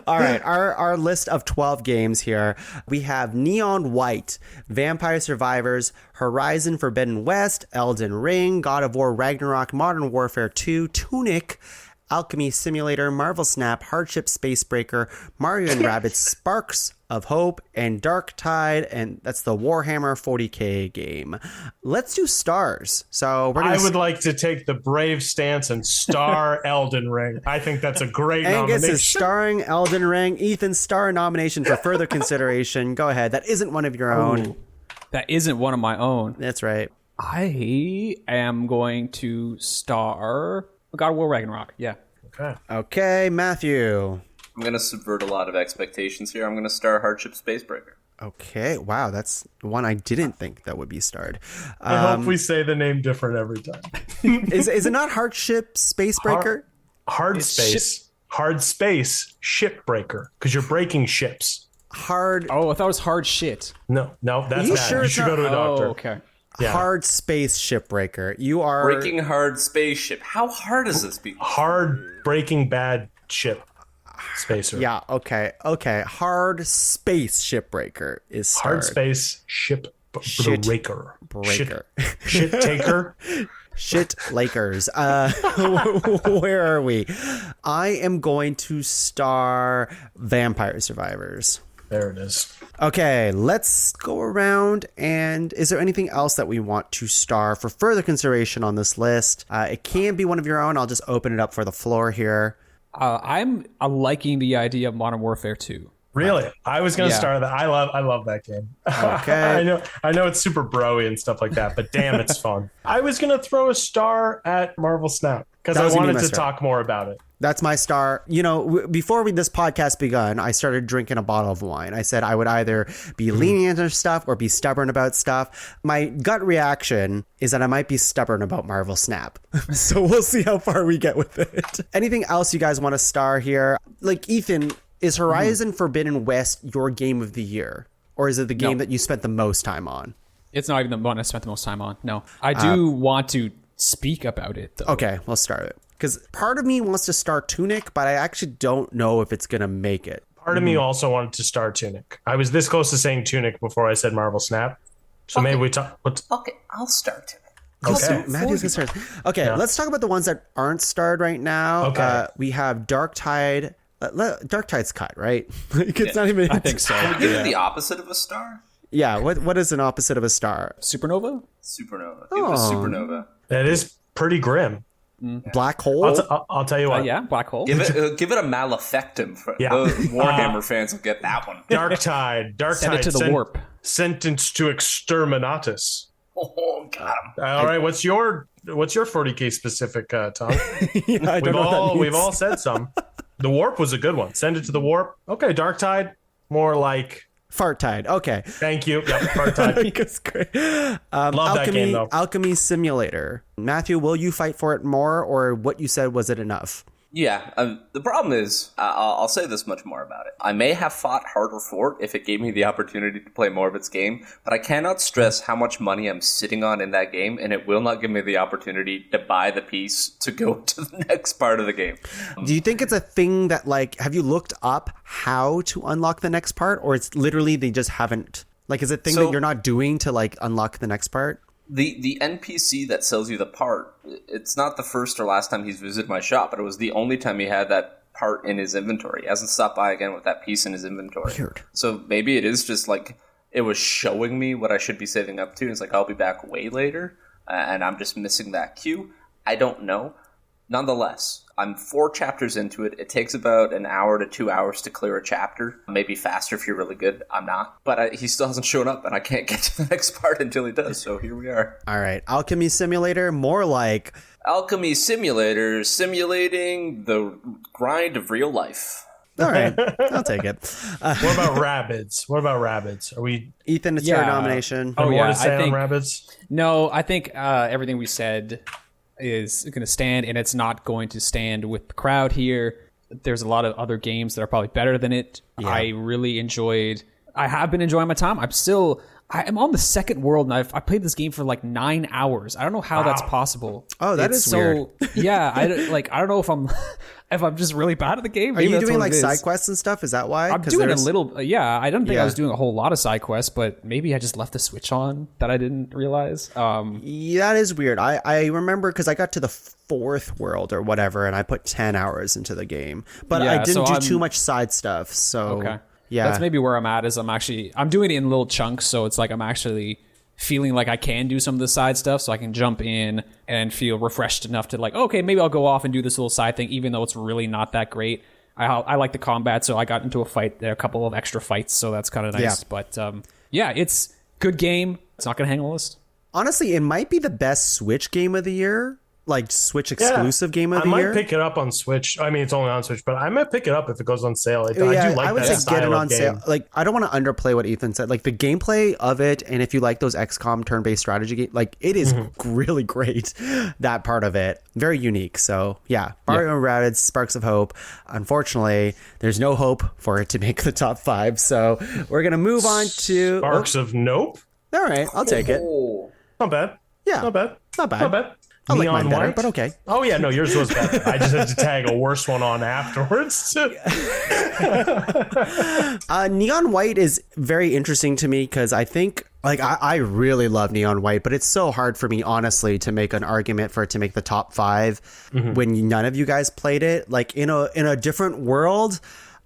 All right, our list of 12 games here. We have Neon White, Vampire Survivors, Horizon Forbidden West, Elden Ring, God of War Ragnarok, Modern Warfare 2, Tunic, Alchemy Simulator, Marvel Snap, Hardship Spacebreaker, Mario and Rabbids Sparks of Hope, and Darktide, and that's the Warhammer 40k game. Let's do stars. So I would like to take the brave stance and star Elden Ring. I think that's a great Angus nomination. is starring Elden Ring. Ethan's star nomination for further consideration. Go ahead. That isn't one of your own. Ooh, that isn't one of my own. That's right. I am going to star God of War Ragnarok. Yeah. Okay, Matthew. I'm going to subvert a lot of expectations here. I'm going to star Hardship Spacebreaker. Okay, wow, that's one I didn't think that would be starred. I hope we say the name different every time. Is it not Hardship Spacebreaker? Hard space shipbreaker, because you're breaking ships. Hard. Oh, I thought it was hard shit. No, that's You bad. sure You it's should go to a doctor. Oh, okay. Yeah. Hard Space Shipbreaker. You are Breaking hard spaceship. How hard is this? Hard Breaking Bad ship spacer. Yeah. Okay. Hard Space Shipbreaker is starred. Hard space ship Shit breaker. breaker. Shit taker. Shit Lakers. Where are we? I am going to star Vampire Survivors. There it is. Okay, let's go around. And is there anything else that we want to star for further consideration on this list? It can be one of your own. I'll just open it up for the floor here. I'm liking the idea of Modern Warfare 2. Really? I was going to Yeah. start that. I love that game. Okay. I know it's super broy and stuff like that, but damn, it's fun. I was going to throw a star at Marvel Snap because That I was gonna be wanted my to star. talk more about it. That's my star. You know, before this podcast begun, I started drinking a bottle of wine. I said I would either be lenient on stuff or be stubborn about stuff. My gut reaction is that I might be stubborn about Marvel Snap. So we'll see how far we get with it. Anything else you guys want to star here? Like, Ethan, is Horizon Forbidden West your game of the year? Or is it the game that you spent the most time on? It's not even the one I spent the most time on. No, I do want to speak about it, though. Okay, we'll start it. Because part of me wants to start Tunic, but I actually don't know if it's going to make it. Part of me also wanted to start Tunic. I was this close to saying Tunic before I said Marvel Snap. So maybe we talk. Okay, I'll start Tunic. Okay, Matthew's gonna start. Okay, let's talk about the ones that aren't starred right now. Okay. We have Darktide. Darktide's cut, right? It's not even. I think so. Can we give it the opposite of a star? Yeah. What is an opposite of a star? Supernova? Supernova. Give it a supernova. That is pretty grim. Black hole. I'll tell you what. Yeah, black hole. Give it a malefactum. Yeah. The Warhammer fans will get that one. Darktide. Send it to the warp. Sentenced to exterminatus. Oh, got him. All right, what's your 40K specific, Tom? Yeah, I don't know what that means. We've all said some. The warp was a good one. Send it to the warp. Okay, Darktide, more like Fart Tide. Okay. thank you. Yep, Darktide. That's great. Love that game though. Alchemy Simulator. Matthew, will you fight for it more, or what you said, was it enough? Yeah, the problem is, I'll say this much more about it. I may have fought harder for it if it gave me the opportunity to play more of its game, but I cannot stress how much money I'm sitting on in that game, and it will not give me the opportunity to buy the piece to go to the next part of the game. Do you think it's a thing that, like, have you looked up how to unlock the next part, or it's literally they just haven't? Like, is it a thing that you're not doing to, like, unlock the next part? The NPC that sells you the part, it's not the first or last time he's visited my shop, but it was the only time he had that part in his inventory. He hasn't stopped by again with that piece in his inventory. Weird. So maybe it is just like it was showing me what I should be saving up to. It's like, I'll be back way later, and I'm just missing that cue. I don't know. Nonetheless, I'm 4 chapters into it. It takes about an hour to 2 hours to clear a chapter. Maybe faster if you're really good. I'm not. But he still hasn't shown up, and I can't get to the next part until he does. So here we are. All right. Alchemy Simulator, more like... Alchemy Simulator, simulating the grind of real life. All right. I'll take it. What about Rabbids? Are we Ethan, it's your Yeah. nomination. Oh, more yeah, to say I think- on Rabbids? No, I think everything we said is going to stand, and it's not going to stand with the crowd here. There's a lot of other games that are probably better than it. Yeah. I have been enjoying my time. I'm on the second world, and I played this game for like 9 hours. I don't know how that's possible. Oh, that It's is weird. Yeah, I don't know if I'm if I'm just really bad at the game. Are Maybe you that's doing what like it is. side quests and stuff? Is that why? I'm 'Cause doing a there's- little. Yeah, I don't think Yeah. I was doing a whole lot of side quests, but maybe I just left the switch on that I didn't realize. Yeah, that is weird. I remember because I got to the 4th world or whatever, and I put 10 hours into the game, but Yeah, I didn't so do too I'm- much side stuff. So Okay. yeah, That's maybe where I'm at. Is I'm doing it in little chunks, so it's like I'm actually feeling like I can do some of the side stuff, so I can jump in and feel refreshed enough to like, okay, maybe I'll go off and do this little side thing, even though it's really not that great. I like the combat, so I got into a couple of extra fights, so that's kind of nice. Yeah. But yeah, it's good game. It's not gonna hang on the list. honestly, it might be the best Switch game of the year. like Switch exclusive game of the year. I might pick it up on Switch. I mean, it's only on Switch, but I might pick it up if it goes on sale. I do like would that say style get it on of game. sale. Like, I don't want to underplay what Ethan said. Like, the gameplay of it, and if you like those XCOM turn-based strategy game, like, it is really great. That part of it, very unique. So yeah, Mario and Rabbids Sparks of Hope. Unfortunately, there's no hope for it to make the top 5. So we're gonna move on to Sparks of Nope. All right, I'll take it. Not bad. Yeah, Not bad. not bad. Not bad. I like Neon mine better, White, but okay. Oh yeah, no, yours was better. I just had to tag a worse one on afterwards. Neon White is very interesting to me because I think, like, I really love Neon White, but it's so hard for me, honestly, to make an argument for it to make the top 5 when none of you guys played it. Like, in a different world,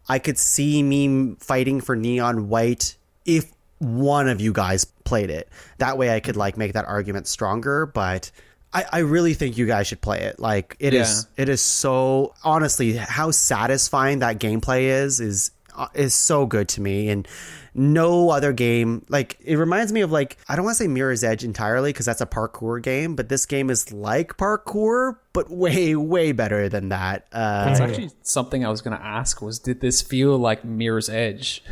I could see me fighting for Neon White if one of you guys played it. That way I could, like, make that argument stronger, but I really think you guys should play it. Like, it is so, honestly, how satisfying that gameplay is so good to me. And no other game, like, it reminds me of, like, I don't want to say Mirror's Edge entirely because that's a parkour game, but this game is like parkour, but way, way better than that. That's actually something I was going to ask was, did this feel like Mirror's Edge?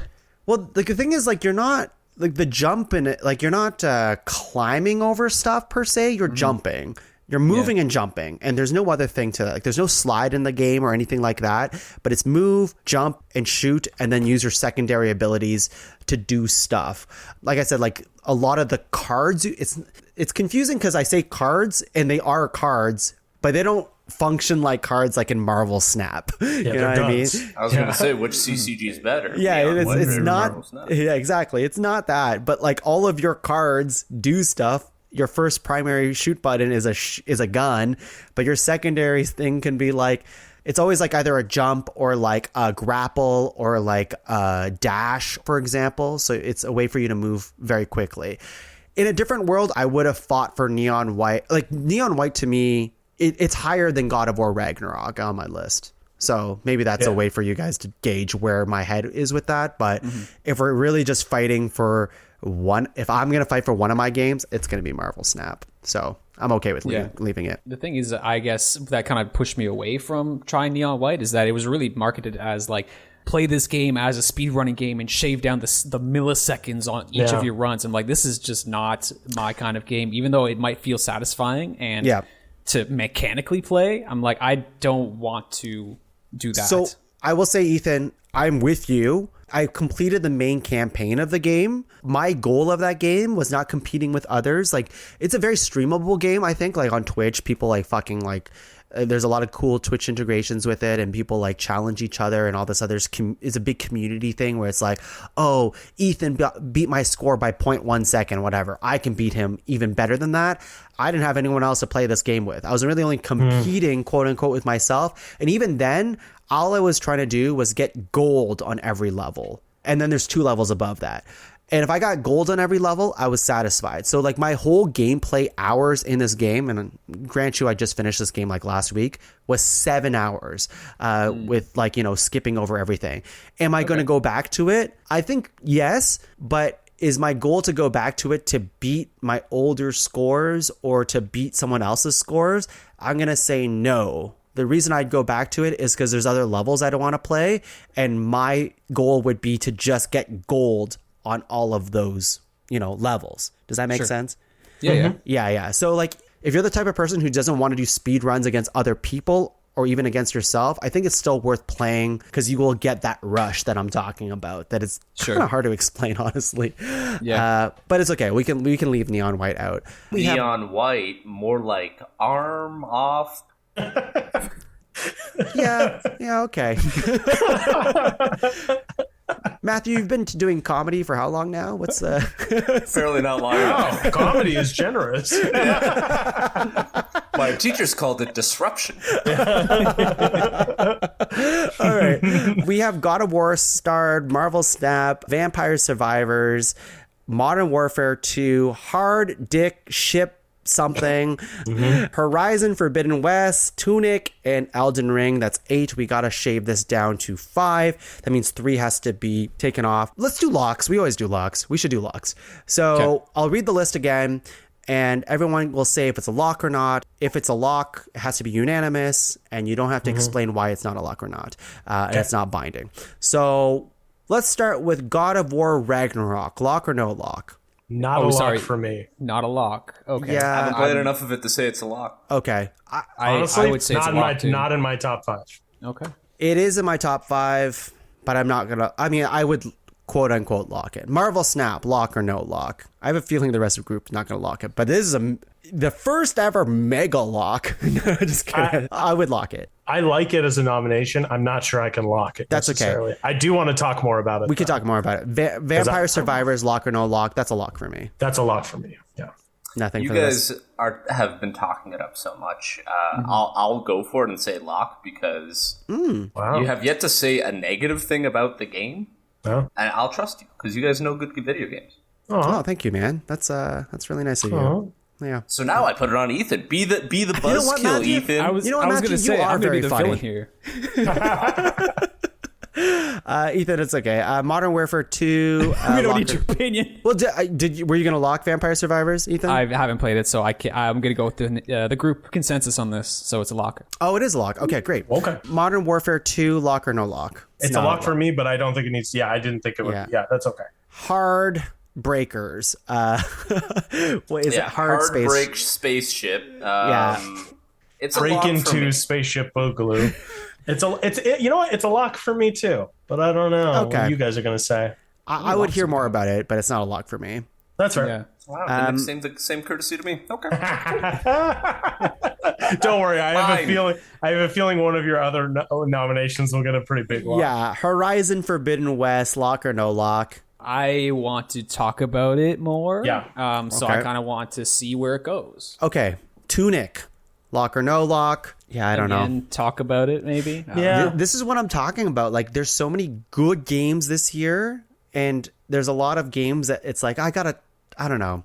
Well, like, the thing is, like, you're not, like, the jump in it, like, you're not climbing over stuff per se, you're jumping. You're moving and jumping, and there's no other thing to that. Like, there's no slide in the game or anything like that, but it's move, jump, and shoot, and then use your secondary abilities to do stuff. Like I said, like, a lot of the cards, it's confusing because I say cards, and they are cards, but they don't function like cards like in Marvel Snap. You know what I mean? I was going to say, which CCG is better? Yeah, it's not. Marvel Snap? Yeah, exactly. It's not that, but, like, all of your cards do stuff. Your first primary shoot button is a gun, but your secondary thing can be, like, it's always, like, either a jump or, like, a grapple or, like, a dash, for example. So it's a way for you to move very quickly. In a different world, I would have fought for Neon White. Like, Neon White to me, it's higher than God of War Ragnarok on my list. So maybe that's a way for you guys to gauge where my head is with that. But if we're really just fighting for one, if I'm going to fight for one of my games, it's going to be Marvel Snap. So I'm okay with leaving it. The thing is, I guess that kind of pushed me away from trying Neon White is that it was really marketed as, like, play this game as a speedrunning game and shave down the milliseconds on each of your runs. I'm like, this is just not my kind of game, even though it might feel satisfying and to mechanically play. I'm like, I don't want to do that. So I will say, Ethan, I'm with you. I completed the main campaign of the game. My goal of that game was not competing with others. Like, it's a very streamable game, I think. Like, on Twitch, people, like, fucking, like, there's a lot of cool Twitch integrations with it, and people, like, challenge each other and all this other. It's a big community thing where it's like, oh, Ethan beat my score by 0.1 second, whatever. I can beat him even better than that. I didn't have anyone else to play this game with. I was really only competing, quote unquote, with myself. And even then, all I was trying to do was get gold on every level. And then there's 2 levels above that. And if I got gold on every level, I was satisfied. So, like, my whole gameplay hours in this game, and grant you, I just finished this game, like, last week, was 7 hours with, like, you know, skipping over everything. Am I going to go back to it? I think yes, but is my goal to go back to it to beat my older scores or to beat someone else's scores? I'm going to say no. The reason I'd go back to it is because there's other levels I don't want to play, and my goal would be to just get gold on all of those, you know, levels. Does that make sense? Yeah. So, like, if you're the type of person who doesn't want to do speed runs against other people or even against yourself, I think it's still worth playing because you will get that rush that I'm talking about. That is kind of hard to explain, honestly. But it's okay. We can leave Neon White out. Neon White, more like arm off. Yeah, okay. Matthew, you've been doing comedy for how long now? What's fairly not long. Wow, comedy is generous. My teachers called it disruption. All right. We have God of War starred, Marvel Snap, Vampire Survivors, Modern Warfare 2, Hard Dick Ship something, Horizon Forbidden West, Tunic, and Elden Ring. That's 8. We gotta shave this down to 5. That means 3 has to be taken off. Let's do locks. We always do locks. We should do locks. So I'll read the list again, and everyone will say if it's a lock or not. If it's a lock, it has to be unanimous, and you don't have to explain why it's not a lock or not. And it's not binding. So let's start with God of War Ragnarok. Lock or no lock? Not a lock for me. Not a lock. Okay. Yeah, I haven't played enough of it to say it's a lock. Okay. Honestly, I would say not it's a lock too. not in my top 5. Okay. It is in my top 5, but I'm not going to... I mean, I would quote-unquote lock it. Marvel Snap, lock or no lock? I have a feeling the rest of the group is not going to lock it, but this is the first ever mega lock. Just kidding. I would lock it. I like it as a nomination. I'm not sure I can lock it. That's okay. I do want to talk more about it. We could talk more about it. Vampire Survivors, lock or no lock? That's a lock for me. That's a lock for me. Yeah. Nothing. You for guys this. have been talking it up so much. I'll go for it and say lock because Wow. you have yet to say a negative thing about the game, Oh. and I'll trust you because you guys know good video games. Oh, thank you, man. That's really nice of you. Yeah. So now I put it on Ethan. Be the buzzkill, Matthew? Ethan. I was You know what, going Matthew? to say, You are I'm going to be the very villain here. Ethan, it's okay. Modern Warfare 2. We don't need your opinion. Well, were you going to lock Vampire Survivors, Ethan? I haven't played it, so I'm going to go with the group consensus on this, so it's a lock. Oh, it is a lock. Okay, great. Okay. Modern Warfare 2, lock or no lock? It's a lock for me, but I don't think it needs. Yeah, I didn't think it would. Yeah, that's okay. Hard Breakers. What is it? Hard Space. Break spaceship. It's a Break lock for into me. Spaceship Boogaloo. You know what? It's a lock for me too, but I don't know what you guys are gonna say. I would hear more about it, but it's not a lock for me. That's right. Yeah. Wow, same courtesy to me. Okay. Don't worry, I have a feeling one of your other nominations will get a pretty big lock. Yeah, Horizon Forbidden West, lock or no lock? I want to talk about it more. Yeah. So I kind of want to see where it goes. Okay, Tunic, lock or no lock? Yeah, I don't know. Talk about it maybe. Yeah. This is what I'm talking about. Like, there's so many good games this year, and there's a lot of games that it's like I don't know.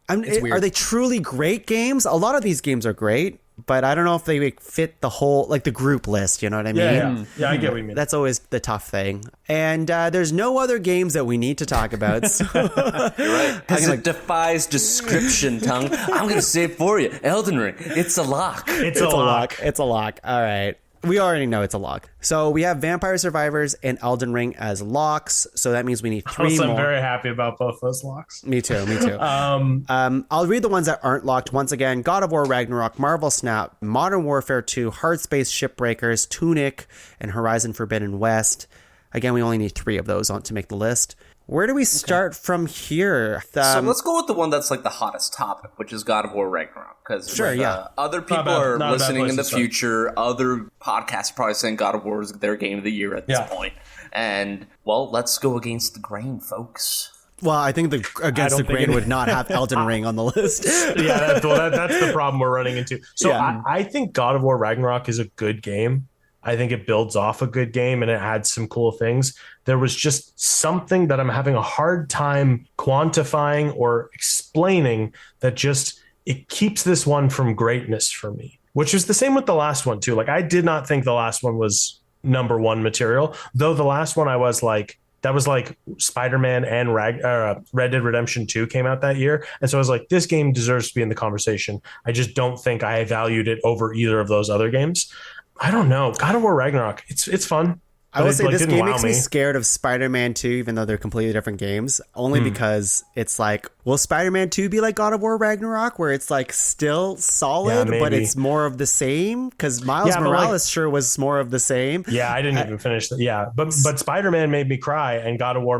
Are they truly great games? A lot of these games are great, but I don't know if they fit the whole, like the group list. You know what I mean? Yeah, I get what you mean. That's always the tough thing. And there's no other games that we need to talk about. So You're right. Because it defies description, Tongue. I'm going to say it for you. Elden Ring. It's a lock. It's a lock. It's a lock. All right. We already know it's a lock. So we have Vampire Survivors and Elden Ring as locks. So that means we need 3 more. I'm very happy about both those locks. Me too. I'll read the ones that aren't locked once again. God of War Ragnarok, Marvel Snap, Modern Warfare 2, Hard Space Shipbreakers, Tunic, and Horizon Forbidden West. Again, we only need 3 of those to make the list. Where do we start from here? So let's go with the one that's like the hottest topic, which is God of War Ragnarok. Because other people are listening in the future. Other podcasts are probably saying God of War is their game of the year at this point. And, well, let's go against the grain, folks. Well, I think Against the Grain would not have Elden Ring on the list. That's the problem we're running into. So I think God of War Ragnarok is a good game. I think it builds off a good game and it adds some cool things. There was just something that I'm having a hard time quantifying or explaining that just it keeps this one from greatness for me, which is the same with the last one too. Like, I did not think the last one was number 1 material, though the last one I was like, that was like Spider-Man and Red Dead Redemption 2 came out that year. And so I was like, this game deserves to be in the conversation. I just don't think I valued it over either of those other games. I don't know. God of War Ragnarok, it's fun. I will say this game makes me scared of Spider-Man 2, even though they're completely different games, only because it's like, will Spider-Man 2 be like God of War Ragnarok, where it's like still solid, but it's more of the same? Because Miles Morales sure was more of the same. Yeah, I didn't even finish that. Yeah, but Spider-Man made me cry, and God of War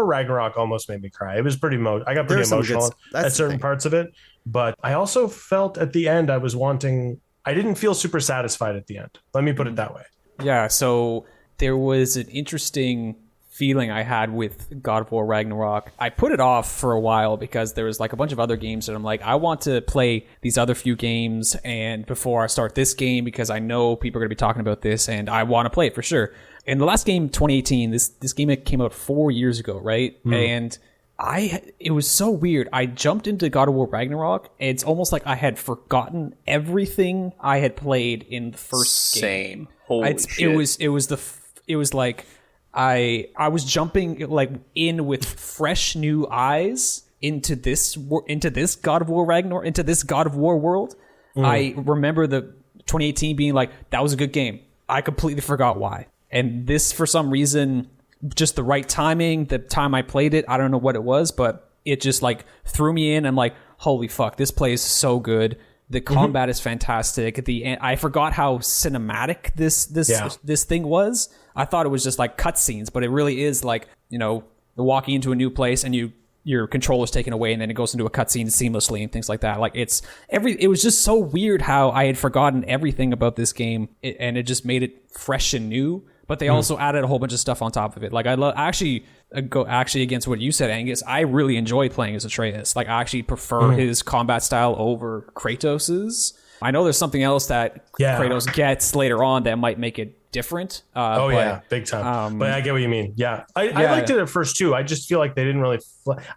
Ragnarok almost made me cry. It was pretty I got pretty emotional at certain parts of it, but I also felt at the end I didn't feel super satisfied at the end. Let me put it that way. Yeah, so there was an interesting feeling I had with God of War Ragnarok. I put it off for a while because there was like a bunch of other games that I'm like, I want to play these other few games and before I start this game because I know people are going to be talking about this and I want to play it for sure. And the last game, 2018, this game came out 4 years ago, right? And it was so weird. I jumped into God of War Ragnarok. It's almost like I had forgotten everything I had played in the first game. Holy shit. It was like I was jumping like in with fresh new eyes into this God of War Ragnarok, into this God of War world. I remember the 2018 being like, that was a good game. I completely forgot why. And this, for some reason, just the right timing, the time I played it, I don't know what it was, but it just like threw me in. I'm like, holy fuck, this plays so good. The combat is fantastic. I forgot how cinematic this thing was. I thought it was just like cutscenes, but it really is like, you know, walking into a new place and your controller's taken away and then it goes into a cutscene seamlessly and things like that. Like it was just so weird how I had forgotten everything about this game, and it just made it fresh and new. But they also added a whole bunch of stuff on top of it. Like I go against what you said, Angus. I really enjoy playing as Atreus. Like I actually prefer his combat style over Kratos's. I know there's something else that Kratos gets later on that might make it different. Big time. But I get what you mean. Yeah, I liked it at first too. I just feel like they didn't really.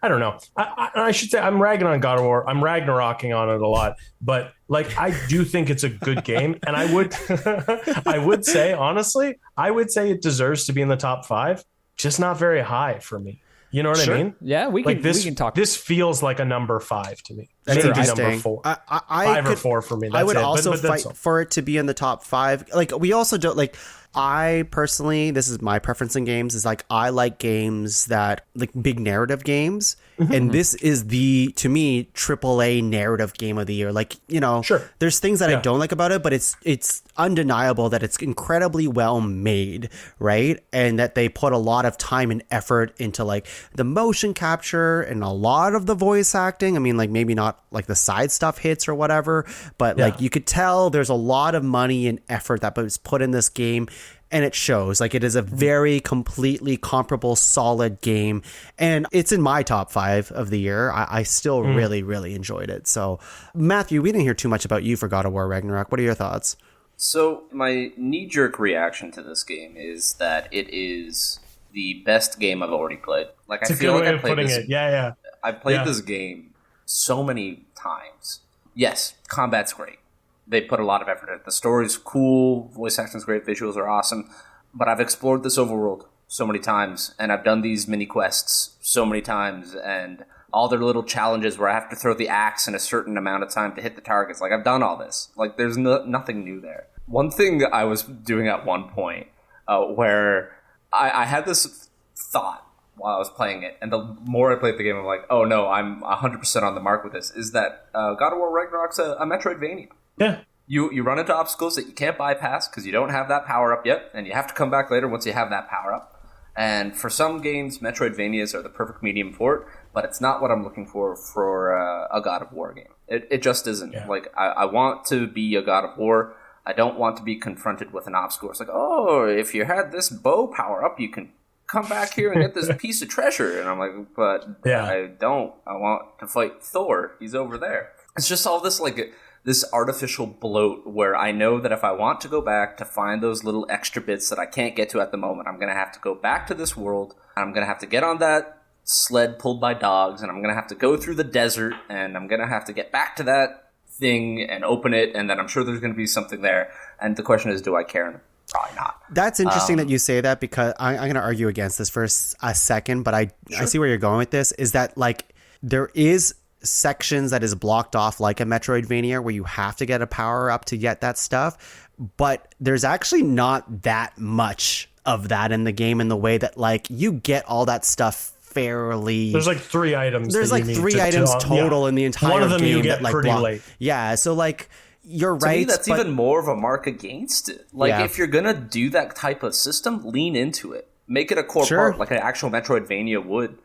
I don't know. I should say I'm ragging on God of War. I'm Ragnaroking on it a lot, but like I do think it's a good game, and I would say honestly, it deserves to be in the top 5, just not very high for me. You know what I mean? Yeah, we can talk. This feels like a number 5 to me. That's maybe interesting. Number 4. 5 or 4 for me. That's I would it. also but fight for it to be in the top 5. Like we also don't like. I personally, this is my preference in games, is like I like games that like big narrative games, and this is to me AAA narrative game of the year. Like, you know, there's things that I don't like about it, but it's undeniable that it's incredibly well made, right? And that they put a lot of time and effort into like the motion capture and a lot of the voice acting. I mean, like maybe not like the side stuff hits or whatever, but like you could tell there's a lot of money and effort that was put in this game. And it shows. Like, it is a very completely comparable, solid game. And it's in my top 5 of the year. I still really, really enjoyed it. So, Matthew, we didn't hear too much about you for God of War Ragnarok. What are your thoughts? So, my knee-jerk reaction to this game is that it is the best game I've already played. Like, I feel like I played this. Yeah. I've played this game so many times. Yes, combat's great. They put a lot of effort in it. The story's cool, voice acting's great, visuals are awesome. But I've explored this overworld so many times, and I've done these mini quests so many times, and all their little challenges where I have to throw the axe in a certain amount of time to hit the targets. Like, I've done all this. Like, there's nothing new there. One thing I was doing at one point where I had this thought while I was playing it, and the more I played the game, I'm like, oh no, I'm 100% on the mark with this, is that God of War Ragnarok's a Metroidvania. Yeah. You run into obstacles that you can't bypass because you don't have that power-up yet, and you have to come back later once you have that power-up. And for some games, Metroidvanias are the perfect medium for it, but it's not what I'm looking for a God of War game. It just isn't. Yeah. Like, I want to be a God of War. I don't want to be confronted with an obstacle. It's like, oh, if you had this bow power-up, you can come back here and get this piece of treasure. And I'm like, but I don't. I want to fight Thor. He's over there. It's just all this, like, this artificial bloat where I know that if I want to go back to find those little extra bits that I can't get to at the moment, I'm going to have to go back to this world. I'm going to have to get on that sled pulled by dogs, and I'm going to have to go through the desert, and I'm going to have to get back to that thing and open it, and then I'm sure there's going to be something there. And the question is, do I care? Probably not. That's interesting that you say that, because I'm going to argue against this for a second, but I see where you're going with this, is that like there is sections that is blocked off like a Metroidvania where you have to get a power up to get that stuff, but there's actually not that much of that in the game, in the way that like you get all that stuff fairly. There's like 3 items. There's like 3 items total in the entire game. One of them you get that, like, pretty late. Yeah, so like you're right. To me, that's even more of a mark against it. Like if you're gonna do that type of system, lean into it. Make it a core part, like an actual Metroidvania would,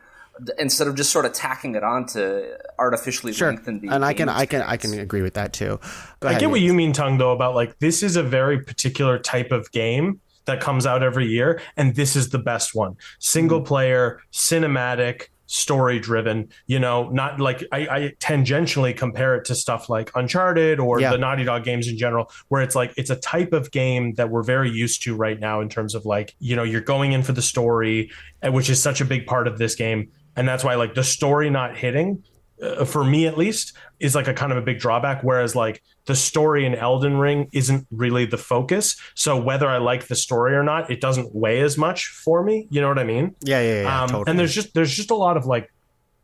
instead of just sort of tacking it on to artificially lengthen the. And I can agree with that too. I get what you mean, Tung, though, about like this is a very particular type of game that comes out every year, and this is the best one. Single player, cinematic, story driven, you know, not like I tangentially compare it to stuff like Uncharted or the Naughty Dog games in general, where it's like it's a type of game that we're very used to right now in terms of like, you know, you're going in for the story, which is such a big part of this game. And that's why like the story not hitting, for me at least, is like a kind of a big drawback. Whereas like the story in Elden Ring isn't really the focus. So whether I like the story or not, it doesn't weigh as much for me. You know what I mean? Yeah, totally. And there's just a lot of like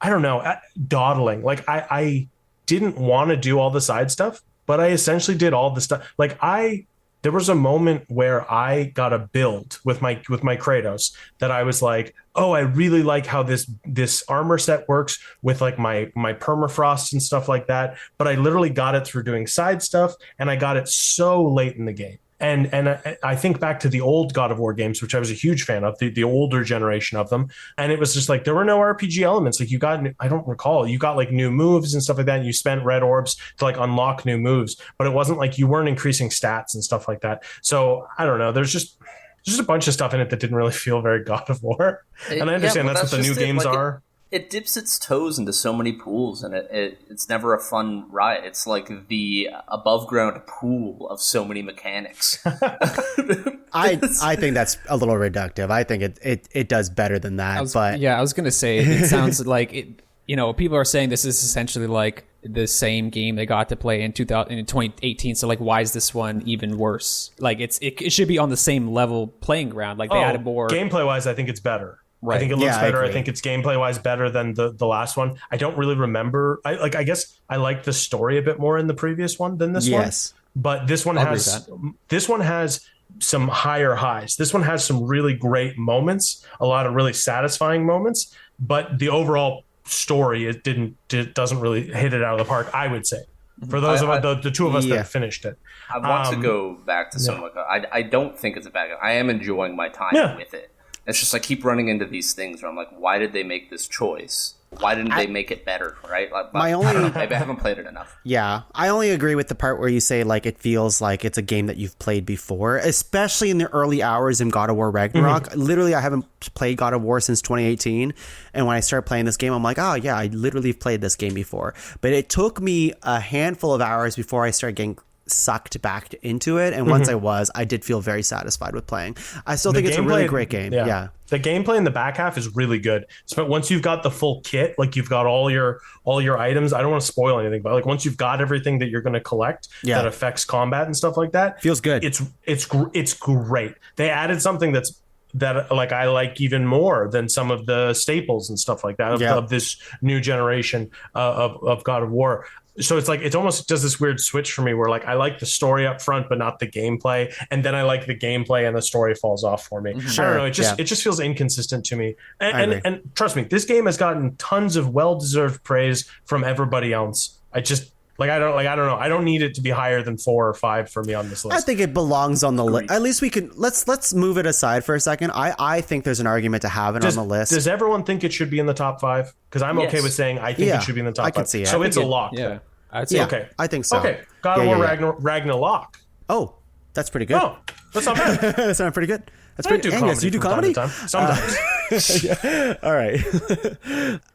I don't know, dawdling. Like I didn't want to do all the side stuff, but I essentially did all the stuff. Like there was a moment where I got a build with my Kratos that I was like, oh, I really like how this armor set works with like my permafrost and stuff like that. But I literally got it through doing side stuff, and I got it so late in the game. And I think back to the old God of War games, which I was a huge fan of, the older generation of them. And it was just like, there were no RPG elements. Like I don't recall, you got like new moves and stuff like that. And you spent red orbs to like unlock new moves, but it wasn't like you weren't increasing stats and stuff like that. So I don't know. There's just a bunch of stuff in it that didn't really feel very God of War. And I understand that's what the new games are. It dips its toes into so many pools, and it's never a fun ride. It's like the above ground pool of so many mechanics. I think that's a little reductive. I think it does better than that. I was gonna say it sounds like it. You know, people are saying this is essentially like the same game they got to play in 2018. So like, why is this one even worse? Like it should be on the same level playing ground. Like they added more gameplay wise. I think it's better. Right. I think it looks better. I think it's gameplay wise better than the last one. I don't really remember. I guess I liked the story a bit more in the previous one than this one. Yes. But this one has some higher highs. This one has some really great moments, a lot of really satisfying moments, but the overall story it doesn't really hit it out of the park, I would say. For those of the two of us that finished it. I want to go back to some I don't think it's a bad game. I am enjoying my time with it. It's just I keep running into these things where I'm like, why did they make this choice? Why didn't they make it better, right? Like, I don't know, maybe I haven't played it enough. Yeah, I only agree with the part where you say like it feels like it's a game that you've played before, especially in the early hours in God of War Ragnarok. Mm-hmm. Literally, I haven't played God of War since 2018, and when I started playing this game, I'm like, oh yeah, I literally played this game before. But it took me a handful of hours before I started getting sucked back into it, and once I did feel very satisfied with playing. I still think it's a really great game. Yeah. The gameplay in the back half is really good. But once you've got the full kit, like you've got all your items, I don't want to spoil anything, but like once you've got everything that you're going to collect that affects combat and stuff like that, feels good. It's great. They added something that like I like even more than some of the staples and stuff like that of this new generation of God of War. So it's like it almost does this weird switch for me where like I like the story up front but not the gameplay, and then I like the gameplay and the story falls off for me. Sure. I don't know, it just feels inconsistent to me. And trust me, this game has gotten tons of well-deserved praise from everybody else. I don't know. I don't need it to be higher than 4 or 5 for me on this list. I think it belongs on the list. At least we can let's move it aside for a second. I think there's an argument to have it on the list. Does everyone think it should be in the top 5? Because I'm okay with saying I think it should be in the top 5. I can see it. So it's a lock. Yeah. I'd say okay. I think so. Okay. God of War Ragnarok. Oh, that's pretty good. Oh, that's not bad. That's not pretty good. That's pretty good. Angus, you do comedy? Sometimes. All right.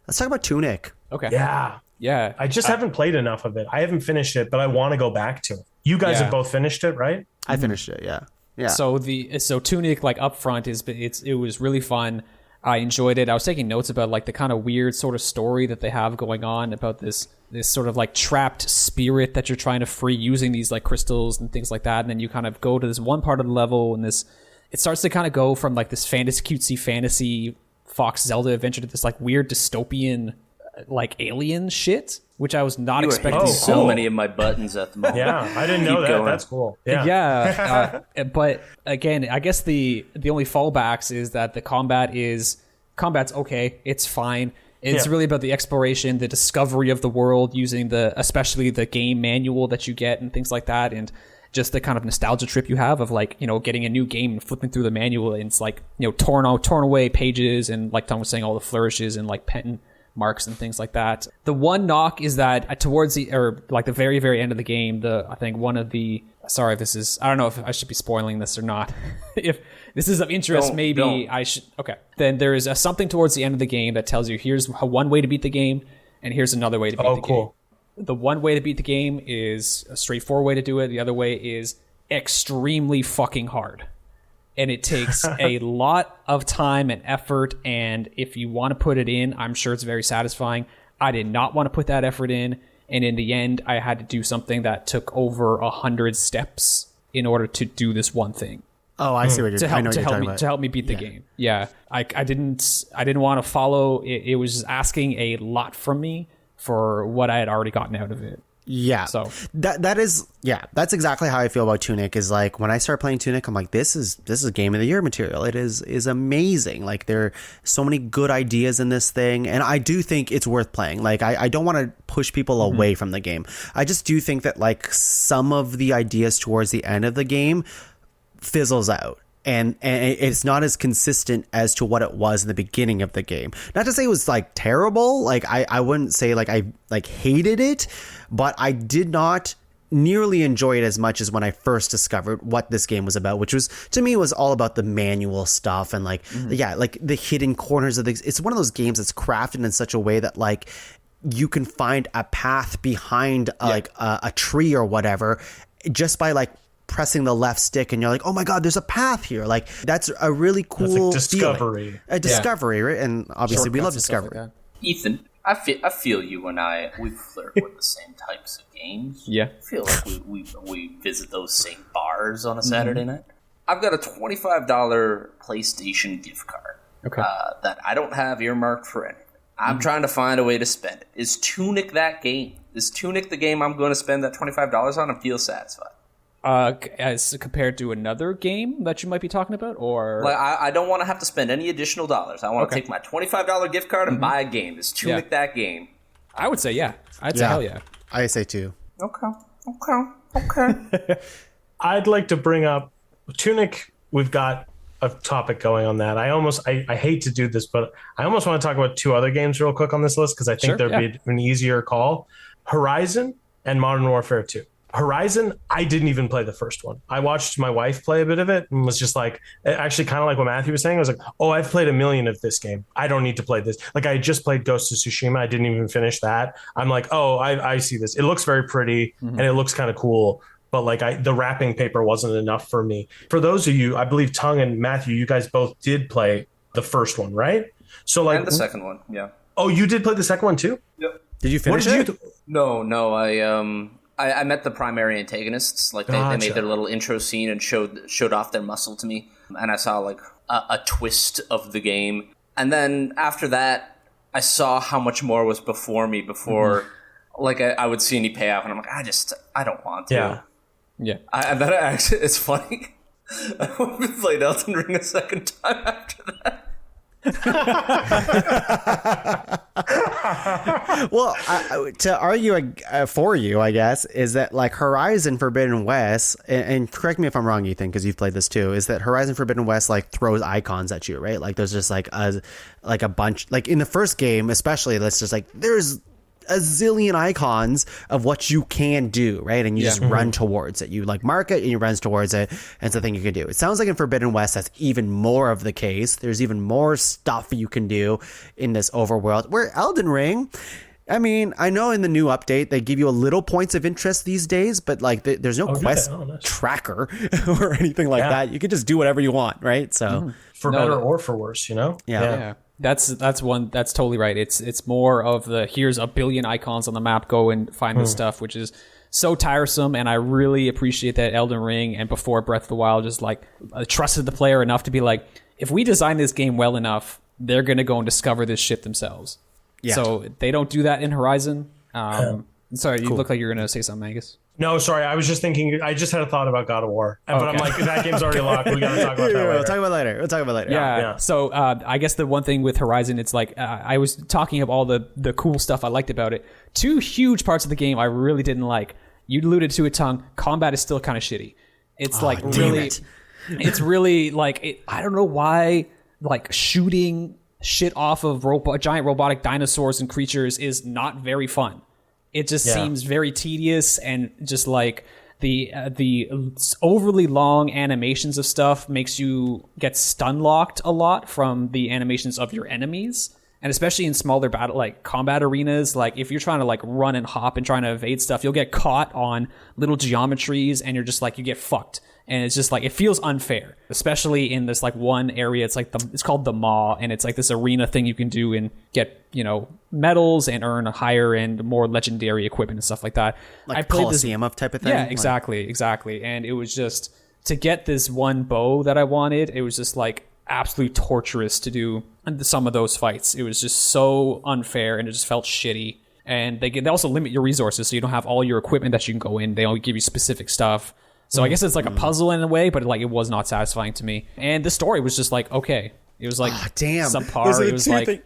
Let's talk about Tunic. Okay. Yeah. I just haven't played enough of it. I haven't finished it, but I want to go back to it. You guys have both finished it, right? I finished it, yeah. Yeah. So Tunic, like up front, it was really fun. I enjoyed it. I was taking notes about like the kind of weird sort of story that they have going on about this sort of like trapped spirit that you're trying to free using these like crystals and things like that. And then you kind of go to this one part of the level, and it starts to kind of go from like this cutesy fantasy Fox Zelda adventure to this like weird dystopian like alien shit, which I was not expecting. So many of my buttons at the moment. Yeah, I didn't know that. Going. That's cool. Yeah. But again, I guess the only fallbacks is that the combat's okay. It's fine. It's really about the exploration, the discovery of the world using especially the game manual that you get and things like that, and just the kind of nostalgia trip you have of like, getting a new game and flipping through the manual, and it's like, torn away pages, and like Tom was saying, all the flourishes and like pen marks and things like that. The one knock is that towards the very, very end of the game, I think one of the, sorry, I don't know if I should be spoiling this or not. If this is of interest, maybe I should. Okay. Then there is something towards the end of the game that tells you here's one way to beat the game, and here's another way to beat the game. The one way to beat the game is a straightforward way to do it. The other way is extremely fucking hard. And it takes a lot of time and effort, and if you want to put it in, I'm sure it's very satisfying. I did not want to put that effort in, and in the end, I had to do something that took over 100 steps in order to do this one thing. Oh, I see what you're. I know what you're talking about. To help me beat the game. Yeah, I didn't want to follow. It was asking a lot from me for what I had already gotten out of it. Yeah. So that's exactly how I feel about Tunic. Is like when I start playing Tunic, I'm like, this is Game of the Year material. It is amazing. Like there are so many good ideas in this thing, and I do think it's worth playing. Like I don't want to push people away from the game. I just do think that like some of the ideas towards the end of the game fizzles out. And it's not as consistent as to what it was in the beginning of the game. Not to say it was like terrible. Like I wouldn't say like I like hated it, but I did not nearly enjoy it as much as when I first discovered what this game was about, which was to me was all about the manual stuff and like like the hidden corners of things. It's one of those games that's crafted in such a way that like you can find a path behind like a tree or whatever just by like pressing the left stick, and you're like, oh my god, there's a path here. Like that's a really cool discovery feeling. A discovery, right? And obviously we love discovery. Like Ethan, I feel you when we flirt with the same types of games. Yeah, I feel like we visit those same bars on a Saturday night. I've got a $25 PlayStation gift card that I don't have earmarked for anything. I'm trying to find a way to spend it. Is Tunic that game? Is Tunic the game I'm going to spend that $25 on and feel satisfied? As compared to another game that you might be talking about, or like I don't want to have to spend any additional dollars. I want to take my $25 gift card and buy a game. Is Tunic that game? I would say I'd say hell yeah. I say too. Okay. I'd like to bring up Tunic. We've got a topic going on that. I hate to do this, but I almost want to talk about two other games real quick on this list because I think there'd be an easier call. Horizon and Modern Warfare 2. Horizon, I didn't even play the first one. I watched my wife play a bit of it and was just like, actually kind of like what Matthew was saying. I was like, oh, I've played 1 million of this game. I don't need to play this. Like I just played Ghost of Tsushima. I didn't even finish that. I'm like, oh, I see this. It looks very pretty and it looks kind of cool. But like the wrapping paper wasn't enough for me. For those of you, I believe Tung and Matthew, you guys both did play the first one, right? So like and the second one, yeah. Oh, you did play the second one too? Yep. Did you finish it? No. I met the primary antagonists. Like they made their little intro scene and showed off their muscle to me, and I saw like a twist of the game. And then after that, I saw how much more was before me. Like I would see any payoff, and I'm like, I don't want to. Yeah. And then it's funny. I went and played Elden Ring a second time after that. Well, to argue for you, I guess, is that like Horizon Forbidden West, and correct me if I'm wrong, Ethan, because you've played this too, is that Horizon Forbidden West like throws icons at you, right? Like there's just like a bunch, like in the first game especially, that's just like there's a zillion icons of what you can do, right? And you just run towards it. You like mark it and you run towards it, and it's the thing you can do. It sounds like in Forbidden West that's even more of the case. There's even more stuff you can do in this overworld. Where Elden Ring, I mean, I know in the new update they give you a little points of interest these days, but like there's no quest tracker or anything like that. You can just do whatever you want, right? So for better or for worse, you know? Yeah. That's totally right. It's more of the here's 1 billion icons on the map, go and find this stuff, which is so tiresome. And I really appreciate that Elden Ring and before Breath of the Wild just like trusted the player enough to be like, if we design this game well enough, they're gonna go and discover this shit themselves. Yeah. So they don't do that in Horizon. Sorry, you look like you're gonna say something, Angus. No, sorry. I was just thinking. I just had a thought about God of War, but I'm like, that game's already locked. We got to talk about that later. We'll talk about later. Yeah. So I guess the one thing with Horizon, it's like I was talking about all the cool stuff I liked about it. 2 huge parts of the game I really didn't like. You alluded to it, Tung. Combat is still kind of shitty. It's like really, it's really like I don't know why like shooting shit off of giant robotic dinosaurs and creatures is not very fun. It just seems very tedious, and just like the overly long animations of stuff makes you get stun locked a lot from the animations of your enemies. And especially in smaller battle, like combat arenas, like if you're trying to like run and hop and trying to evade stuff, you'll get caught on little geometries and you're just like, you get fucked. And it's just like, it feels unfair, especially in this like one area. It's like it's called the Maw, and it's like this arena thing you can do and get, you know, medals and earn a higher and more legendary equipment and stuff like that. Like I played Coliseum of type of thing. Yeah, exactly. And it was just to get this one bow that I wanted, it was just like absolutely torturous to do some of those fights. It was just so unfair, and it just felt shitty. And they also limit your resources, so you don't have all your equipment that you can go in. They only give you specific stuff. So I guess it's like a puzzle in a way, but like it was not satisfying to me. And the story was just like okay. It was like subpar. It was like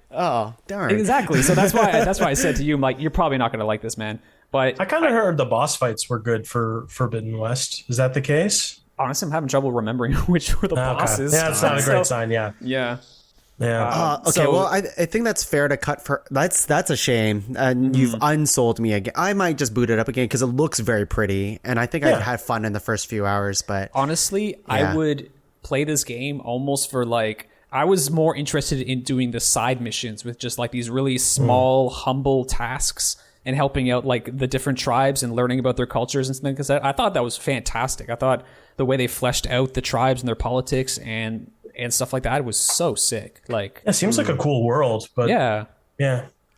darn. Exactly. So that's why I said to you, I'm like, you're probably not going to like this, man. But I kind of heard the boss fights were good for Forbidden West. Is that the case? Honestly, I'm having trouble remembering which were the bosses. Yeah, it's not a great sign. Yeah. Okay, well, I think that's fair to cut for. That's a shame, and you've unsold me again. I might just boot it up again because it looks very pretty, and I think I had fun in the first few hours. But honestly, I would play this game almost for like. I was more interested in doing the side missions with just like these really small, humble tasks and helping out like the different tribes and learning about their cultures and things like that. I thought that was fantastic. I thought the way they fleshed out the tribes and their politics and stuff like that was so sick. Like, it seems like a cool world, but yeah.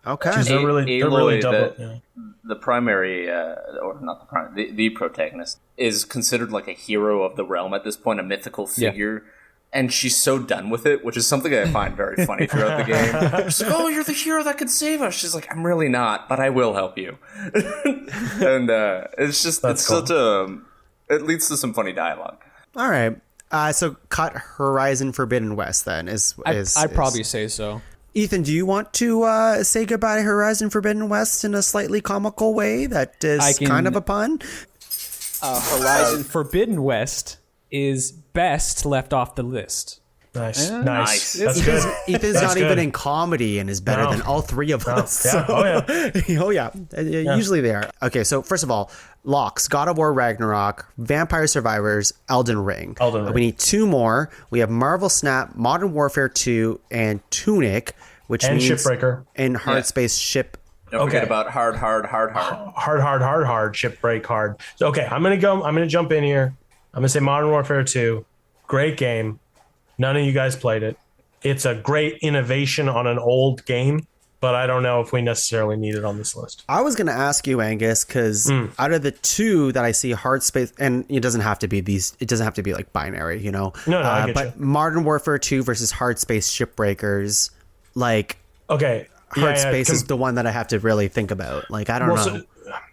Okay, they're really double. The primary, or not the primary, the protagonist is considered like a hero of the realm at this point, a mythical figure. Yeah. And she's so done with it, which is something I find very funny throughout the game. She's like, "Oh, you're the hero that can save us." She's like, "I'm really not, but I will help you." And it's just it's cool. Such a it leads to some funny dialogue. All right, so cut Horizon Forbidden West then I'd probably say so. Ethan, do you want to say goodbye to Horizon Forbidden West in a slightly comical way that is kind of a pun? Horizon Forbidden West is best left off the list. Nice. That's good. Ethan's not even in comedy and is better than all three of us. Yeah. Oh yeah. Usually they are. Okay, so first of all, locks: God of War Ragnarok, Vampire Survivors, Elden Ring. We need two more. We have Marvel Snap, Modern Warfare 2, and Tunic, which means Shipbreaker and Hardspace Ship. Don't forget about hard. Shipbreak hard. So, okay, I'm gonna jump in here. I'm going to say Modern Warfare 2, great game. None of you guys played it. It's a great innovation on an old game, but I don't know if we necessarily need it on this list. I was going to ask you, Angus, because out of the two that I see, Hardspace, and it doesn't have to be like binary, you know? No, I get but you. Modern Warfare 2 versus Hardspace Shipbreakers, like, okay, Hardspace is the one that I have to really think about. Like, I don't know.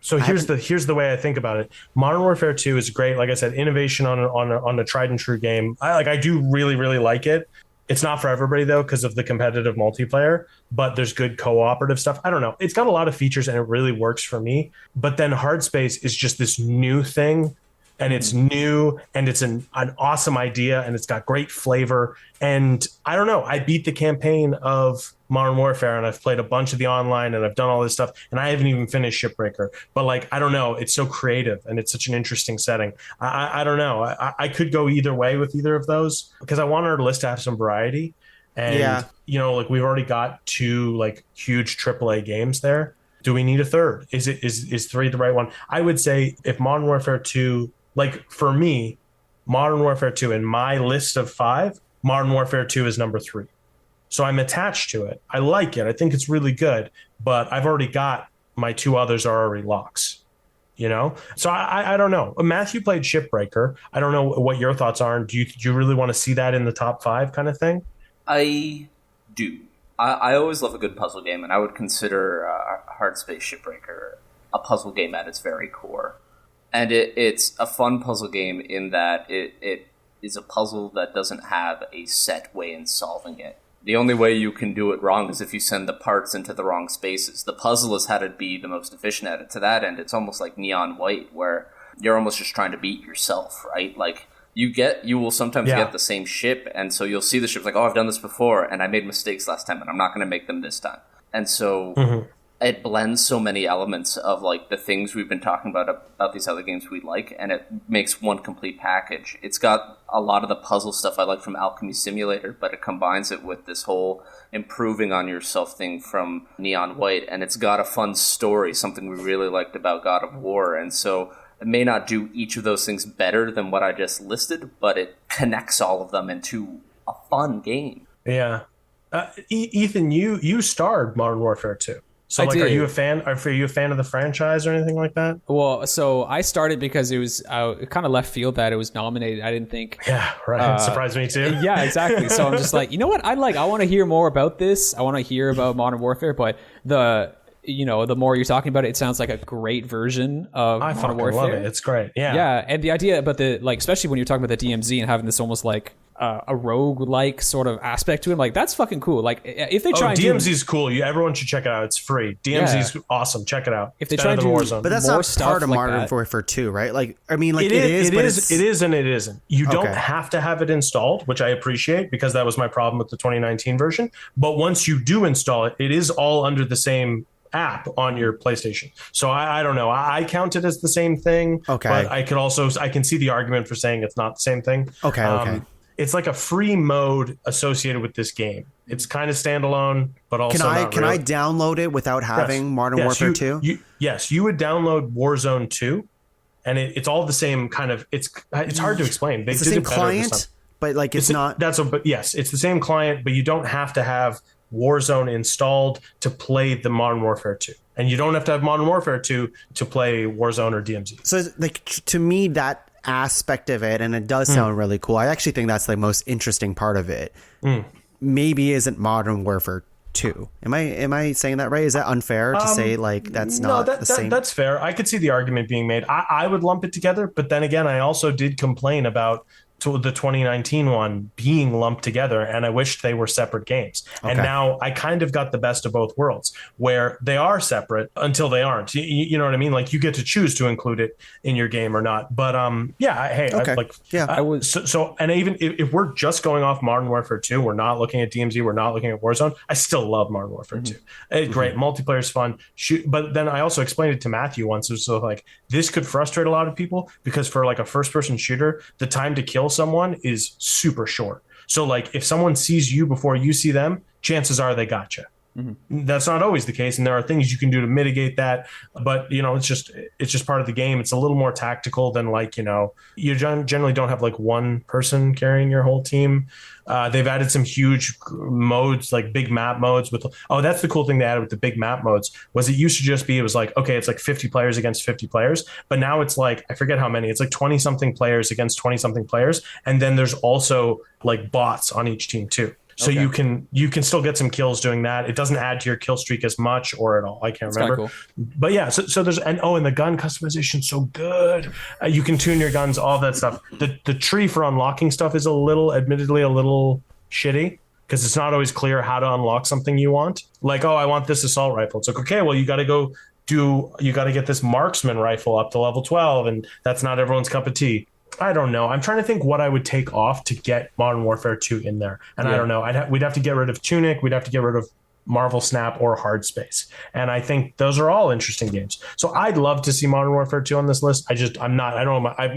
So here's the way I think about it. Modern Warfare 2 is great. Like I said, innovation on a tried and true game. I do really, really like it. It's not for everybody though, because of the competitive multiplayer, but there's good cooperative stuff. I don't know. It's got a lot of features and it really works for me. But then Hardspace is just this new thing, and it's new, and it's an awesome idea, and it's got great flavor. And I don't know, I beat the campaign of Modern Warfare, and I've played a bunch of the online, and I've done all this stuff, and I haven't even finished Shipbreaker. But like, I don't know, it's so creative, and it's such an interesting setting. I don't know. I could go either way with either of those, because I want our list to have some variety. And you know, like, we've already got two like huge AAA games there. Do we need a third? Is 3 the right one? I would say if Modern Warfare 2, like for me, Modern Warfare 2 in my list of 5, Modern Warfare 2 is number 3. So I'm attached to it. I like it. I think it's really good, but I've already got my 2 others are already locks, you know? So I don't know. Matthew played Shipbreaker. I don't know what your thoughts are. Do you really want to see that in the top 5 kind of thing? I do. I always love a good puzzle game, and I would consider Hardspace Shipbreaker a puzzle game at its very core. And it's a fun puzzle game in that it is a puzzle that doesn't have a set way in solving it. The only way you can do it wrong is if you send the parts into the wrong spaces. The puzzle is how to be the most efficient at it. To that end, it's almost like Neon White, where you're almost just trying to beat yourself, right? Like, you will sometimes get the same ship, and so you'll see the ship's like, oh, I've done this before, and I made mistakes last time, and I'm not going to make them this time. And so it blends so many elements of like the things we've been talking about these other games we like, and it makes one complete package. It's got a lot of the puzzle stuff I like from Alchemy Simulator, but it combines it with this whole improving on yourself thing from Neon White, and it's got a fun story, something we really liked about God of War. And so it may not do each of those things better than what I just listed, but it connects all of them into a fun game. Yeah. Ethan, you starred Modern Warfare 2. So, like, are you a fan? Are you a fan of the franchise or anything like that? Well, so I started because it was kind of left field that it was nominated. I didn't think. Yeah, right. Surprised me too. Yeah, exactly. So I'm just like, you know what? I want to hear more about this. I want to hear about Modern Warfare, but the more you're talking about it, it sounds like a great version of Modern Warfare. I love it. It's great. Yeah. Yeah, and the idea about especially when you're talking about the DMZ and having this almost like a rogue-like sort of aspect to it, like that's fucking cool. Like if they try, DMZ's cool. Everyone should check it out. It's free. DMZ's awesome. Check it out. If they try to do Warzone, but that's not part of Modern Warfare 2, right? Like, I mean, like it is, and it isn't. You don't have to have it installed, which I appreciate because that was my problem with the 2019 version. But once you do install it, it is all under the same app on your PlayStation. So I don't know. I count it as the same thing. Okay. But I can see the argument for saying it's not the same thing. Okay. It's like a free mode associated with this game. It's kind of standalone, but also can I download it without having Modern Warfare 2? Yes, you would download Warzone 2, and it's all the same kind of. It's hard to explain. It's the same client, but like it's not. But yes, it's the same client, but you don't have to have Warzone installed to play the Modern Warfare 2, and you don't have to have Modern Warfare 2 to play Warzone or DMZ. So like to me that aspect of it, and it does sound really cool. I actually think that's the most interesting part of it. Maybe isn't Modern Warfare 2. Am I saying that right? Is that unfair to say like that's not the same? That's fair. I could see the argument being made. I would lump it together, but then again, I also did complain about the 2019 one being lumped together, and I wished they were separate games. Okay. And now I kind of got the best of both worlds, where they are separate until they aren't. You know what I mean? Like you get to choose to include it in your game or not. But I was so. And even if we're just going off Modern Warfare 2, we're not looking at DMZ, we're not looking at Warzone. I still love Modern Warfare 2. It's great, multiplayer is fun. But then I also explained it to Matthew once. It was so like this could frustrate a lot of people because for like a first-person shooter, the time to kill someone is super short. So like if someone sees you before you see them, chances are they got you. That's not always the case, and there are things you can do to mitigate that, but it's just part of the game. It's a little more tactical than like you generally don't have like one person carrying your whole team. They've added some huge modes, like big map modes that's the cool thing they added with the big map modes was it used to just be, it was like, okay, it's like 50 players against 50 players, but now it's like, I forget how many, it's like 20 something players against 20 something players. And then there's also like bots on each team too. So you can still get some kills doing that. It doesn't add to your kill streak as much or at all. I can't remember. Cool. But yeah, so there's and the gun customization so good. You can tune your guns, all that stuff. The tree for unlocking stuff is admittedly a little shitty because it's not always clear how to unlock something you want. Like, I want this assault rifle. It's like, okay, well you got to get this marksman rifle up to level 12, and that's not everyone's cup of tea. I don't know. I'm trying to think what I would take off to get Modern Warfare 2 in there. And I don't know. We'd have to get rid of Tunic. We'd have to get rid of Marvel Snap or Hard Space. And I think those are all interesting games. So I'd love to see Modern Warfare 2 on this list. I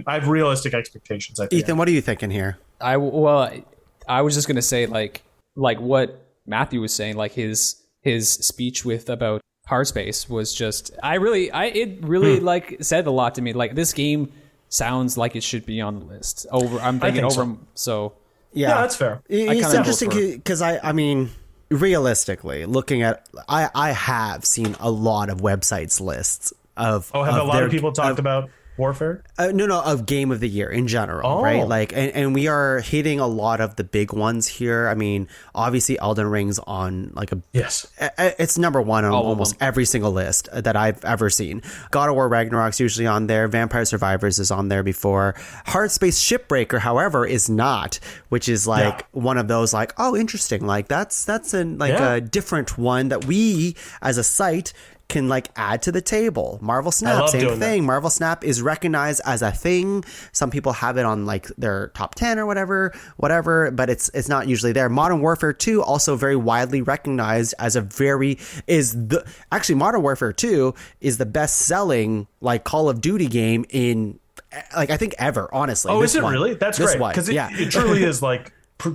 have realistic expectations. Ethan, what are you thinking here? I was just going to say like what Matthew was saying, like his speech about Hard Space was just, it really like said a lot to me. Like this game sounds like it should be on the list. I'm thinking over. So yeah, that's fair. It's interesting because I mean, realistically, looking at, I have seen a lot of websites lists of. Have a lot of people talked about Warfare? No, of Game of the Year in general, right? Like, and we are hitting a lot of the big ones here. I mean, obviously, Elden Ring's on like it's number one on almost every single list that I've ever seen. God of War Ragnarok's usually on there. Vampire Survivors is on there before. Hard Space Shipbreaker, however, is not, which is like one of those like, oh, interesting. Like that's a different one that we as a site can like add to the table. Marvel Snap, same thing. Marvel Snap is recognized as a thing. Some people have it on like their top 10 or whatever, but it's not usually there. Modern Warfare 2 also very widely recognized as actually Modern Warfare 2 is the best selling like Call of Duty game in like I think ever, honestly. Oh, is it really? That's great. Because it truly is like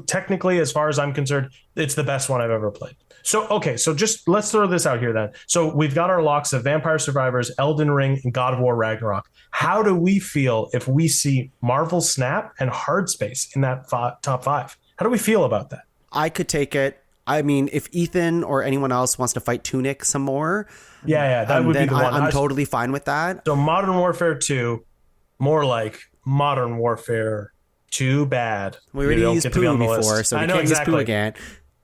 technically, as far as I'm concerned, it's the best one I've ever played. So, okay, so just let's throw this out here then. So we've got our locks of Vampire Survivors, Elden Ring, and God of War Ragnarok. How do we feel if we see Marvel Snap and Hard Space in that top 5? How do we feel about that? I could take it. I mean, if Ethan or anyone else wants to fight Tunic some more, that would be the one. I'm totally fine with that. So Modern Warfare 2, more like Modern Warfare 2 bad. We already used Poo before, so we can't use Poo again.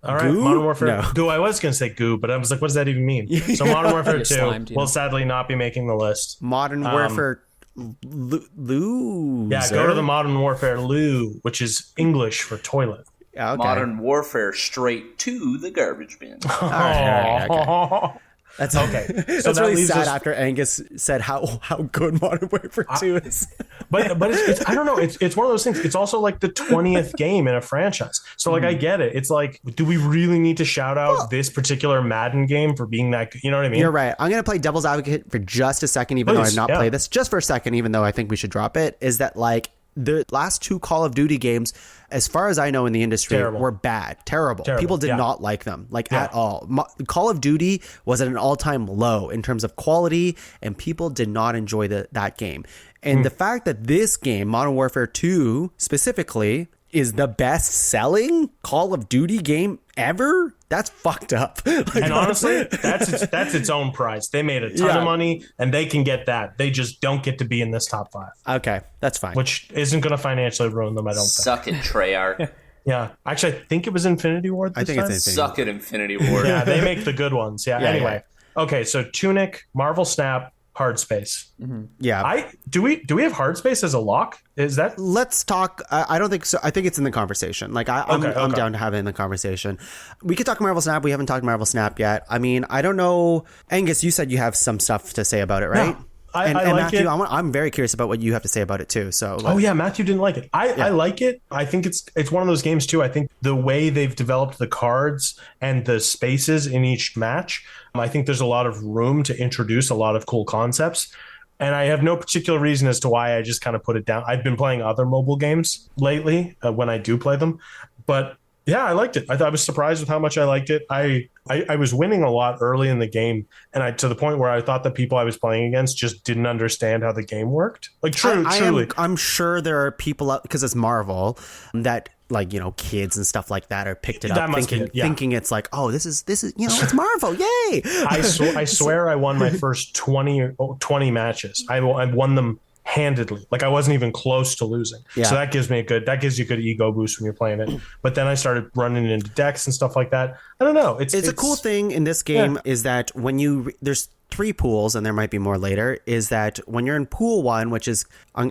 All right, Goo? Modern Warfare. No. Goo. I was going to say Goo, but I was like, what does that even mean? So Modern Warfare 2 slimed, will sadly not be making the list. Modern Warfare Loo. Yeah, go to the Modern Warfare Loo, which is English for toilet. Okay. Modern Warfare straight to the garbage bin. All right, okay. That's okay. So that's that really leaves sad us- after Angus said how good Modern Warfare 2 is. But it's I don't know. It's one of those things. It's also like the 20th game in a franchise. So like I get it. It's like, do we really need to shout out this particular Madden game for being that good? You know what I mean? You're right. I'm going to play devil's advocate for just a second, even though I've not played this. Just for a second, even though I think we should drop it, is that like the last 2 Call of Duty games, as far as I know in the industry, were bad. Terrible. People did not like them, at all. Call of Duty was at an all-time low in terms of quality, and people did not enjoy that game. And the fact that this game, Modern Warfare 2 specifically, is the best-selling Call of Duty game ever, that's fucked up. And honestly, that's its own prize. They made a ton of money, and they can get that. They just don't get to be in this top 5. Okay, that's fine. Which isn't going to financially ruin them, I don't think. Suck it, Treyarch. Yeah, actually, I think it was Infinity Ward this time. It's Suck it, Infinity Ward. Yeah, they make the good ones. Yeah, anyway. Okay, so Tunic, Marvel Snap, Hard Space. Yeah. Do we have Hard Space as a lock? Is that? Let's talk. I don't think so. I think it's in the conversation. Like I'm down to have it in the conversation. We could talk Marvel Snap. We haven't talked Marvel Snap yet. I mean, I don't know. Angus, you said you have some stuff to say about it, right? Yeah. I and like Matthew, it. I'm very curious about what you have to say about it too. So, Oh yeah, Matthew didn't like it. I like it. I think it's one of those games too. I think the way they've developed the cards and the spaces in each match, I think there's a lot of room to introduce a lot of cool concepts. And I have no particular reason as to why I just kind of put it down. I've been playing other mobile games lately when I do play them, but yeah, I liked it. I was surprised with how much I liked it. I was winning a lot early in the game, and to the point where I thought the people I was playing against just didn't understand how the game worked. Like truly, I'm sure there are people out, because it's Marvel, that like, you know, kids and stuff like that are picked it up thinking it's like, oh, this is you know, it's Marvel, yay! I swear I won my first 20 matches. I won them handedly. Like I wasn't even close to losing. Yeah. So that gives you a good ego boost when you're playing it. But then I started running into decks and stuff like that. I don't know. It's a cool thing in this game is that when there's 3 pools, and there might be more later, is that when you're in pool 1, which is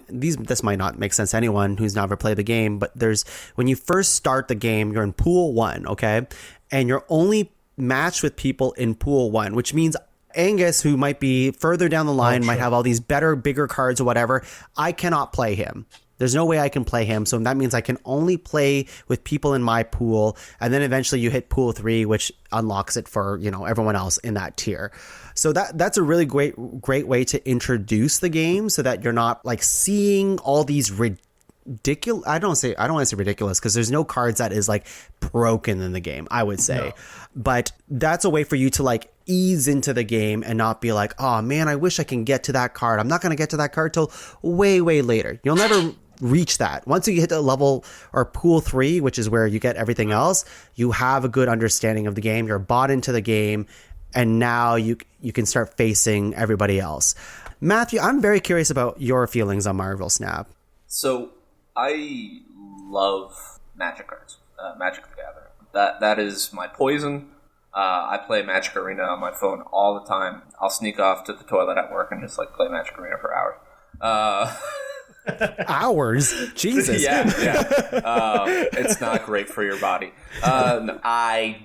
this might not make sense to anyone who's never played the game, but when you first start the game, you're in pool 1, okay? And you're only matched with people in pool 1, which means Angus, who might be further down the line, might have all these better, bigger cards or whatever. I cannot play him. There's no way I can play him. So that means I can only play with people in my pool. And then eventually you hit pool 3, which unlocks it for, you know, everyone else in that tier. So that's a really great way to introduce the game, so that you're not like seeing all these ridiculous. I don't want to say ridiculous, because there's no cards that is like broken in the game, I would say. No. But that's a way for you to like ease into the game and not be like, oh man, I wish I can get to that card. I'm not going to get to that card till way later. You'll never reach that. Once you hit the level or pool 3, which is where you get everything else, you have a good understanding of the game. You're bought into the game, and now you can start facing everybody else. Matthew, I'm very curious about your feelings on Marvel Snap. So I love Magic cards, Magic the Gathering. That is my poison. I play Magic Arena on my phone all the time. I'll sneak off to the toilet at work and just like play Magic Arena for hours. Hours? Jesus. Yeah. It's not great for your body. No, I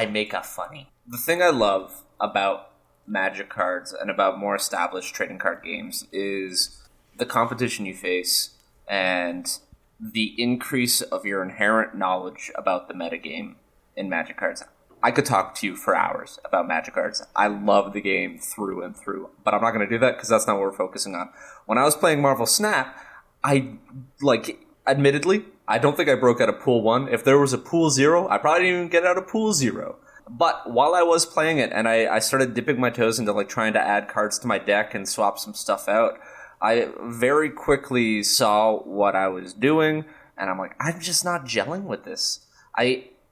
make a funny. The thing I love about Magic cards and about more established trading card games is the competition you face and the increase of your inherent knowledge about the metagame in Magic cards. I could talk to you for hours about Magic cards. I love the game through and through, but I'm not going to do that because that's not what we're focusing on. When I was playing Marvel Snap, admittedly, I don't think I broke out of pool 1. If there was a pool 0, I probably didn't even get out of pool 0. But while I was playing it and I started dipping my toes into like trying to add cards to my deck and swap some stuff out, I very quickly saw what I was doing, and I'm like, I'm just not gelling with this.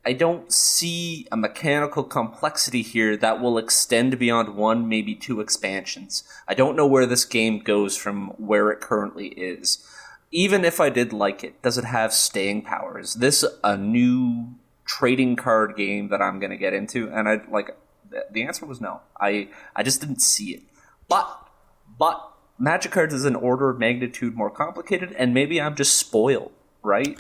I don't see a mechanical complexity here that will extend beyond 1, maybe 2 expansions. I don't know where this game goes from where it currently is. Even if I did like it, does it have staying power? Is this a new trading card game that I'm going to get into? And the answer was no. I just didn't see it. But Magic cards is an order of magnitude more complicated, and maybe I'm just spoiled, right?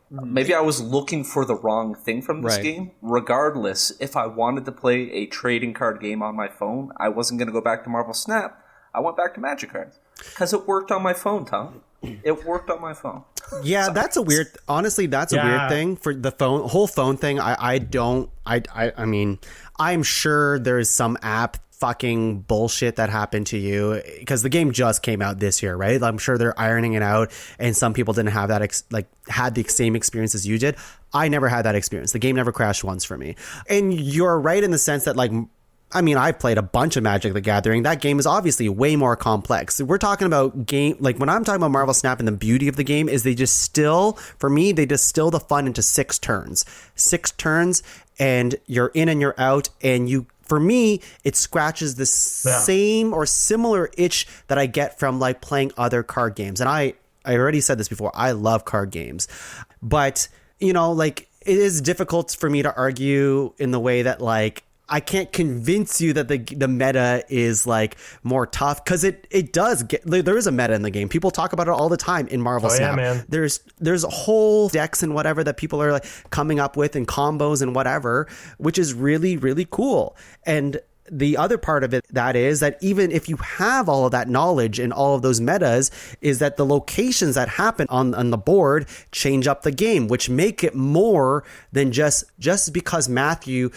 Maybe I was looking for the wrong thing from this game. Regardless, if I wanted to play a trading card game on my phone, I wasn't going to go back to Marvel Snap. I went back to Magic cards because it worked on my phone, Tom. It worked on my phone. Yeah, that's a weird. Honestly, that's a weird thing for the whole phone thing. I mean, I'm sure there's some app fucking bullshit that happened to you because the game just came out this year, right? I'm sure they're ironing it out, and some people didn't have that had the same experience as you did. I never had that experience. The game never crashed once for me. And you're right in the sense that I've played a bunch of Magic the Gathering. That game is obviously way more complex. We're talking about when I'm talking about Marvel Snap, and the beauty of the game is they distill the fun into 6 turns. 6 turns, and you're in and you're out, and for me, it scratches the same or similar itch that I get from playing other card games. And I already said this before, I love card games. But, it is difficult for me to argue in the way that I can't convince you that the meta is more tough, because it does there is a meta in the game. People talk about it all the time in Marvel Snap. Yeah, man. There's whole decks and whatever that people are coming up with, and combos and whatever, which is really, really cool. And the other part of it that even if you have all of that knowledge and all of those metas, is that the locations that happen on the board change up the game, which make it more than just because Matthew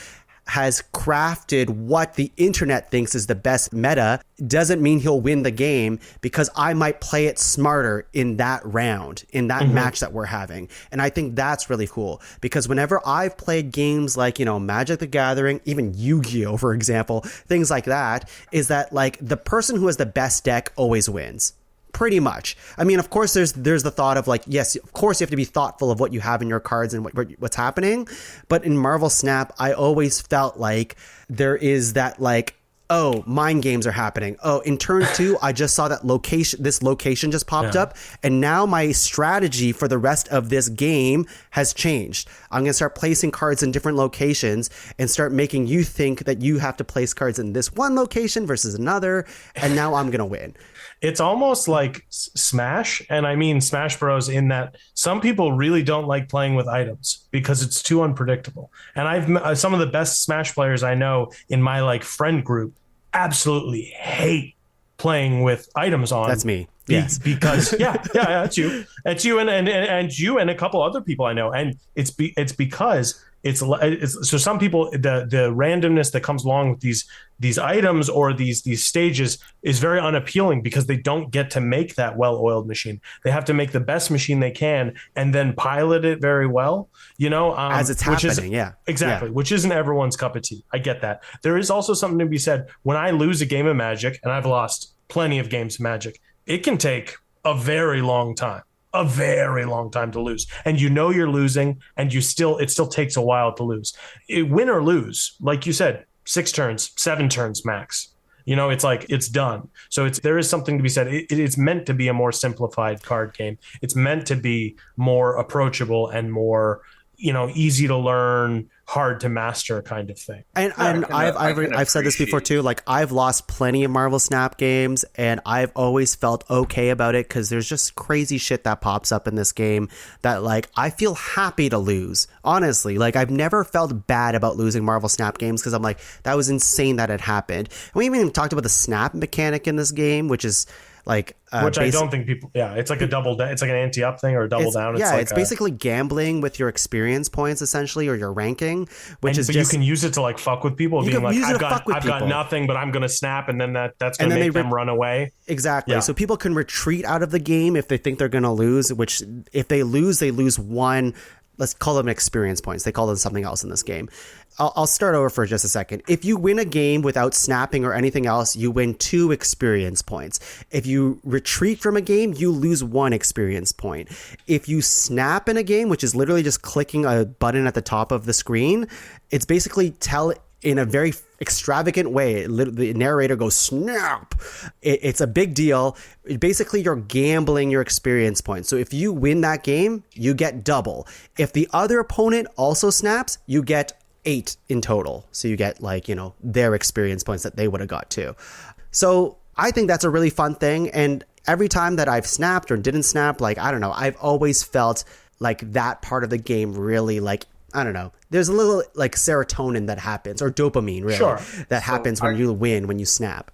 has crafted what the internet thinks is the best meta doesn't mean he'll win the game, because I might play it smarter in that round, in that match that we're having. And I think that's really cool, because whenever I've played games like, Magic the Gathering, even Yu-Gi-Oh, for example, things like that, is that the person who has the best deck always wins. Pretty much. I mean, of course, there's the thought of yes, of course you have to be thoughtful of what you have in your cards and what's happening. But in Marvel Snap, I always felt there is that oh, mind games are happening. Oh, in turn 2, I just saw that this location just popped up, and now my strategy for the rest of this game has changed. I'm going to start placing cards in different locations and start making you think that you have to place cards in this one location versus another, and now I'm going to win. It's almost like Smash, and I mean Smash Bros. In that some people really don't like playing with items because it's too unpredictable. And I've some of the best Smash players I know in my friend group absolutely hate playing with items on. That's me. Yes. Because it's you and you and a couple other people I know, and it's because it's so some people, the randomness that comes along with these items or these stages is very unappealing, because they don't get to make that well-oiled machine. They have to make the best machine they can and then pilot it very well, as it's happening. Exactly. Which isn't everyone's cup of tea. I get that. There is also something to be said when I lose a game of Magic, and I've lost plenty of games of Magic. It can take a very long time to lose, and you're losing, and it still takes a while to lose. Win or lose, like you said, 6 turns, 7 turns max. It's done. So there is something to be said. It's meant to be a more simplified card game. It's meant to be more approachable and more easy to learn, hard to master kind of thing. And I've said this before too. I've lost plenty of Marvel Snap games, and I've always felt okay about it, because there's just crazy shit that pops up in this game that I feel happy to lose. Honestly, I've never felt bad about losing Marvel Snap games, because I'm that was insane that it happened. And we even talked about the snap mechanic in this game, which is which I don't think people. Yeah, it's like a double. It's like an ante-up thing or a double down. It's basically gambling with your experience points, essentially, or your ranking. But you can use it to fuck with people, being I've got nothing, but I'm gonna snap, and then that's gonna make them run away. Exactly. Yeah. So people can retreat out of the game if they think they're gonna lose. Which if they lose 1 let's call them experience points. They call them something else in this game. I'll start over for just a second. If you win a game without snapping or anything else, you win 2 experience points. If you retreat from a game, you lose 1 experience point. If you snap in a game, which is literally just clicking a button at the top of the screen, it's basically in a very extravagant way. The narrator goes, snap. It's a big deal. Basically, you're gambling your experience points. So if you win that game, you get double. If the other opponent also snaps, you get 8 in total. So you get their experience points that they would have got too. So I think that's a really fun thing. And every time that I've snapped or didn't snap, I don't know, I've always felt like that part of the game really I don't know. There's a little serotonin that happens, or dopamine really, that happens when you win, when you snap.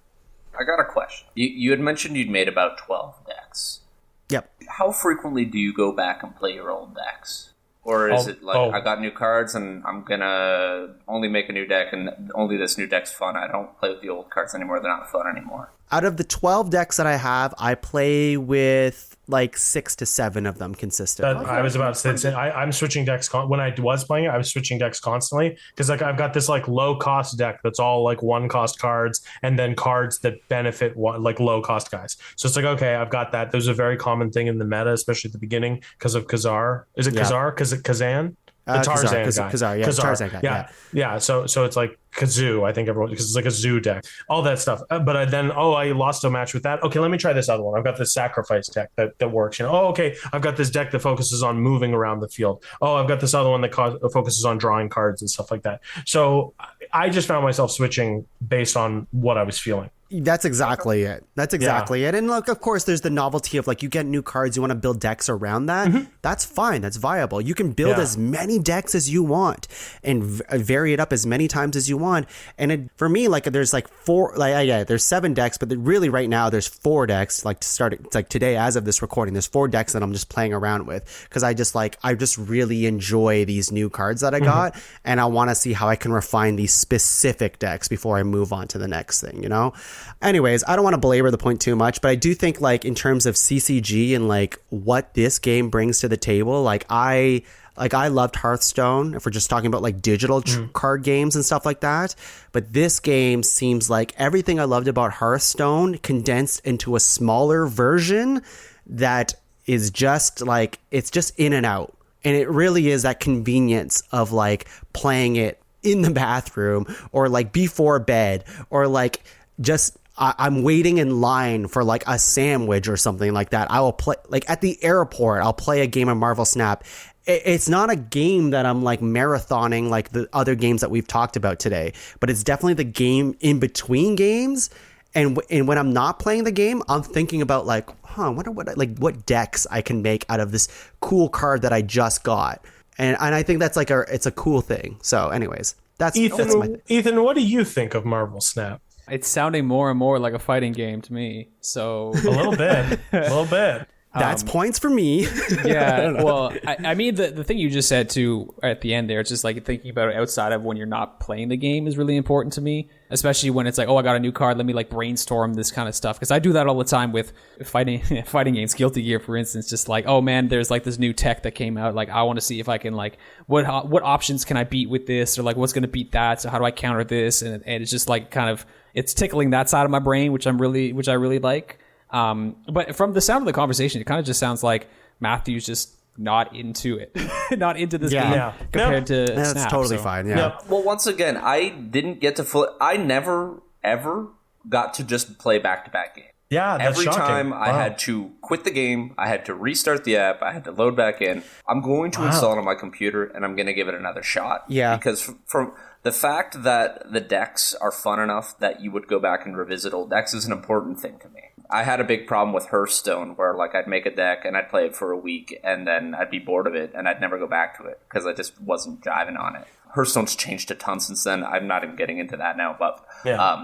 I got a question. You had mentioned you'd made about 12 decks. Yep. How frequently do you go back and play your old decks? Or is it I got new cards and I'm going to only make a new deck and only this new deck's fun. I don't play with the old cards anymore. They're not fun anymore. Out of the 12 decks that I have, I play with 6 to 7 of them consistently. I was about to say, I'm switching decks. When I was playing it, I was switching decks constantly because I've got this low cost deck that's all 1 cost cards and then cards that benefit low cost guys. So it's okay, I've got that. There's a very common thing in the meta, especially at the beginning because of Kazar. Is it Kazar? Kazan? The Tarzan guy. Tarzan guy. Yeah. So it's Kazoo, I think everyone, because it's a zoo deck, all that stuff. But I lost a match with that. Okay, let me try this other one. I've got this sacrifice deck that works. Okay, I've got this deck that focuses on moving around the field. I've got this other one that focuses on drawing cards and stuff like that. So I just found myself switching based on what I was feeling. That's exactly it. it. And look, of course, there's the novelty of you get new cards, you want to build decks around that. Mm-hmm. That's fine. That's viable. You can build as many decks as you want and vary it up as many times as you want. And for me, there's 4, there's 7 decks, but really right now there's 4 decks. To start, it's today as of this recording, there's 4 decks that I'm just playing around with because I just really enjoy these new cards that I got, and I want to see how I can refine these specific decks before I move on to the next thing. Anyways, I don't want to belabor the point too much, but I do think in terms of CCG and what this game brings to the table, I loved Hearthstone if we're just talking about digital card games and stuff like that. But this game seems like everything I loved about Hearthstone condensed into a smaller version that is just it's just in and out. And it really is that convenience of playing it in the bathroom or before bed or just I'm waiting in line for a sandwich or something like that. I will play at the airport. I'll play a game of Marvel Snap. It's not a game that I'm marathoning like the other games that we've talked about today, but it's definitely the game in between games. And when I'm not playing the game, I'm thinking about I wonder what decks I can make out of this cool card that I just got. And I think that's it's a cool thing. So anyways, that's Ethan, what do you think of Marvel Snap? It's sounding more and more like a fighting game to me. So a little bit. That's points for me. Yeah. Well, I mean, the thing you just said too at the end there, it's just thinking about it outside of when you're not playing the game is really important to me, especially when it's I got a new card. Let me brainstorm this kind of stuff. Because I do that all the time with fighting games, Guilty Gear, for instance, just oh man, there's this new tech that came out. I want to see if I can what options can I beat with this, or what's going to beat that. So how do I counter this? And it's just it's tickling that side of my brain, which I really like. But from the sound of the conversation, it kind of just sounds like Matthew's just not into it, not into this game compared to Snap. That's totally fine. Yeah. No. Well, once again, I didn't get to I never ever got to just play back-to-back games. Yeah, that's every shocking. time I had to quit the game, I had to restart the app, I had to load back in. I'm going to install it on my computer, and I'm going to give it another shot. Yeah, because from the fact that the decks are fun enough that you would go back and revisit old decks is an important thing to me. I had a big problem with Hearthstone where I'd make a deck and I'd play it for a week and then I'd be bored of it and I'd never go back to it because I just wasn't jiving on it. Hearthstone's changed a ton since then. I'm not even getting into that now, but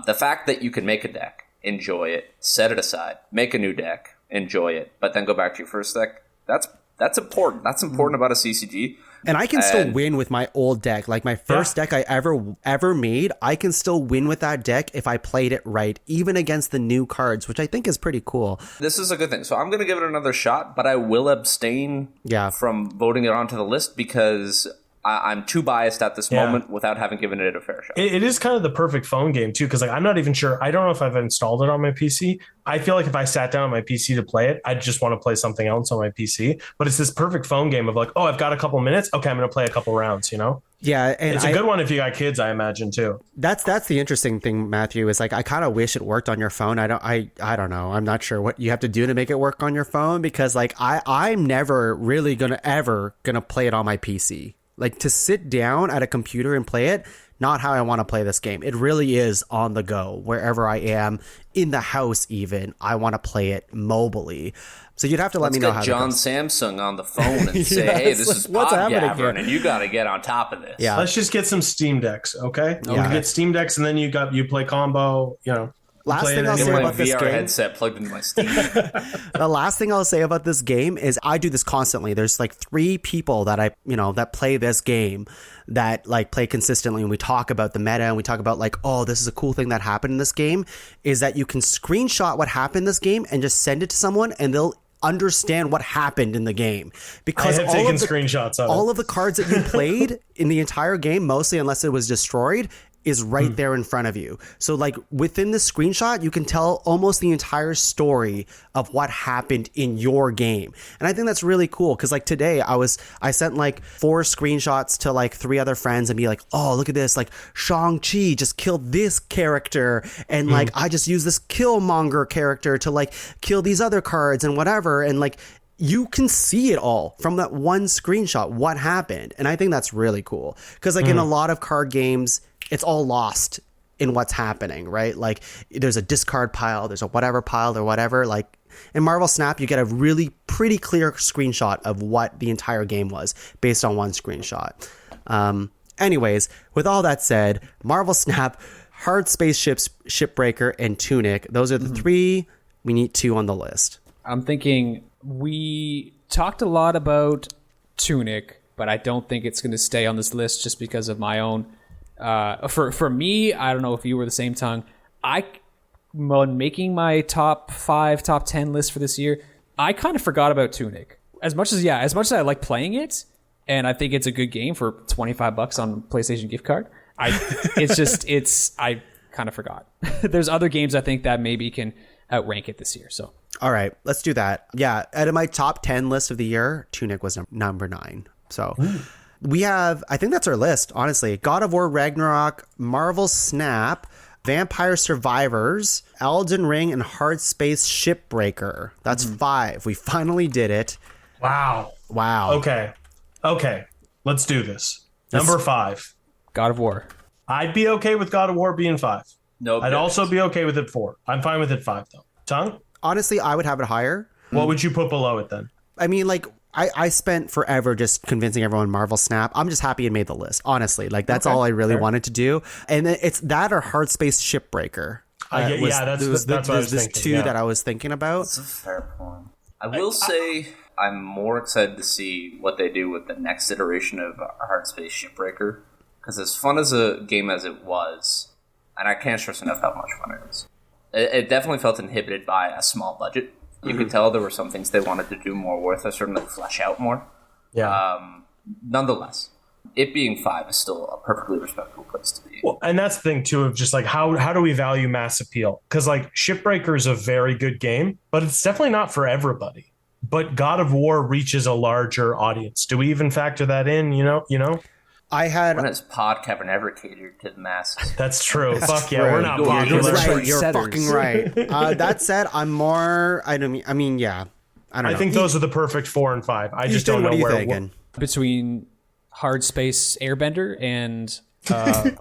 the fact that you can make a deck, enjoy it, set it aside, make a new deck, enjoy it, but then go back to your first deck, that's important. That's important about a CCG And I can still win with my old deck. Like my first deck I ever made, I can still win with that deck if I played it right, even against the new cards, which I think is pretty cool. This is a good thing. So I'm going to give it another shot, but I will abstain from voting it onto the list because I'm too biased at this moment without having given it a fair shot. It is kind of the perfect phone game too, because like I'm not even sure. I don't know if I've installed it on my PC. I feel like if I sat down on my PC to play it, I'd just want to play something else on my PC. But it's this perfect phone game of like, oh, I've got a couple minutes. Okay, I'm going to play a couple rounds. You know? Yeah, and it's a good one if you got kids, I imagine too. That's the interesting thing, Matthew. Is like I kind of wish it worked on your phone. I don't know. I'm not sure what you have to do to make it work on your phone because like I'm never really gonna play it on my PC. Like to sit down at a computer and play it, not how I want to play this game. It really is on the go, wherever I am, in the house even. I want to play it mobily. So you'd have to let me know how. Let's get John Samsung on the phone and say, hey, this is Podgavern, and you got to get on top of this. Yeah. Let's just get some Steam Decks, okay? You get Steam Decks, and then you play combo, you know. Last thing I'll say about this VR game, headset plugged into my Steam. The last thing I'll say about this game is I do this constantly. There's like 3 people that that play this game that like play consistently, and we talk about the meta and we talk about like, oh, this is a cool thing that happened in this game, is that you can screenshot what happened in this game and just send it to someone and they'll understand what happened in the game, because I have taken screenshots of all of the cards that you played in the entire game, mostly unless it was destroyed, is right there in front of you. So like within the screenshot, you can tell almost the entire story of what happened in your game. And I think that's really cool because like today I sent like 4 screenshots to like 3 other friends and be like, oh, look at this, like Shang-Chi just killed this character and like I just used this Killmonger character to like kill these other cards and whatever, and like you can see it all from that one screenshot what happened. And I think that's really cool because like in a lot of card games, it's all lost in what's happening, right? Like there's a discard pile, there's a whatever pile or whatever. Like in Marvel Snap, you get a really pretty clear screenshot of what the entire game was based on one screenshot. Anyways, with all that said, Marvel Snap, Hard Space Ships, Shipbreaker, and Tunic, those are the 3 we need 2 on the list. I'm thinking we talked a lot about Tunic, but I don't think it's going to stay on this list just because of my own. For me, I don't know if you were the same tongue. When making my top 5, top 10 list for this year, I kind of forgot about Tunic. As much as I like playing it, and I think it's a good game for $25 on PlayStation gift card. I kind of forgot. There's other games I think that maybe can outrank it this year. So. All right, let's do that. Yeah, out of my top 10 list of the year, Tunic was number 9. So. We have, I think that's our list, honestly. God of War Ragnarok, Marvel Snap, Vampire Survivors, Elden Ring, and Hard Space Shipbreaker. That's 5. We finally did it. Wow. Okay. Let's do this. Number 5. God of War. I'd be okay with God of War being 5. No. I'd also be okay with it 4. I'm fine with it 5, though. Tongue? Honestly, I would have it higher. What would you put below it, then? I mean, like, I spent forever just convincing everyone Marvel Snap. I'm just happy it made the list, honestly. Like, that's all I really wanted to do. And it's that or Hard Space Shipbreaker. That's what I was thinking. 2 that I was thinking about. That's a fair point. I will say I'm more excited to see what they do with the next iteration of Hard Space Shipbreaker. Because as fun as a game as it was, and I can't stress enough how much fun it is, it definitely felt inhibited by a small budget. You could tell there were some things they wanted to do more with, or certainly flesh out more. Yeah. Nonetheless, it being 5 is still a perfectly respectable place to be. Well, and that's the thing too of just like how do we value mass appeal? Because like Shipbreaker is a very good game, but it's definitely not for everybody. But God of War reaches a larger audience. Do we even factor that in? You know. I had. When has Podgavern ever catered to the masses? That's true. Fuck yeah, we're not popular. Right, you're fucking right. That said, I'm more. I mean, yeah. I don't know. I think those are the perfect 4 and 5. I just don't know where. Between Hard Space Airbender and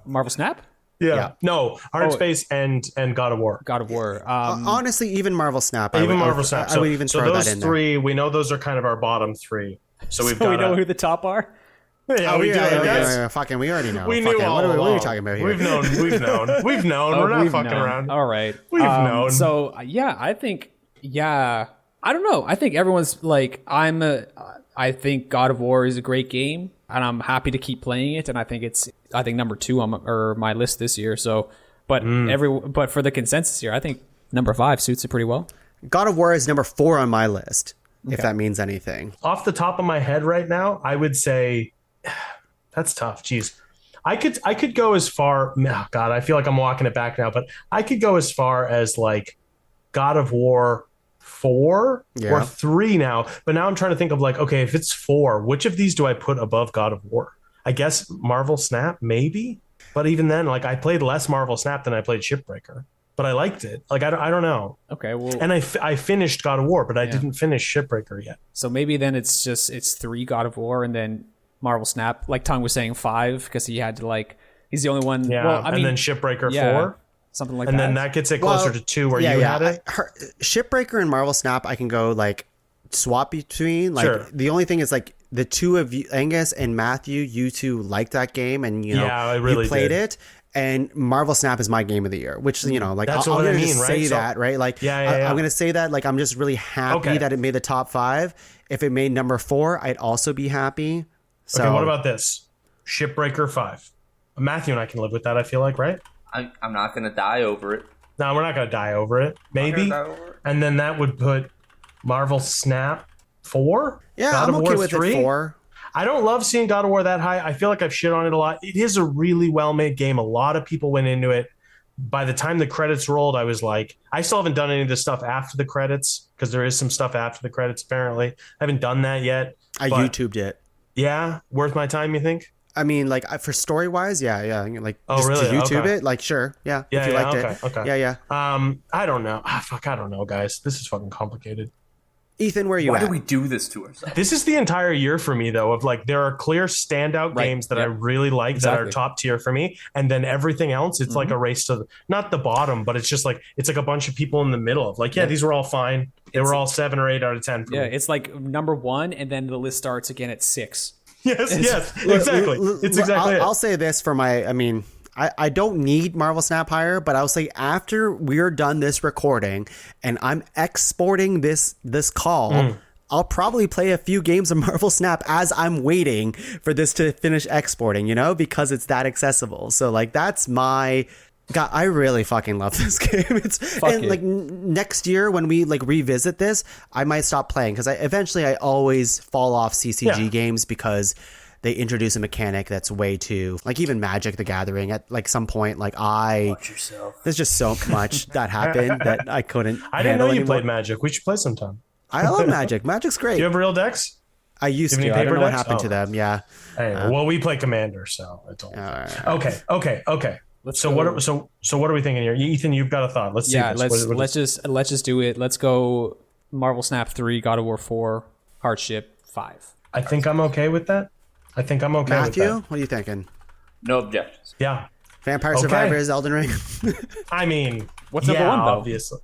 Marvel Snap? Yeah. No, Hard Space and God of War. God of War. Honestly, even Marvel Snap. Marvel Snap. I would even throw that in there. So those 3, we know those are kind of our bottom 3. So we know who the top are? Yeah, we do. Fucking, we already know. We knew all along. What are we talking about here? We've known. We're not fucking around. All right. We've known. So, yeah, I think, I don't know. I think everyone's like, I'm I think God of War is a great game, and I'm happy to keep playing it. And I think number 2 on my list this year. So, but for the consensus here, I think number 5 suits it pretty well. God of War is number 4 on my list, if that means anything. Off the top of my head right now, I would say that's tough. Jeez. I could go as far. Oh God, I feel like I'm walking it back now, but I could go as far as like God of War 4 or 3 now. But now I'm trying to think of like, okay, if it's 4, which of these do I put above God of War? I guess Marvel Snap, maybe. But even then, like I played less Marvel Snap than I played Shipbreaker. But I liked it. Like I don't know. Okay, well, and I finished God of War, but I didn't finish Shipbreaker yet. So maybe then it's 3 God of War, and then Marvel Snap, like Tong was saying, 5 because he had to he's the only one. Yeah, well, and then Shipbreaker 4, something like that, and then that gets it closer to 2 where you had it. Shipbreaker and Marvel Snap, I can go like swap between. Like the only thing is like the two of you, Angus and Matthew, you two liked that game, and you played it. And Marvel Snap is my game of the year, which, like, that's I'm going to say that, right? Like, I'm going to say that, like, I'm just really happy that it made the top 5. If it made number 4, I'd also be happy. So, okay, what about this? Shipbreaker 5. Matthew and I can live with that, I feel like, right? I'm not going to die over it. No, we're not going to die over it. Maybe. And then that would put Marvel Snap 4? Yeah, I'm okay with 3? It 4. I don't love seeing God of War that high. I feel like I've shit on it a lot. It is a really well-made game. A lot of people went into it. By the time the credits rolled, I was like, I still haven't done any of this stuff after the credits because there is some stuff after the credits, apparently. I haven't done that yet. I YouTubed it. Yeah? Worth my time, you think? I mean, like, for story-wise, yeah. Like, just really? To YouTube it? Like, sure. Yeah, if you liked it. Okay. Yeah. I don't know. I don't know, guys. This is fucking complicated. Ethan, where are you at? Why do we do this to ourselves? This is the entire year for me, though, of like there are clear standout games that I really like that are top tier for me. And then everything else, it's like a race to not the bottom, but it's just like it's like a bunch of people in the middle of like, these were all fine. They were all 7 or 8 out of 10 for me. It's like number 1, and then the list starts again at 6. Yes, exactly. It's exactly I'll say this for I don't need Marvel Snap higher, but I'll say after we're done this recording and I'm exporting this call, I'll probably play a few games of Marvel Snap as I'm waiting for this to finish exporting, because it's that accessible. So like that's my God, I really fucking love this game. Like next year when we like revisit this, I might stop playing because I always fall off CCG games because they introduce a mechanic that's way too like even Magic the Gathering at like some point like there's just so much that happened that I couldn't. I didn't know you played Magic. We should play sometime. I love Magic. Magic's great. Do you have real decks? I used to. I don't know what happened to them. Yeah. Anyway, well, we play Commander, so it's all right. Okay. So what are we thinking here? Ethan, you've got a thought. Let's see. Let's just do it. Let's go Marvel Snap 3, God of War 4, Hardship 5. I think I'm okay with that. Matthew, with that. What are you thinking? No objections. Yeah. Vampire Survivors, Elden Ring. I mean, what's number 1 though? Obviously,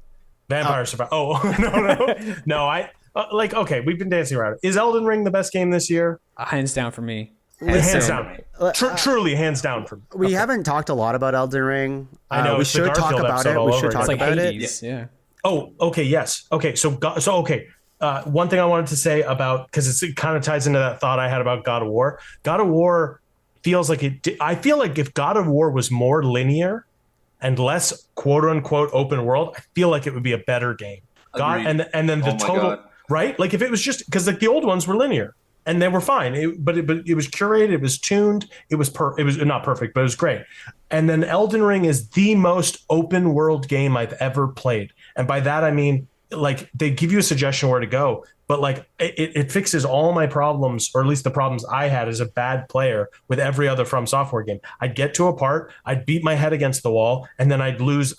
Vampire Survivor. Oh no. I okay. We've been dancing around it. Is Elden Ring the best game this year? Hands down for me. Hands down. Truly, hands down for me. We haven't talked a lot about Elden Ring. I know we should talk about it. We should talk about it. Yeah. Oh, okay. Yes. Okay. So okay. One thing I wanted to say about, because it kind of ties into that thought I had about God of War. God of War feels like I feel like if God of War was more linear and less quote unquote open world, I feel like it would be a better game. And then the total, right? Like if it was just because like the old ones were linear and they were fine, but it was curated, it was tuned, it was not perfect, but it was great. And then Elden Ring is the most open world game I've ever played, and by that I mean, like they give you a suggestion where to go, but like it fixes all my problems, or at least the problems I had as a bad player with every other From Software game. I'd get to a part, I'd beat my head against the wall, and then I'd lose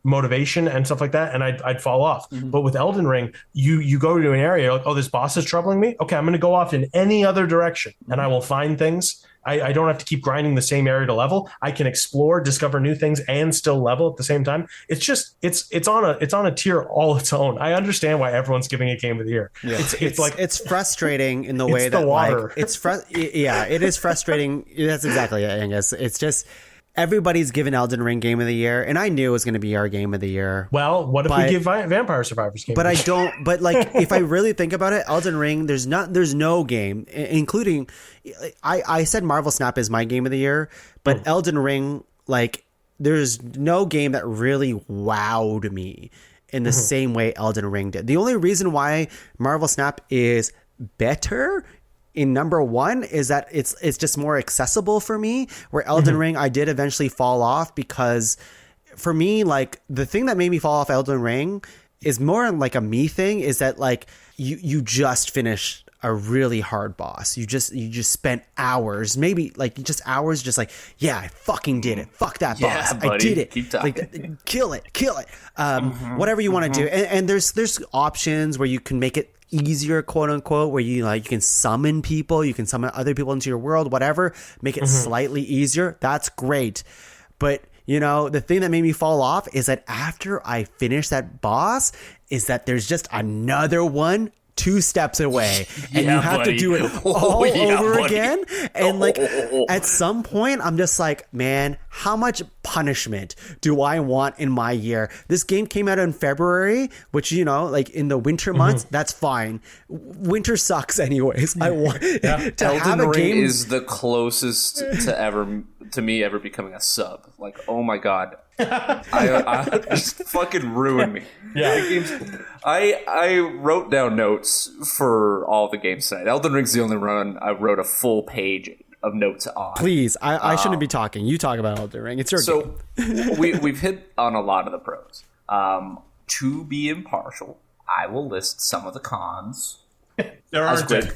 motivation and stuff like that, and I'd fall off. But with Elden Ring, you go to an area, you're like, oh, this boss is troubling me. Okay, I'm going to go off in any other direction, and I will find things. I don't have to keep grinding the same area to level. I can explore, discover new things, and still level at the same time. It's just it's on a tier all its own. I understand why everyone's giving it Game of the Year. Yeah. It's frustrating in the way that water. Like it is frustrating. That's exactly it, Angus. It's just everybody's given Elden Ring Game of the Year, and I knew it was going to be our Game of the Year. Well, what if we give Vampire Survivors Game? But I don't. But like, if I really think about it, Elden Ring, there's no game, including, I said Marvel Snap is my Game of the Year, but Elden Ring, like, there's no game that really wowed me in the same way Elden Ring did. The only reason why Marvel Snap is better in number one is that it's just more accessible for me, where Elden Ring, I did eventually fall off because for me, like, the thing that made me fall off Elden Ring is more like a me thing, is that like you just finished a really hard boss. You just spent hours, maybe like just hours, just like, yeah, I fucking did it. Fuck that boss. Buddy. I did it. Keep talking. Like, kill it. Whatever you want to do. And there's options where you can make it easier, quote unquote, where you can summon people, you can summon other people into your world, whatever, make it slightly easier. That's great. But the thing that made me fall off is that after I finished that boss, is that there's just another one 2 steps away, and you have to do it all over again. And like, at some point, I'm just like, man, how much punishment do I want in my year? This game came out in February, which, like in the winter months, that's fine. Winter sucks anyways. I want to have a game. Ring is the closest to me ever becoming a sub. Like, oh my god. I just fucking ruined me. Yeah. I wrote down notes for all the games tonight. Elden Ring's the only run I wrote a full page of notes on. Please, I shouldn't be talking. You talk about Elden Ring. It's your game. we've hit on a lot of the pros. To be impartial, I will list some of the cons. There are great.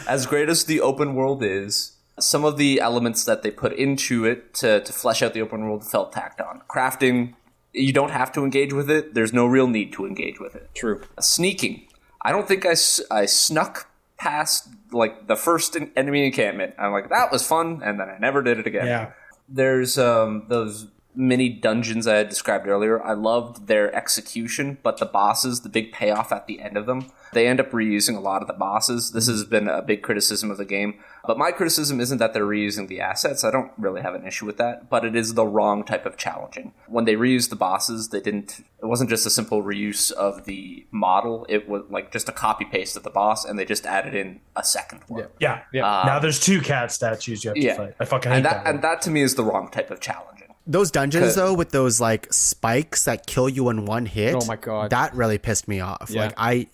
As great as the open world is, some of the elements that they put into it to flesh out the open world felt tacked on. Crafting, you don't have to engage with it. There's no real need to engage with it. True. Sneaking. I don't think I snuck past like the first enemy encampment. I'm like, that was fun, and then I never did it again. Yeah. There's those mini dungeons I had described earlier. I loved their execution, but the bosses, the big payoff at the end of them, they end up reusing a lot of the bosses. This has been a big criticism of the game. But my criticism isn't that they're reusing the assets. I don't really have an issue with that, but it is the wrong type of challenging. When they reused the bosses, it wasn't just a simple reuse of the model. It was like just a copy paste of the boss, and they just added in a second one. Yeah. Now there's 2 cat statues you have to fight. I fucking hate that. And that to me is the wrong type of challenging. Those dungeons, though, with those like spikes that kill you in one hit. Oh my god, that really pissed me off. Yeah. Like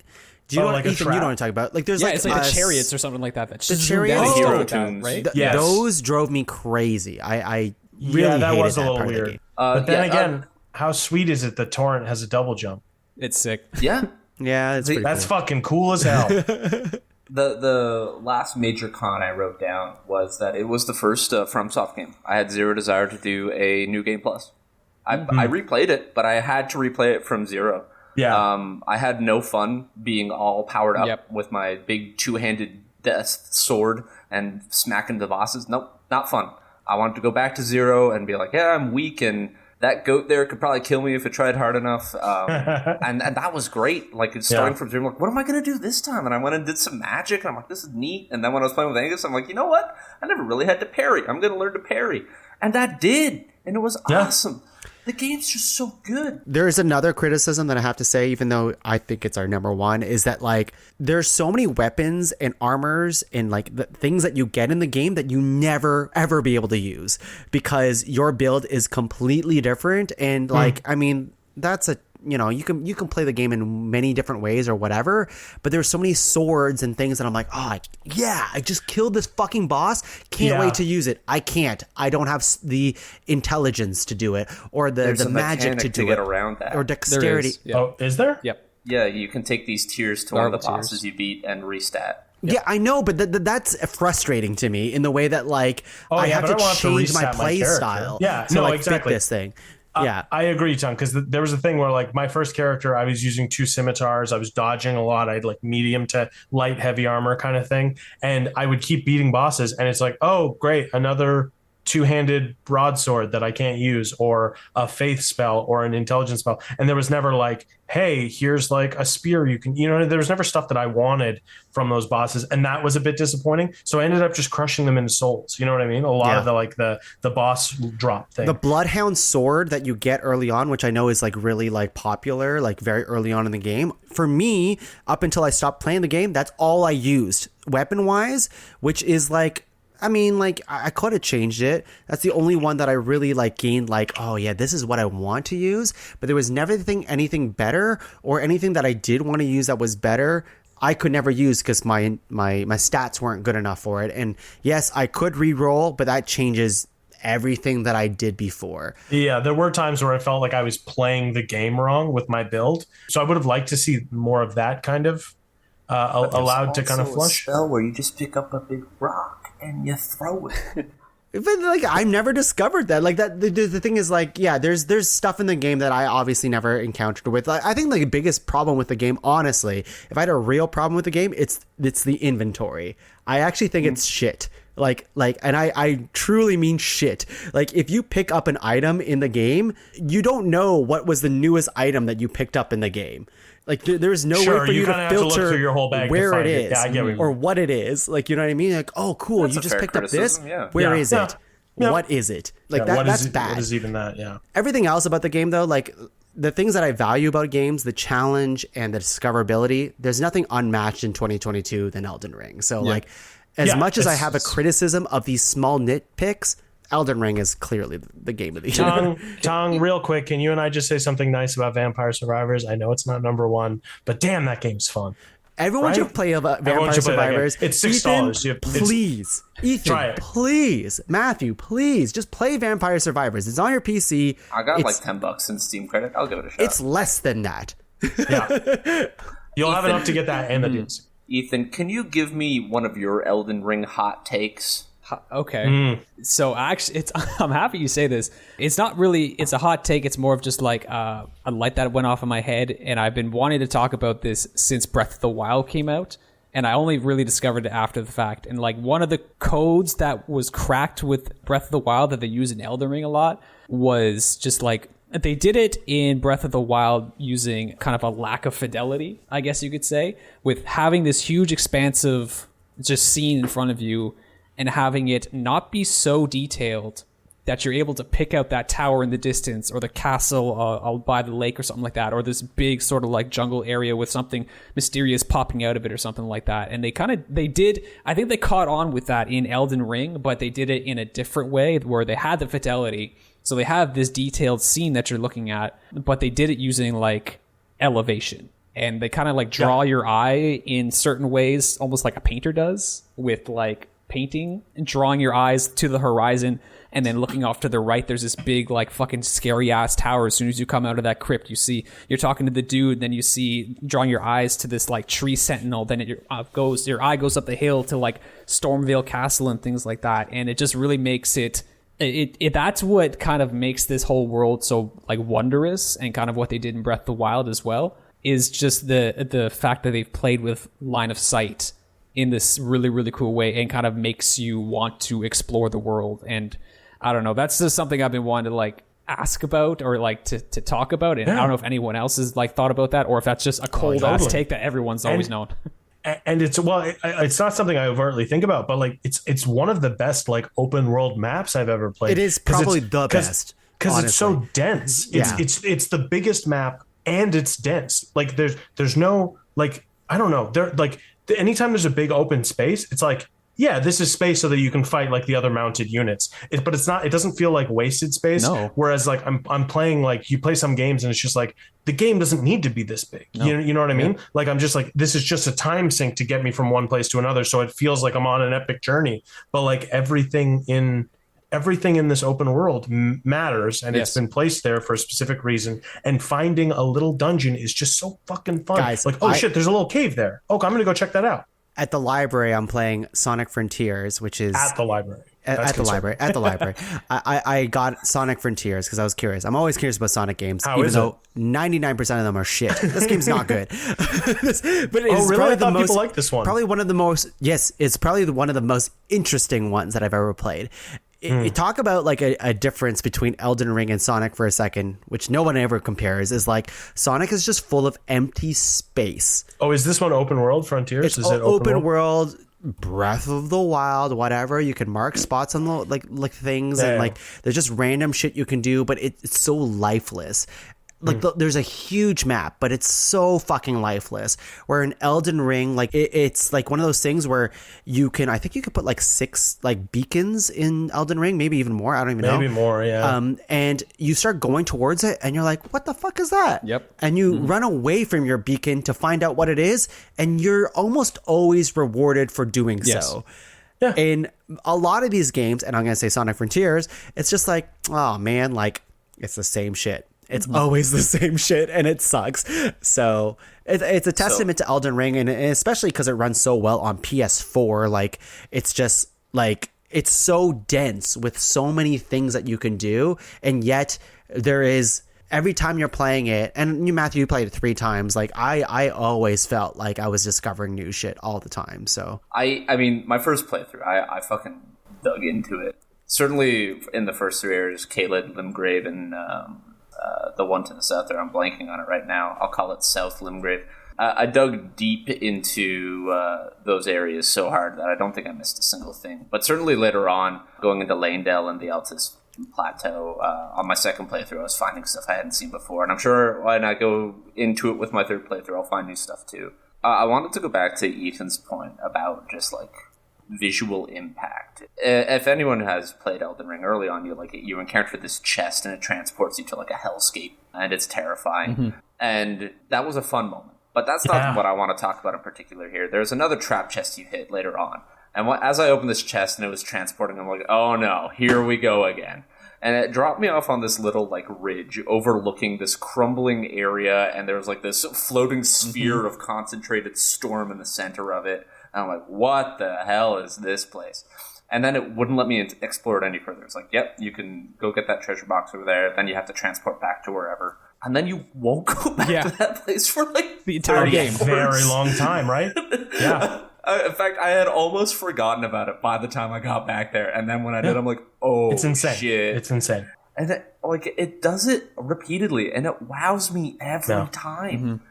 do you know what, Ethan? You know what I'm talking about? Like there's it's like the chariots or something like that. The chariots, hero tunes, right? Yes. Those drove me crazy. I really that hated was a that little part weird. of the game. But then again, how sweet is it? The torrent has a double jump. It's sick. Yeah. Yeah, it's pretty That's cool. fucking cool as hell. The last major con I wrote down was that it was the first FromSoft game. I had zero desire to do a New Game Plus. I replayed it, but I had to replay it from zero. Yeah. I had no fun being all powered up with my big 2-handed death sword and smacking the bosses. Nope, not fun. I wanted to go back to zero and be like, yeah, I'm weak, and that goat there could probably kill me if it tried hard enough. And that was great. Like, it's starting from zero. I'm like, what am I going to do this time? And I went and did some magic, and I'm like, this is neat. And then when I was playing with Angus, I'm like, you know what? I never really had to parry. I'm going to learn to parry. And that did. And it was awesome. The game's just so good. There's another criticism that I have to say, even though I think it's our number one, is that like there's so many weapons and armors and like the things that you get in the game that you never ever be able to use because your build is completely different. And like, I mean, that's you can play the game in many different ways or whatever, but there's so many swords and things that I'm like, I just killed this fucking boss. Can't wait to use it. I can't. I don't have the intelligence to do it or the magic to do get around that. or dexterity. Oh, is there? Yep. Yeah, you can take these tiers to one of the bosses you beat and restat. Yeah, I know, but that's frustrating to me in the way that like I have to change my play style to fit this thing. Yeah, I agree, Tom, because there was a thing where like my first character, I was using 2 scimitars. I was dodging a lot. I had like medium to light heavy armor kind of thing. And I would keep beating bosses. And it's like, oh, great. Another two-handed broadsword that I can't use, or a faith spell or an intelligence spell. And there was never like, hey, here's like a spear you can, there was never stuff that I wanted from those bosses. And that was a bit disappointing. So I ended up just crushing them into souls. You know what I mean? A lot of the boss drop thing. The Bloodhound sword that you get early on, which I know is like really like popular, like very early on in the game. For me, up until I stopped playing the game, that's all I used weapon wise, which is like, I mean, like, I could have changed it. That's the only one that I really, like, gained, like, oh, yeah, this is what I want to use. But there was never anything better or anything that I did want to use that was better. I could never use because my stats weren't good enough for it. And, yes, I could re-roll, but that changes everything that I did before. Yeah, there were times where I felt like I was playing the game wrong with my build. So I would have liked to see more of that kind of allowed to kind of flush. A spell where you just pick up a big rock and you throw it. But like, I've never discovered that. Like that, the thing is, like, yeah, there's stuff in the game that I obviously never encountered with. Like, I think the biggest problem with the game, honestly, if I had a real problem with the game, it's the inventory. I actually think it's shit. Like, and I truly mean shit. Like, if you pick up an item in the game, you don't know what was the newest item that you picked up in the game. Like, there's no way for you to filter your whole bag where it is or what it is. Like, you know what I mean? Like, oh, cool, you just picked up this? Yeah. Where is it? Yeah. What is it? Like, that's bad. What is even that? Yeah. Everything else about the game, though, like, the things that I value about games, the challenge and the discoverability, there's nothing unmatched in 2022 than Elden Ring. So, like, as much as I have a criticism of these small nitpicks, Elden Ring is clearly the game of the year. Tong, real quick, can you and I just say something nice about Vampire Survivors? I know it's not number one, but damn, that game's fun. Everyone should play Vampire Survivors. It's $6. Please. Ethan, please. Matthew, please. Just play Vampire Survivors. It's on your PC. I got like $10 in Steam credit. I'll give it a shot. It's less than that. Yeah. You'll have enough to get that and the DLC. Ethan, can you give me one of your Elden Ring hot takes? Okay. So actually, I'm happy you say this. It's not really, it's a hot take. It's more of just like a light that went off in my head. And I've been wanting to talk about this since Breath of the Wild came out. And I only really discovered it after the fact. And like one of the codes that was cracked with Breath of the Wild that they use in Elden Ring a lot was just like, they did it in Breath of the Wild using kind of a lack of fidelity, I guess you could say, with having this huge expansive just scene in front of you and having it not be so detailed that you're able to pick out that tower in the distance or the castle by the lake or something like that, or this big sort of like jungle area with something mysterious popping out of it or something like that. And I think they caught on with that in Elden Ring, but they did it in a different way where they had the fidelity. So they have this detailed scene that you're looking at, but they did it using like elevation. And they kind of like draw your eye in certain ways, almost like a painter does with like painting and drawing your eyes to the horizon, and then looking off to the right, there's this big like fucking scary ass tower. As soon as you come out of that crypt, you're talking to the dude, then you see drawing your eyes to this like tree sentinel, then your eye goes up the hill to like Stormvale Castle and things like that. And it just really makes it that's what kind of makes this whole world so like wondrous, and kind of what they did in Breath of the Wild as well is just the fact that they've played with line of sight in this really, really cool way, and kind of makes you want to explore the world. And I don't know, that's just something I've been wanting to like ask about or like to talk about. And I don't know if anyone else has like thought about that, or if that's just a cold ass take that everyone's always known. And it's not something I overtly think about, but like it's one of the best like open world maps I've ever played. It is probably the best because it's so dense. It's the biggest map and it's dense. Like there's no like, I don't know, there like anytime there's a big open space, it's like, yeah, this is space so that you can fight like the other mounted units. But it's not. It doesn't feel like wasted space. No. Whereas like I'm playing, like you play some games and it's just like the game doesn't need to be this big. No. You know what I mean? Like I'm just like, this is just a time sink to get me from one place to another. So it feels like I'm on an epic journey. But like everything in this open world matters, and it's been placed there for a specific reason. And finding a little dungeon is just so fucking fun. Guys, like, shit, there's a little cave there. Okay, I'm gonna go check that out. At the library, I'm playing Sonic Frontiers, which is at the library. At the library. I got Sonic Frontiers because I was curious. I'm always curious about Sonic games, even though 99% of them are shit. This game's not good. But it's really? I thought people like this one. Probably one of the most. Yes, it's probably one of the most interesting ones that I've ever played. talk about like a difference between Elden Ring and Sonic for a second, which no one ever compares, is like Sonic is just full of empty space. Oh, is this one open world Frontiers? Is it open world? Breath of the Wild, whatever. You can mark spots on the like things, and like there's just random shit you can do, but it's so lifeless. Like there's a huge map, but it's so fucking lifeless. Where in Elden Ring, like it's like one of those things where I think you could put like 6 like beacons in Elden Ring, maybe even more. I don't even know. Maybe more, yeah. And you start going towards it, and you're like, "What the fuck is that?" Yep. And you run away from your beacon to find out what it is, and you're almost always rewarded for doing so. Yeah. In a lot of these games, and I'm gonna say Sonic Frontiers, it's just like, oh man, like it's the same shit. It's always the same shit, and it sucks. So it's a testament to Elden Ring, and especially because it runs so well on PS4. Like it's just like it's so dense with so many things that you can do, and yet there is every time you're playing it. And you, Matthew, you played it 3 times. Like I always felt like I was discovering new shit all the time. So I mean, my first playthrough, I fucking dug into it. Certainly in the first 3 areas, Caelid, Limgrave, and the one to the south there, I'm blanking on it right now. I'll call it South Limgrave. I dug deep into those areas so hard that I don't think I missed a single thing. But certainly later on, going into Lanedale and the Altus Plateau, on my second playthrough, I was finding stuff I hadn't seen before. And I'm sure when I go into it with my third playthrough, I'll find new stuff too. I wanted to go back to Ethan's point about just like visual impact. If anyone has played Elden Ring early on, you encounter this chest and it transports you to like a hellscape, and it's terrifying. And that was a fun moment. But that's not what I want to talk about in particular here. There's another trap chest you hit later on. And as I opened this chest and it was transporting, I'm like, oh no, here we go again. And it dropped me off on this little like ridge overlooking this crumbling area, and there was like this floating sphere of concentrated storm in the center of it. And I'm like, what the hell is this place? And then it wouldn't let me explore it any further. It's like, yep, you can go get that treasure box over there. Then you have to transport back to wherever. And then you won't go back to that place for like the entire game. Very long time, right? Yeah. In fact, I had almost forgotten about it by the time I got back there. And then when I did, I'm like, oh, it's insane. Shit. It's insane. And then, like, it does it repeatedly, and it wows me every time.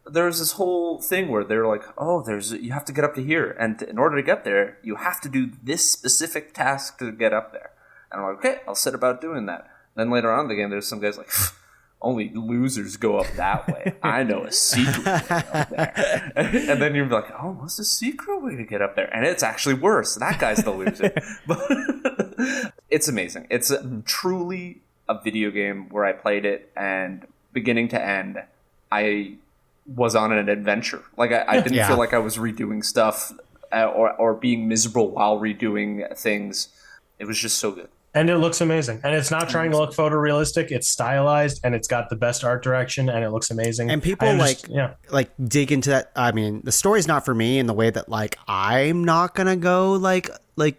There's this whole thing where they're like, oh, you have to get up to here, and in order to get there, you have to do this specific task to get up there. And I'm like, okay, I'll set about doing that. Then later on in the game, there's some guys like, only losers go up that way. I know a secret way up there. And then you're like, oh, what's the secret way to get up there? And it's actually worse. That guy's the loser. But it's amazing. It's truly a video game where I played it, and beginning to end, I was on an adventure. Like I didn't feel like I was redoing stuff or being miserable while redoing things. It was just so good. And it looks amazing. And it's not trying to look photorealistic. It's stylized, and it's got the best art direction, and it looks amazing. And people like dig into that. I mean, the story's not for me in the way that like I'm not gonna go like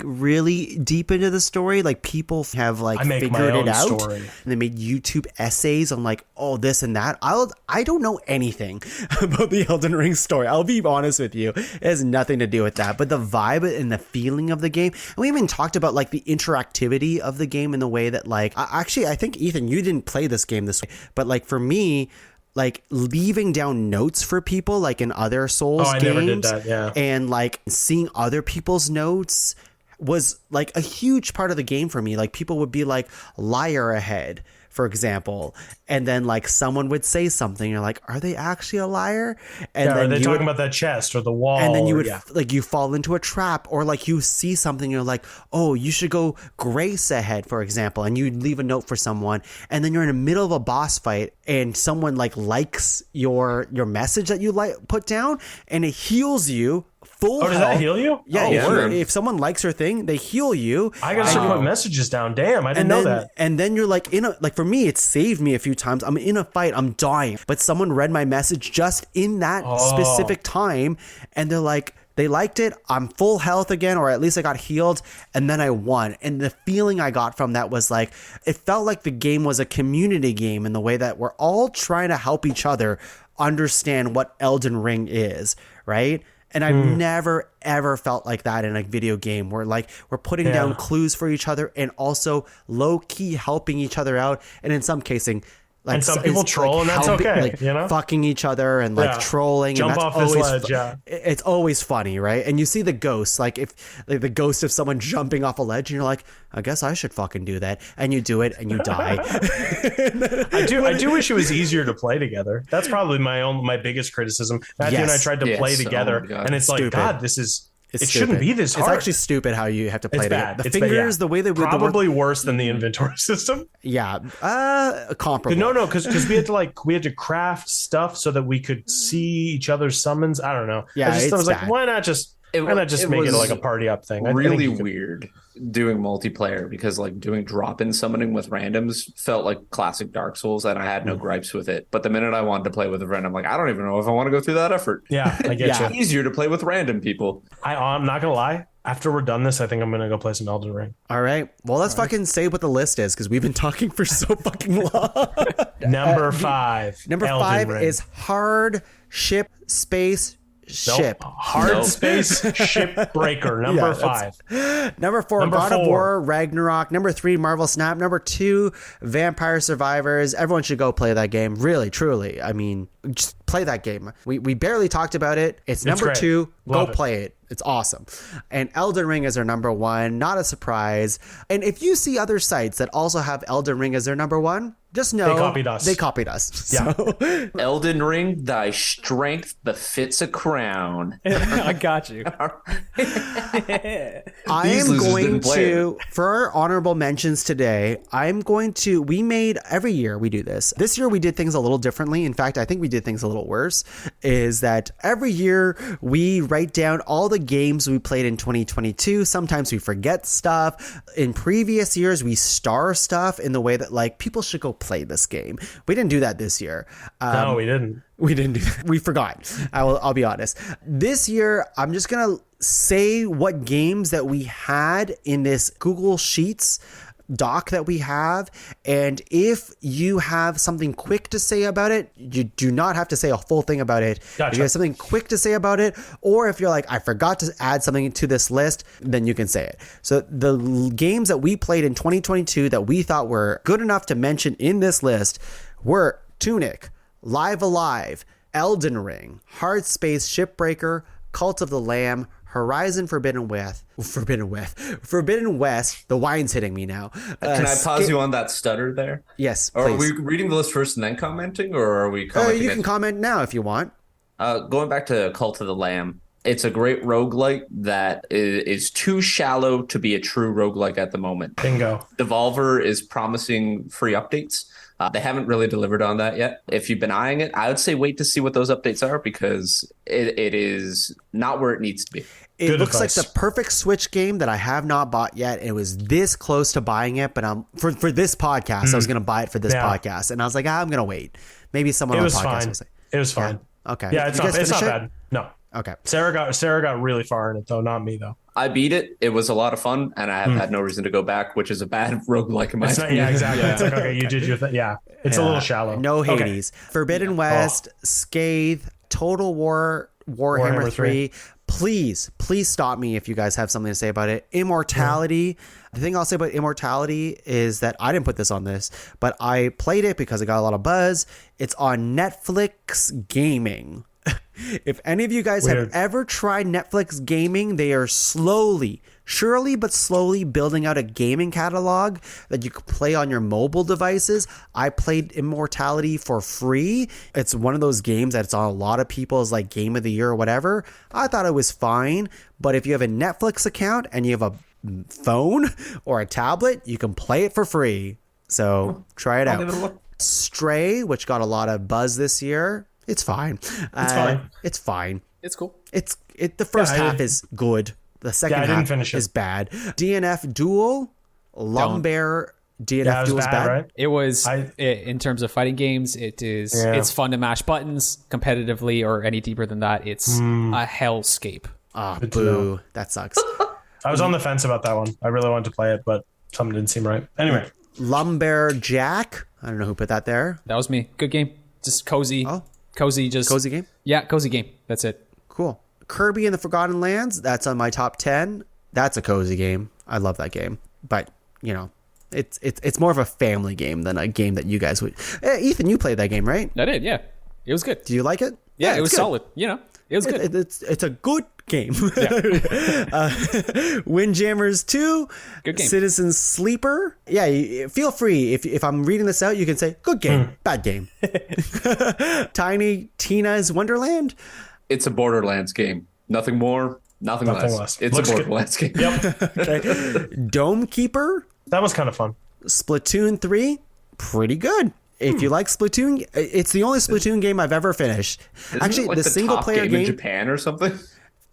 really deep into the story. Like people have like figured it out. Story. And they made YouTube essays on like, oh, this and that. I don't know anything about the Elden Ring story. I'll be honest with you. It has nothing to do with that. But the vibe and the feeling of the game. And we even talked about like the interactivity of the game in the way that like, I think Ethan, you didn't play this game this way, but like for me, like leaving down notes for people like in other Souls games. Never did that, yeah. And like seeing other people's notes was like a huge part of the game for me. Like people would be like liar ahead, for example, and then like someone would say something, you're like, are they actually a liar? And then are they talking about that chest or the wall? And then you would like you fall into a trap, or like you see something, you're like, oh, you should go Grace ahead, for example, and you leave a note for someone, and then you're in the middle of a boss fight and someone like likes your message that you put down, and it heals you. Full does that heal you? Yeah, if someone likes your thing, they heal you. I gotta start putting messages down. Damn, I didn't know that. And then you're like for me, it saved me a few times. I'm in a fight, I'm dying, but someone read my message just in that specific time, and they're like, they liked it. I'm full health again, or at least I got healed, and then I won. And the feeling I got from that was like, it felt like the game was a community game in the way that we're all trying to help each other understand what Elden Ring is, right? And I've never, ever felt like that in a video game where like we're putting down clues for each other and also low key helping each other out. And in some casing, like, and some people troll, and that's okay. Like, you know, fucking each other and like trolling. Jump and off this ledge. It's always funny, right? And you see the ghosts, like if like the ghost of someone jumping off a ledge, and you're like, I guess I should fucking do that, and you do it, and you die. I do wish it was easier to play together. That's probably my biggest criticism. Matthew and I tried to play together, and it's like, God, this is. It shouldn't be this hard. It's actually stupid how you have to play it. The fingers, the way they probably worse than the inventory system. Yeah, comparable. No, because we had to craft stuff so that we could see each other's summons. I don't know. Yeah, I was like, why not just make it like a party up thing? Really weird doing multiplayer because like doing drop-in summoning with randoms felt like classic Dark Souls, and I had no gripes with it. But the minute I wanted to play with a friend, I'm like, I don't even know if I want to go through that effort. Yeah, I get you. It's easier to play with random people. I'm not gonna lie. After we're done this, I think I'm gonna go play some Elden Ring. All right. Well, let's fucking say what the list is because we've been talking for so fucking long. Number 5. Number Elden 5 Ring. is Hard Ship Space Ship. Hard Space Ship Breaker. Number 5. Number 4, God of War Ragnarok. Number 3, Marvel Snap. Number 2, Vampire Survivors. Everyone should go play that game. Really, truly. I mean, just play that game. We barely talked about it. It's number 2. Go play it. It's awesome. And Elden Ring is our number 1. Not a surprise. And if you see other sites that also have Elden Ring as their number 1, just know they copied us. Yeah. So. Elden Ring, thy strength befits a crown. I got you. I am going to, for our honorable mentions today, we made, every year we do this. This year we did things a little differently. In fact, I think we did things a little worse, is that every year we write down all the games we played in 2022. Sometimes we forget stuff. In previous years, we star stuff in the way that like people should go play this game. We didn't do that this year. No, we didn't. We didn't do that. We forgot. I'll be honest. This year, I'm just going to say what games that we had in this Google Sheets doc that we have. And if you have something quick to say about it, you do not have to say a full thing about it. Gotcha. If you have something quick to say about it, or if you're like, I forgot to add something to this list, then you can say it. So the games that we played in 2022 that we thought were good enough to mention in this list were Tunic, Live Alive, Elden Ring, Hard Space Shipbreaker, Cult of the Lamb, Horizon Forbidden West. The wine's hitting me now. Can I pause you on that stutter there? Yes, please. Are we reading the list first and then commenting, or are we commenting? You can comment now if you want. Going back to Cult of the Lamb, it's a great roguelike that is too shallow to be a true roguelike at the moment. Bingo. Devolver is promising free updates. They haven't really delivered on that yet. If you've been eyeing it, I would say wait to see what those updates are because it is not where it needs to be. It looks like the perfect Switch game that I have not bought yet. It was this close to buying it, but for this podcast, I was going to buy it for this podcast. And I was like, I'm going to wait. Maybe someone on the podcast will say. It was fine. Yeah? Okay. Yeah, it's not bad. No. Okay. Sarah got really far in it, though. Not me, though. I beat it. It was a lot of fun, and I have had no reason to go back, which is a bad roguelike in my opinion. Yeah, exactly. It's like, okay, you did your thing. Yeah. It's a little shallow. No Hades. Okay. Forbidden West, Scathe, Total War, Warhammer 3. Please stop me if you guys have something to say about it. Immortality. The thing I'll say about Immortality is that I didn't put this on this, but I played it because it got a lot of buzz. It's on Netflix Gaming. If any of you guys have ever tried Netflix Gaming, they are surely but slowly building out a gaming catalog that you can play on your mobile devices. I played Immortality for free. It's one of those games that's on a lot of people's like game of the year or whatever. I thought it was fine, but if you have a Netflix account and you have a phone or a tablet, you can play it for free. So try it out. Stray, which got a lot of buzz this year. It's fine. It's fine. It's cool. The first half is good. The second half is bad. DNF Duel, Lumbear. DNF Duel is bad. Right? It was in terms of fighting games. It is. Yeah. It's fun to mash buttons competitively or any deeper than that. It's a hellscape. Boo! That sucks. I was on the fence about that one. I really wanted to play it, but something didn't seem right. Anyway, Lumberjack. I don't know who put that there. That was me. Good game. Just cozy. Oh. Cozy game? Yeah, cozy game. That's it. Cool. Kirby and the Forgotten Lands, that's on my top 10. That's a cozy game. I love that game. But, you know, it's more of a family game than a game that you guys would. Ethan, you played that game, right? I did, yeah. It was good. Do you like it? Yeah, it was good. Solid. You know, it was good. It's a good game. Yeah. Windjammers 2, good game. Citizen Sleeper. Yeah, feel free. If I'm reading this out, you can say, good game, bad game. Tiny Tina's Wonderland. It's a Borderlands game. Nothing more, nothing less. It's Looks a Borderlands game. Yep. Okay. Dome Keeper. That was kind of fun. Splatoon 3, pretty good. If you like Splatoon, it's the only Splatoon game I've ever finished. Actually, like the single player game in Japan or something.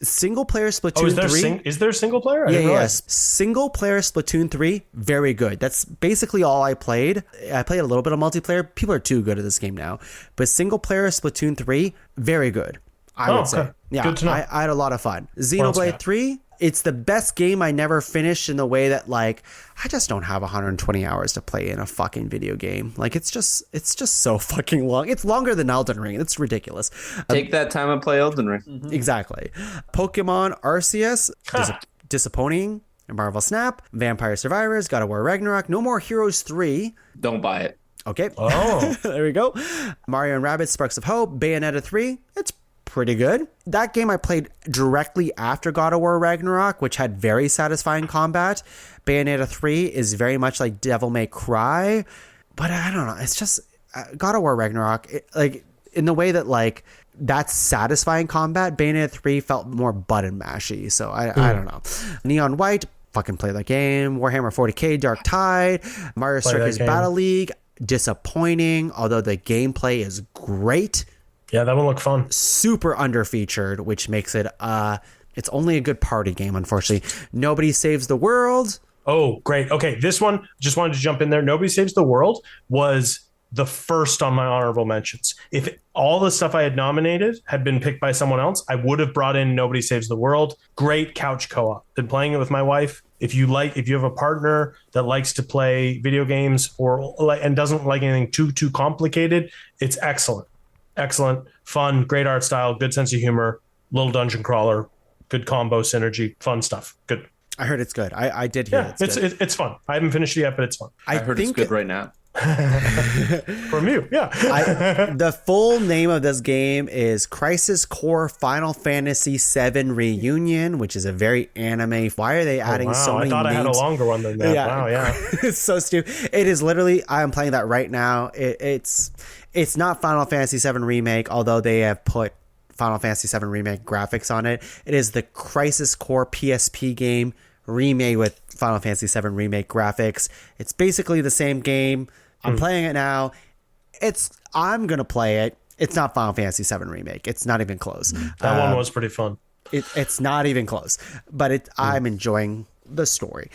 Single player Splatoon 3. Is there single player? Yes. Single player Splatoon 3, very good. That's basically all I played. I played a little bit of multiplayer. People are too good at this game now. But single player Splatoon 3, very good. I would say. Yeah, good to know. I had a lot of fun. Xenoblade 3, it's the best game I never finished in the way that, like, I just don't have 120 hours to play in a fucking video game. Like, it's just so fucking long. It's longer than Elden Ring. It's ridiculous. Take that time and play Elden Ring. Mm-hmm. Exactly. Pokemon Arceus, disappointing. Marvel Snap, Vampire Survivors, God of War Ragnarok, No More Heroes 3. Don't buy it. Okay. Oh. There we go. Mario and Rabbids Sparks of Hope, Bayonetta 3. It's pretty good. That game I played directly after God of War Ragnarok, which had very satisfying combat. Bayonetta 3 is very much like Devil May Cry, but I don't know. It's just God of War Ragnarok, like in the way that like that's satisfying combat. Bayonetta 3 felt more button mashy, so I don't know. Neon White, fucking play that game. Warhammer 40k Dark Tide, Mario Circus Battle League, disappointing, although the gameplay is great. Yeah, that one looked fun. Super underfeatured, which makes it it's only a good party game, unfortunately. Nobody Saves the World. Oh, great. Okay, this one, just wanted to jump in there. Nobody Saves the World was the first on my honorable mentions. If all the stuff I had nominated had been picked by someone else, I would have brought in Nobody Saves the World. Great couch co-op. Been playing it with my wife. If you have a partner that likes to play video games and doesn't like anything too complicated, it's excellent. Excellent, fun, great art style, good sense of humor, little dungeon crawler, good combo synergy, fun stuff. Good. I heard it's good. I did hear it's fun. I haven't finished it yet, but it's fun. I heard it's good right now. From you, yeah. The full name of this game is Crisis Core Final Fantasy VII Reunion, which is a very anime. Why are they adding so many names? I thought I had a longer one than that. Yeah. Wow, yeah. It's so stupid. It is literally, I am playing that right now. It's not Final Fantasy VII Remake, although they have put Final Fantasy VII Remake graphics on it. It is the Crisis Core PSP game remade with Final Fantasy VII Remake graphics. It's basically the same game. I'm playing it now. I'm going to play it. It's not Final Fantasy VII Remake. It's not even close. That one was pretty fun. It's not even close. But I'm enjoying the story.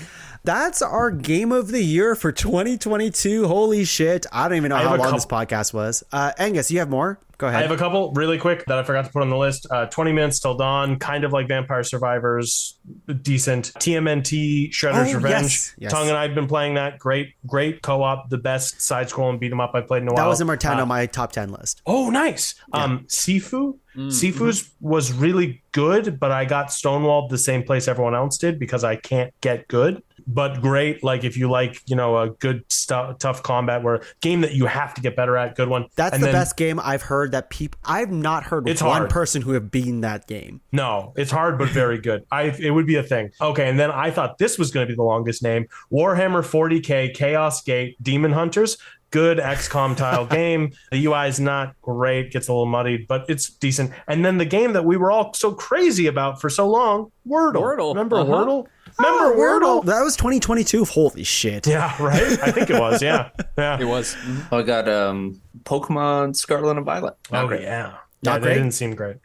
That's our game of the year for 2022. Holy shit. I don't even know how long this podcast was. Angus, you have more? Go ahead. I have a couple really quick that I forgot to put on the list. 20 Minutes Till Dawn, kind of like Vampire Survivors, decent. TMNT, Shredder's Revenge. Yes. Tongue and I have been playing that. Great co-op. The best side-scrolling beat-em-up I played in a while. That was in my top 10 list. Oh, nice. Yeah. Sifu. Sifu's was really good, but I got stonewalled the same place everyone else did because I can't get good. But great, like if you like, a good tough combat game that you have to get better at, good one. That's the best game I've heard that I've not heard one person who have beaten that game. No, it's hard, but very good. It would be a thing. Okay, and then I thought this was going to be the longest name. Warhammer 40k Chaos Gate Demon Hunters. Good XCOM tile game. The UI is not great, gets a little muddied, but it's decent. And then the game that we were all so crazy about for so long, Wordle. Remember Wordle? Remember Wordle? That was 2022. Holy shit. Yeah, right? I think it was, yeah. It was. I got Pokemon Scarlet and Violet. Great. Yeah. They didn't seem great.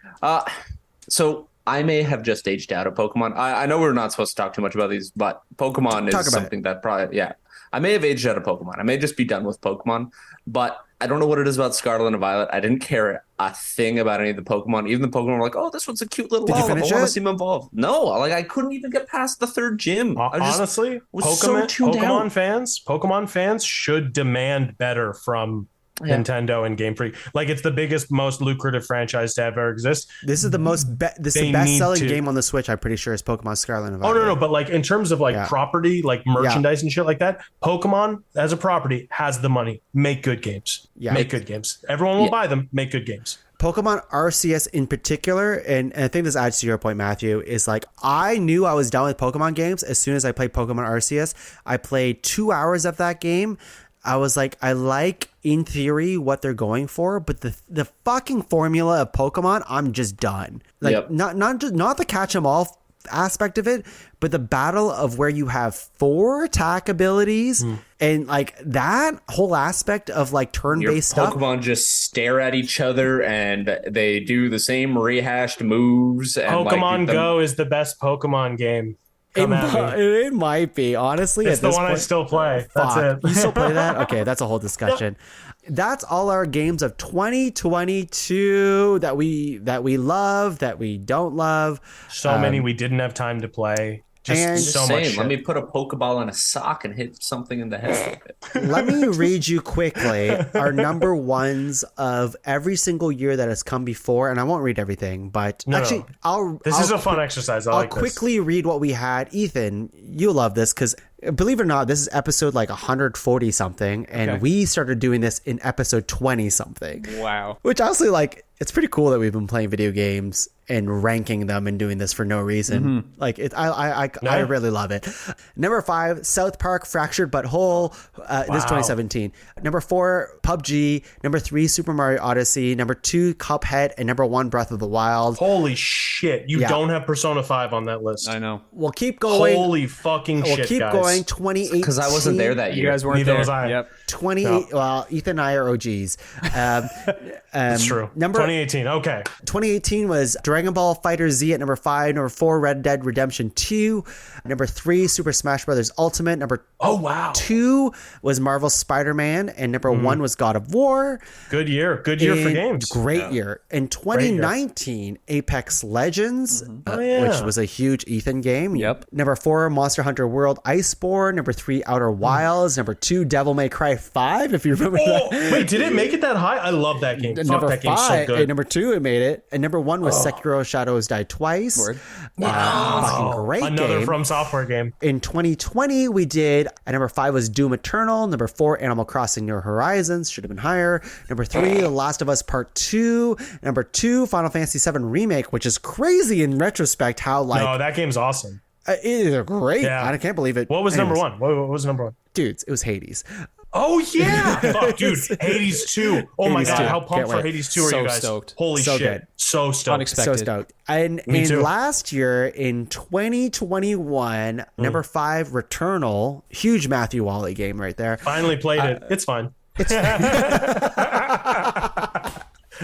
So I may have just aged out of Pokemon. I know we're not supposed to talk too much about these, but Pokemon is something that probably, I may have aged out of Pokemon. I may just be done with Pokemon, but I don't know what it is about Scarlet and Violet. I didn't care a thing about any of the Pokemon. Even the Pokemon were like, oh, this one's a cute little olive. I want to see him evolve. No, I couldn't even get past the third gym. Honestly, Pokemon fans should demand better from Nintendo and Game Freak. Like, it's the biggest, most lucrative franchise to ever exist. This is the best-selling game on the Switch, I'm pretty sure, is Pokemon Scarlet and Violet. No, but like in terms of like property, like merchandise and shit like that, Pokemon as a property has the money. Make good games. Make good games. Everyone will buy them. Make good games. Pokemon Arceus in particular, and I think this adds to your point, Matthew, is like I knew I was done with Pokemon games as soon as I played Pokemon Arceus. I played 2 hours of that game. I was like, I like in theory what they're going for, but the fucking formula of Pokemon, I'm just done. Like not the catch 'em all aspect of it, but the battle of where you have 4 attack abilities and like that whole aspect of like turn-based stuff. Pokemon just stare at each other and they do the same rehashed moves. And Pokemon Go is the best Pokemon game. It might be, honestly. It's the one I still play. That's it. You still play that? Okay, that's a whole discussion. That's all our games of 2022 that we love, that we don't love. So many we didn't have time to play. Just so much shit. Let me put a Pokeball in a sock and hit something in the head with it. Let me read you quickly our number ones of every single year that has come before, and I won't read everything, but this is a fun exercise. I'll quickly read what we had. Ethan, you love this because believe it or not, this is episode like 140 something, and we started doing this in episode 20 something. Wow. Which honestly, like, it's pretty cool that we've been playing video games and ranking them and doing this for no reason. Like, I really love it. Number 5, South Park Fractured But Whole. This is 2017. Number 4, PUBG. Number 3, Super Mario Odyssey. Number 2, Cuphead. And number 1, Breath of the Wild. Holy shit. You don't have Persona 5 on that list. I know. We'll keep going. Holy fucking shit, We'll keep guys. going. 2018. Because I wasn't there that year. You guys weren't Neither there. was I. Yep. 28. No. Well, Ethan and I are OGs. That's true. 2018. Okay. 2018 was Dragon Ball Fighter Z at number 5. Number 4, Red Dead Redemption 2. Number 3, Super Smash Bros. Ultimate. Number 2 was Marvel Spider-Man, and number 1 was God of War. Good year. Good year for games. Great year. In 2019, Apex Legends, which was a huge Ethan game. Yep. Number 4, Monster Hunter World Iceborne. Number 3, Outer Wilds. Number 2, Devil May Cry 5, if you remember that. Wait, did it make it that high? I love that game. Number that 5, game's so good. and number 2, it made it. And number 1 was Sekiro Shadows Die Twice. Fucking great Another game. From Software game. In 2020, we did, number 5 was Doom Eternal. Number 4, Animal Crossing New Horizons. Should have been higher. Number 3, The Last of Us Part 2. Number 2, Final Fantasy VII Remake, which is crazy in retrospect how, like... No, that game's awesome. It is great. Yeah. I can't believe it. What was number 1? What was number 1? Dudes, it was Hades. Oh, yeah. Fuck, dude. Hades 2. Oh, my God. 2. How pumped for Hades 2 are you guys? Stoked. Holy So shit. good. So stoked. Unexpected. So stoked. And Me too. last year, in 2021, number 5, Returnal. Huge Matthew Wally game right there. Finally played it. It's fine.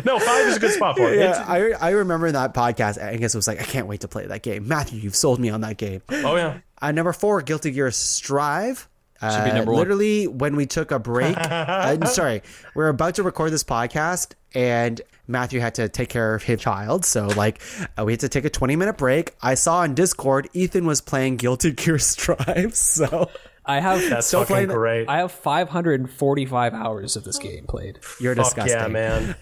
No, 5 is a good spot for it. Yeah, I remember in that podcast, I guess it was like, I can't wait to play that game. Matthew, you've sold me on that game. Oh, yeah. Number 4, Guilty Gear Strive. Should be number 1. Literally, when we took a break, I'm sorry, we're about to record this podcast, and Matthew had to take care of his child. So, like, we had to take a 20-minute break. I saw on Discord, Ethan was playing Guilty Gear Strive. So, I have That's fucking great. I have 545 hours of this game played. You're Fuck disgusting. yeah, man.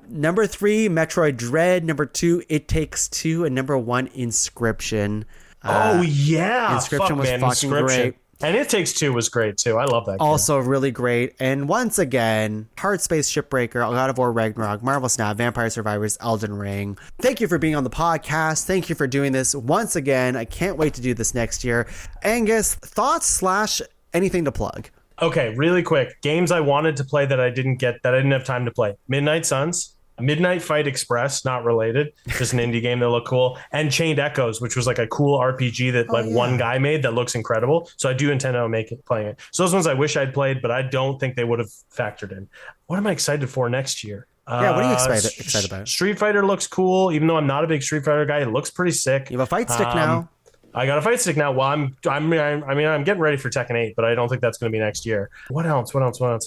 Number 3, Metroid Dread. Number 2, It Takes Two. And number 1, Inscription. Oh, yeah. Inscription Fuck, was man. fucking great. And It Takes Two was great, too. I love that game. Also really great. And once again, Hard Space Shipbreaker, God of War Ragnarok, Marvel Snap, Vampire Survivors, Elden Ring. Thank you for being on the podcast. Thank you for doing this once again. I can't wait to do this next year. Angus, thoughts / anything to plug? Okay, really quick. Games I wanted to play that I didn't have time to play. Midnight Suns, Midnight Fight Express, not related, just an indie game that looked cool, and Chained Echoes, which was like a cool RPG that one guy made that looks incredible. So I do intend on playing it. So those ones I wish I'd played, but I don't think they would have factored in. What am I excited for next year? Yeah, what are you excited about? Street Fighter looks cool, even though I'm not a big Street Fighter guy. It looks pretty sick. You have a fight stick now. I got a fight stick now. Well, I'm getting ready for Tekken 8, but I don't think that's going to be next year. What else?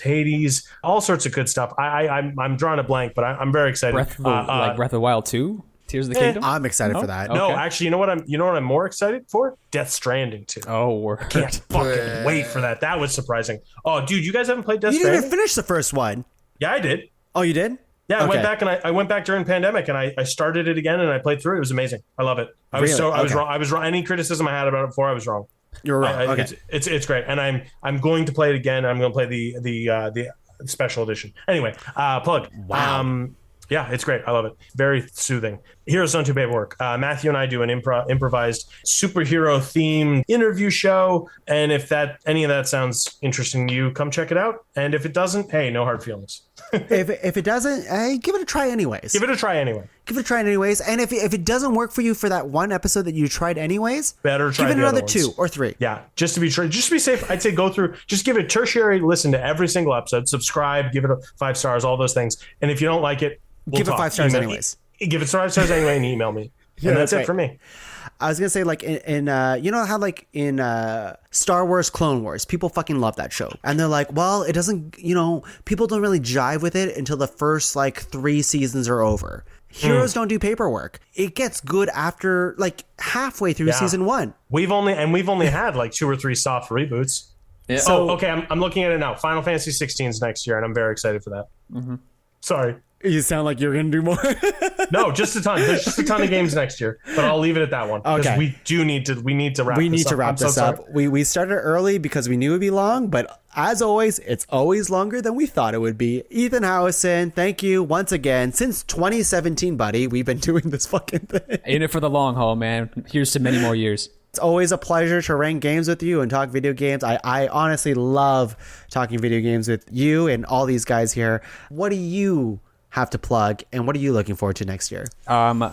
Hades, all sorts of good stuff. I'm drawing a blank, but I'm very excited. Breath of the Wild 2? Tears of the Kingdom? I'm excited for that. No, Okay. actually, you know what I'm more excited for? Death Stranding 2. Oh, word. Can't fucking wait for that. That was surprising. Oh, dude, you guys haven't played Death You didn't Stranding? even finish the first one. Yeah, I did. Oh, you did? Yeah, I went back and I went back during pandemic and I started it again and I played through it. It was amazing. I love it. I was wrong. I was wrong. Any criticism I had about it before, I was wrong. You're wrong. Okay. It's great, and I'm going to play it again. I'm going to play the special edition. Anyway, plug. Wow. Yeah, it's great. I love it. Very soothing. Heroes Don't Do Paperwork. Matthew and I do an improvised superhero-themed interview show. And if any of that sounds interesting to you, come check it out. And if it doesn't, hey, no hard feelings. if it doesn't, hey, give it a try anyways. Give it a try anyway. Give it a try anyways. And if it doesn't work for you for that one episode that you tried anyways, better try give it the another other 2 or 3. Yeah, just to be safe. I'd say go through, just give it tertiary listen to every single episode, subscribe, give it 5 stars, all those things. And if you don't like it, give it 5 stars anyways. Give it 5 stars anyway and email me. And that's it for me. I was gonna say, like in you know how like in Star Wars Clone Wars, people fucking love that show, and they're like, well, it doesn't, people don't really jive with it until the first like 3 seasons are over. Heroes Don't Do Paperwork. It gets good after like halfway through season 1. We've only had like 2 or 3 soft reboots. Yeah. So okay, I'm looking at it now. Final Fantasy 16 is next year, and I'm very excited for that. Mm-hmm. Sorry. You sound like you're going to do more. No, just a ton. There's just a ton of games next year, but I'll leave it at that one. Okay. We need to wrap this up. We started early because we knew it'd be long, but as always, it's always longer than we thought it would be. Ethan Howison, thank you once again. Since 2017, buddy, we've been doing this fucking thing. In it for the long haul, man. Here's to many more years. It's always a pleasure to rank games with you and talk video games. I honestly love talking video games with you and all these guys here. What do you have to plug, and what are you looking forward to next year?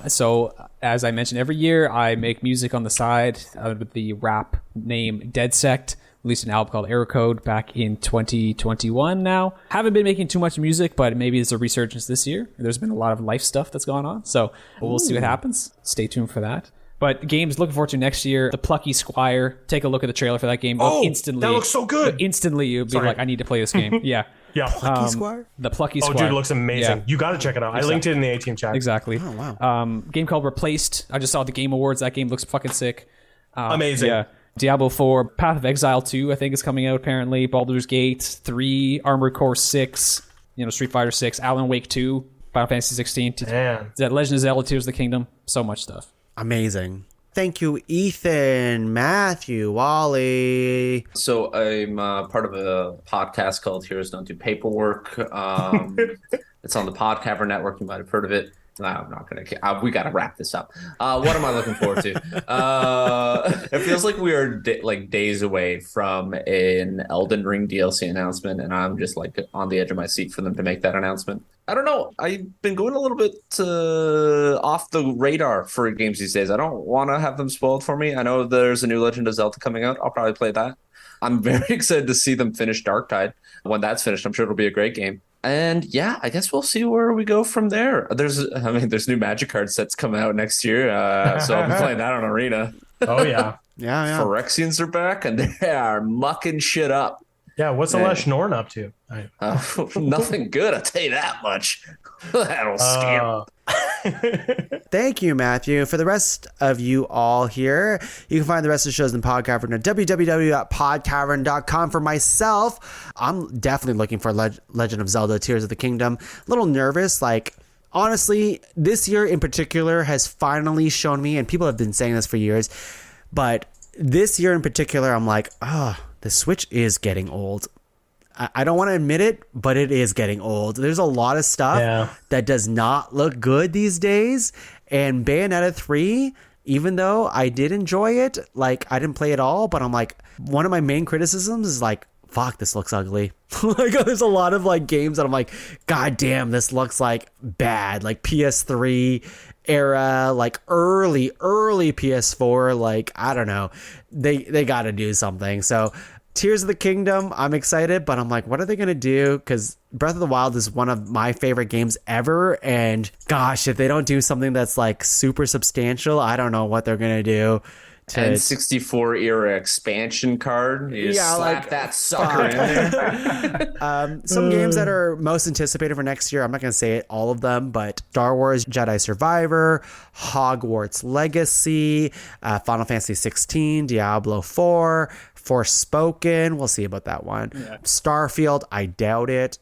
So as I mentioned, every year I make music on the side with the rap name Dead Sect. Released an album called Error Code back in 2021 now. Haven't been making too much music, but maybe it's a resurgence this year. There's been a lot of life stuff that's gone on, so we'll see what happens. Stay tuned for that. But games looking forward to next year, The Plucky Squire. Take a look at the trailer for that game. Instantly, that looks so good. Instantly, you'll be like, I need to play this game. Yeah. Yeah. Plucky Squire? The Plucky Squire. Oh, dude, it looks amazing. Yeah. You got to check it out. I linked it in the A-Team chat. Exactly. Oh, wow. Game called Replaced. I just saw the Game Awards. That game looks fucking sick. Amazing. Yeah. Diablo 4, Path of Exile 2, I think is coming out apparently. Baldur's Gate 3, Armored Core 6, Street Fighter 6, Alan Wake 2, Final Fantasy 16. Man. Legend of Zelda Tears of the Kingdom. So much stuff. Amazing. Thank you, Ethan, Matthew, Wally. So I'm part of a podcast called Heroes Don't Do Paperwork. It's on the Podcavern Network. You might have heard of it. No, I'm not going to. We got to wrap this up. What am I looking forward to? It feels like we are days away from an Elden Ring DLC announcement, and I'm just like on the edge of my seat for them to make that announcement. I don't know. I've been going a little bit off the radar for games these days. I don't want to have them spoiled for me. I know there's a new Legend of Zelda coming out. I'll probably play that. I'm very excited to see them finish Darktide. When that's finished, I'm sure it'll be a great game. And yeah, I guess we'll see where we go from there. There's new Magic card sets coming out next year, so I'll be playing that on Arena. Oh yeah, yeah. Phyrexians are back, and they are mucking shit up. Yeah, what's Alesh Norn up to? Nothing good, I'll tell you that much. That'll scare. Thank you, Matthew. For the rest of you all here, you can find the rest of the shows in Podcavern at www.podcavern.com. For myself, I'm definitely looking for Legend of Zelda Tears of the Kingdom. A little nervous, honestly, this year in particular has finally shown me, and people have been saying this for years, but this year in particular, I'm like, the Switch is getting old. I don't want to admit it, but it is getting old. There's a lot of stuff that does not look good these days. And Bayonetta 3, even though I did enjoy it, I didn't play it all, but I'm like, one of my main criticisms is fuck, this looks ugly. There's a lot of games that I'm like, God damn, this looks bad. PS3 era, early PS4, I don't know. They got to do something. So Tears of the Kingdom, I'm excited, but I'm like, what are they going to do? Because Breath of the Wild is one of my favorite games ever. And gosh, if they don't do something that's super substantial, I don't know what they're going to do. N64 era expansion card. You just slap that sucker in there. Some games that are most anticipated for next year, I'm not going to say all of them, but Star Wars Jedi Survivor, Hogwarts Legacy, Final Fantasy 16, Diablo 4, Forspoken, we'll see about that one. Yeah. Starfield, I doubt it.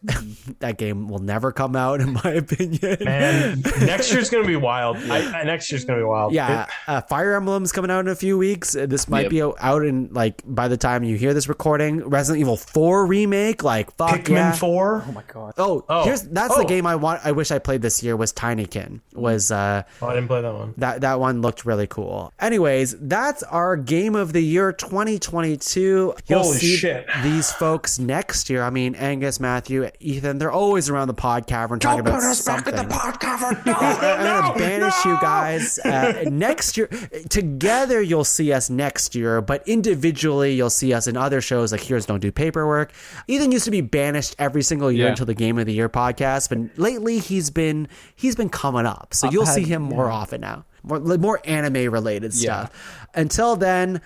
That game will never come out, in my opinion. Man, next year's gonna be wild. Next year's gonna be wild. Yeah, Fire Emblem's coming out in a few weeks. This might be out in, like, by the time you hear this recording. Resident Evil 4 remake, like, fuck Pikmin 4. Oh my god. That's the game I wish I played this year was Tinykin. I didn't play that one. That one looked really cool. Anyways, that's our game of the year 2022. You'll see these folks next year. I mean, Angus, Matthew, Ethan, they're always around the pod cavern talking about something. I'm gonna banish you guys next year. Together you'll see us next year, but individually you'll see us in other shows like Heroes Don't Do Paperwork. Ethan used to be banished every single year until the Game of the Year podcast, but lately he's been coming up, so you'll see him more often now. More anime related stuff. Until then,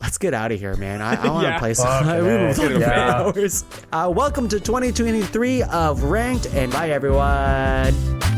let's get out of here, man. I want to play some. Hours. Welcome to 2023 of Ranked, and bye everyone.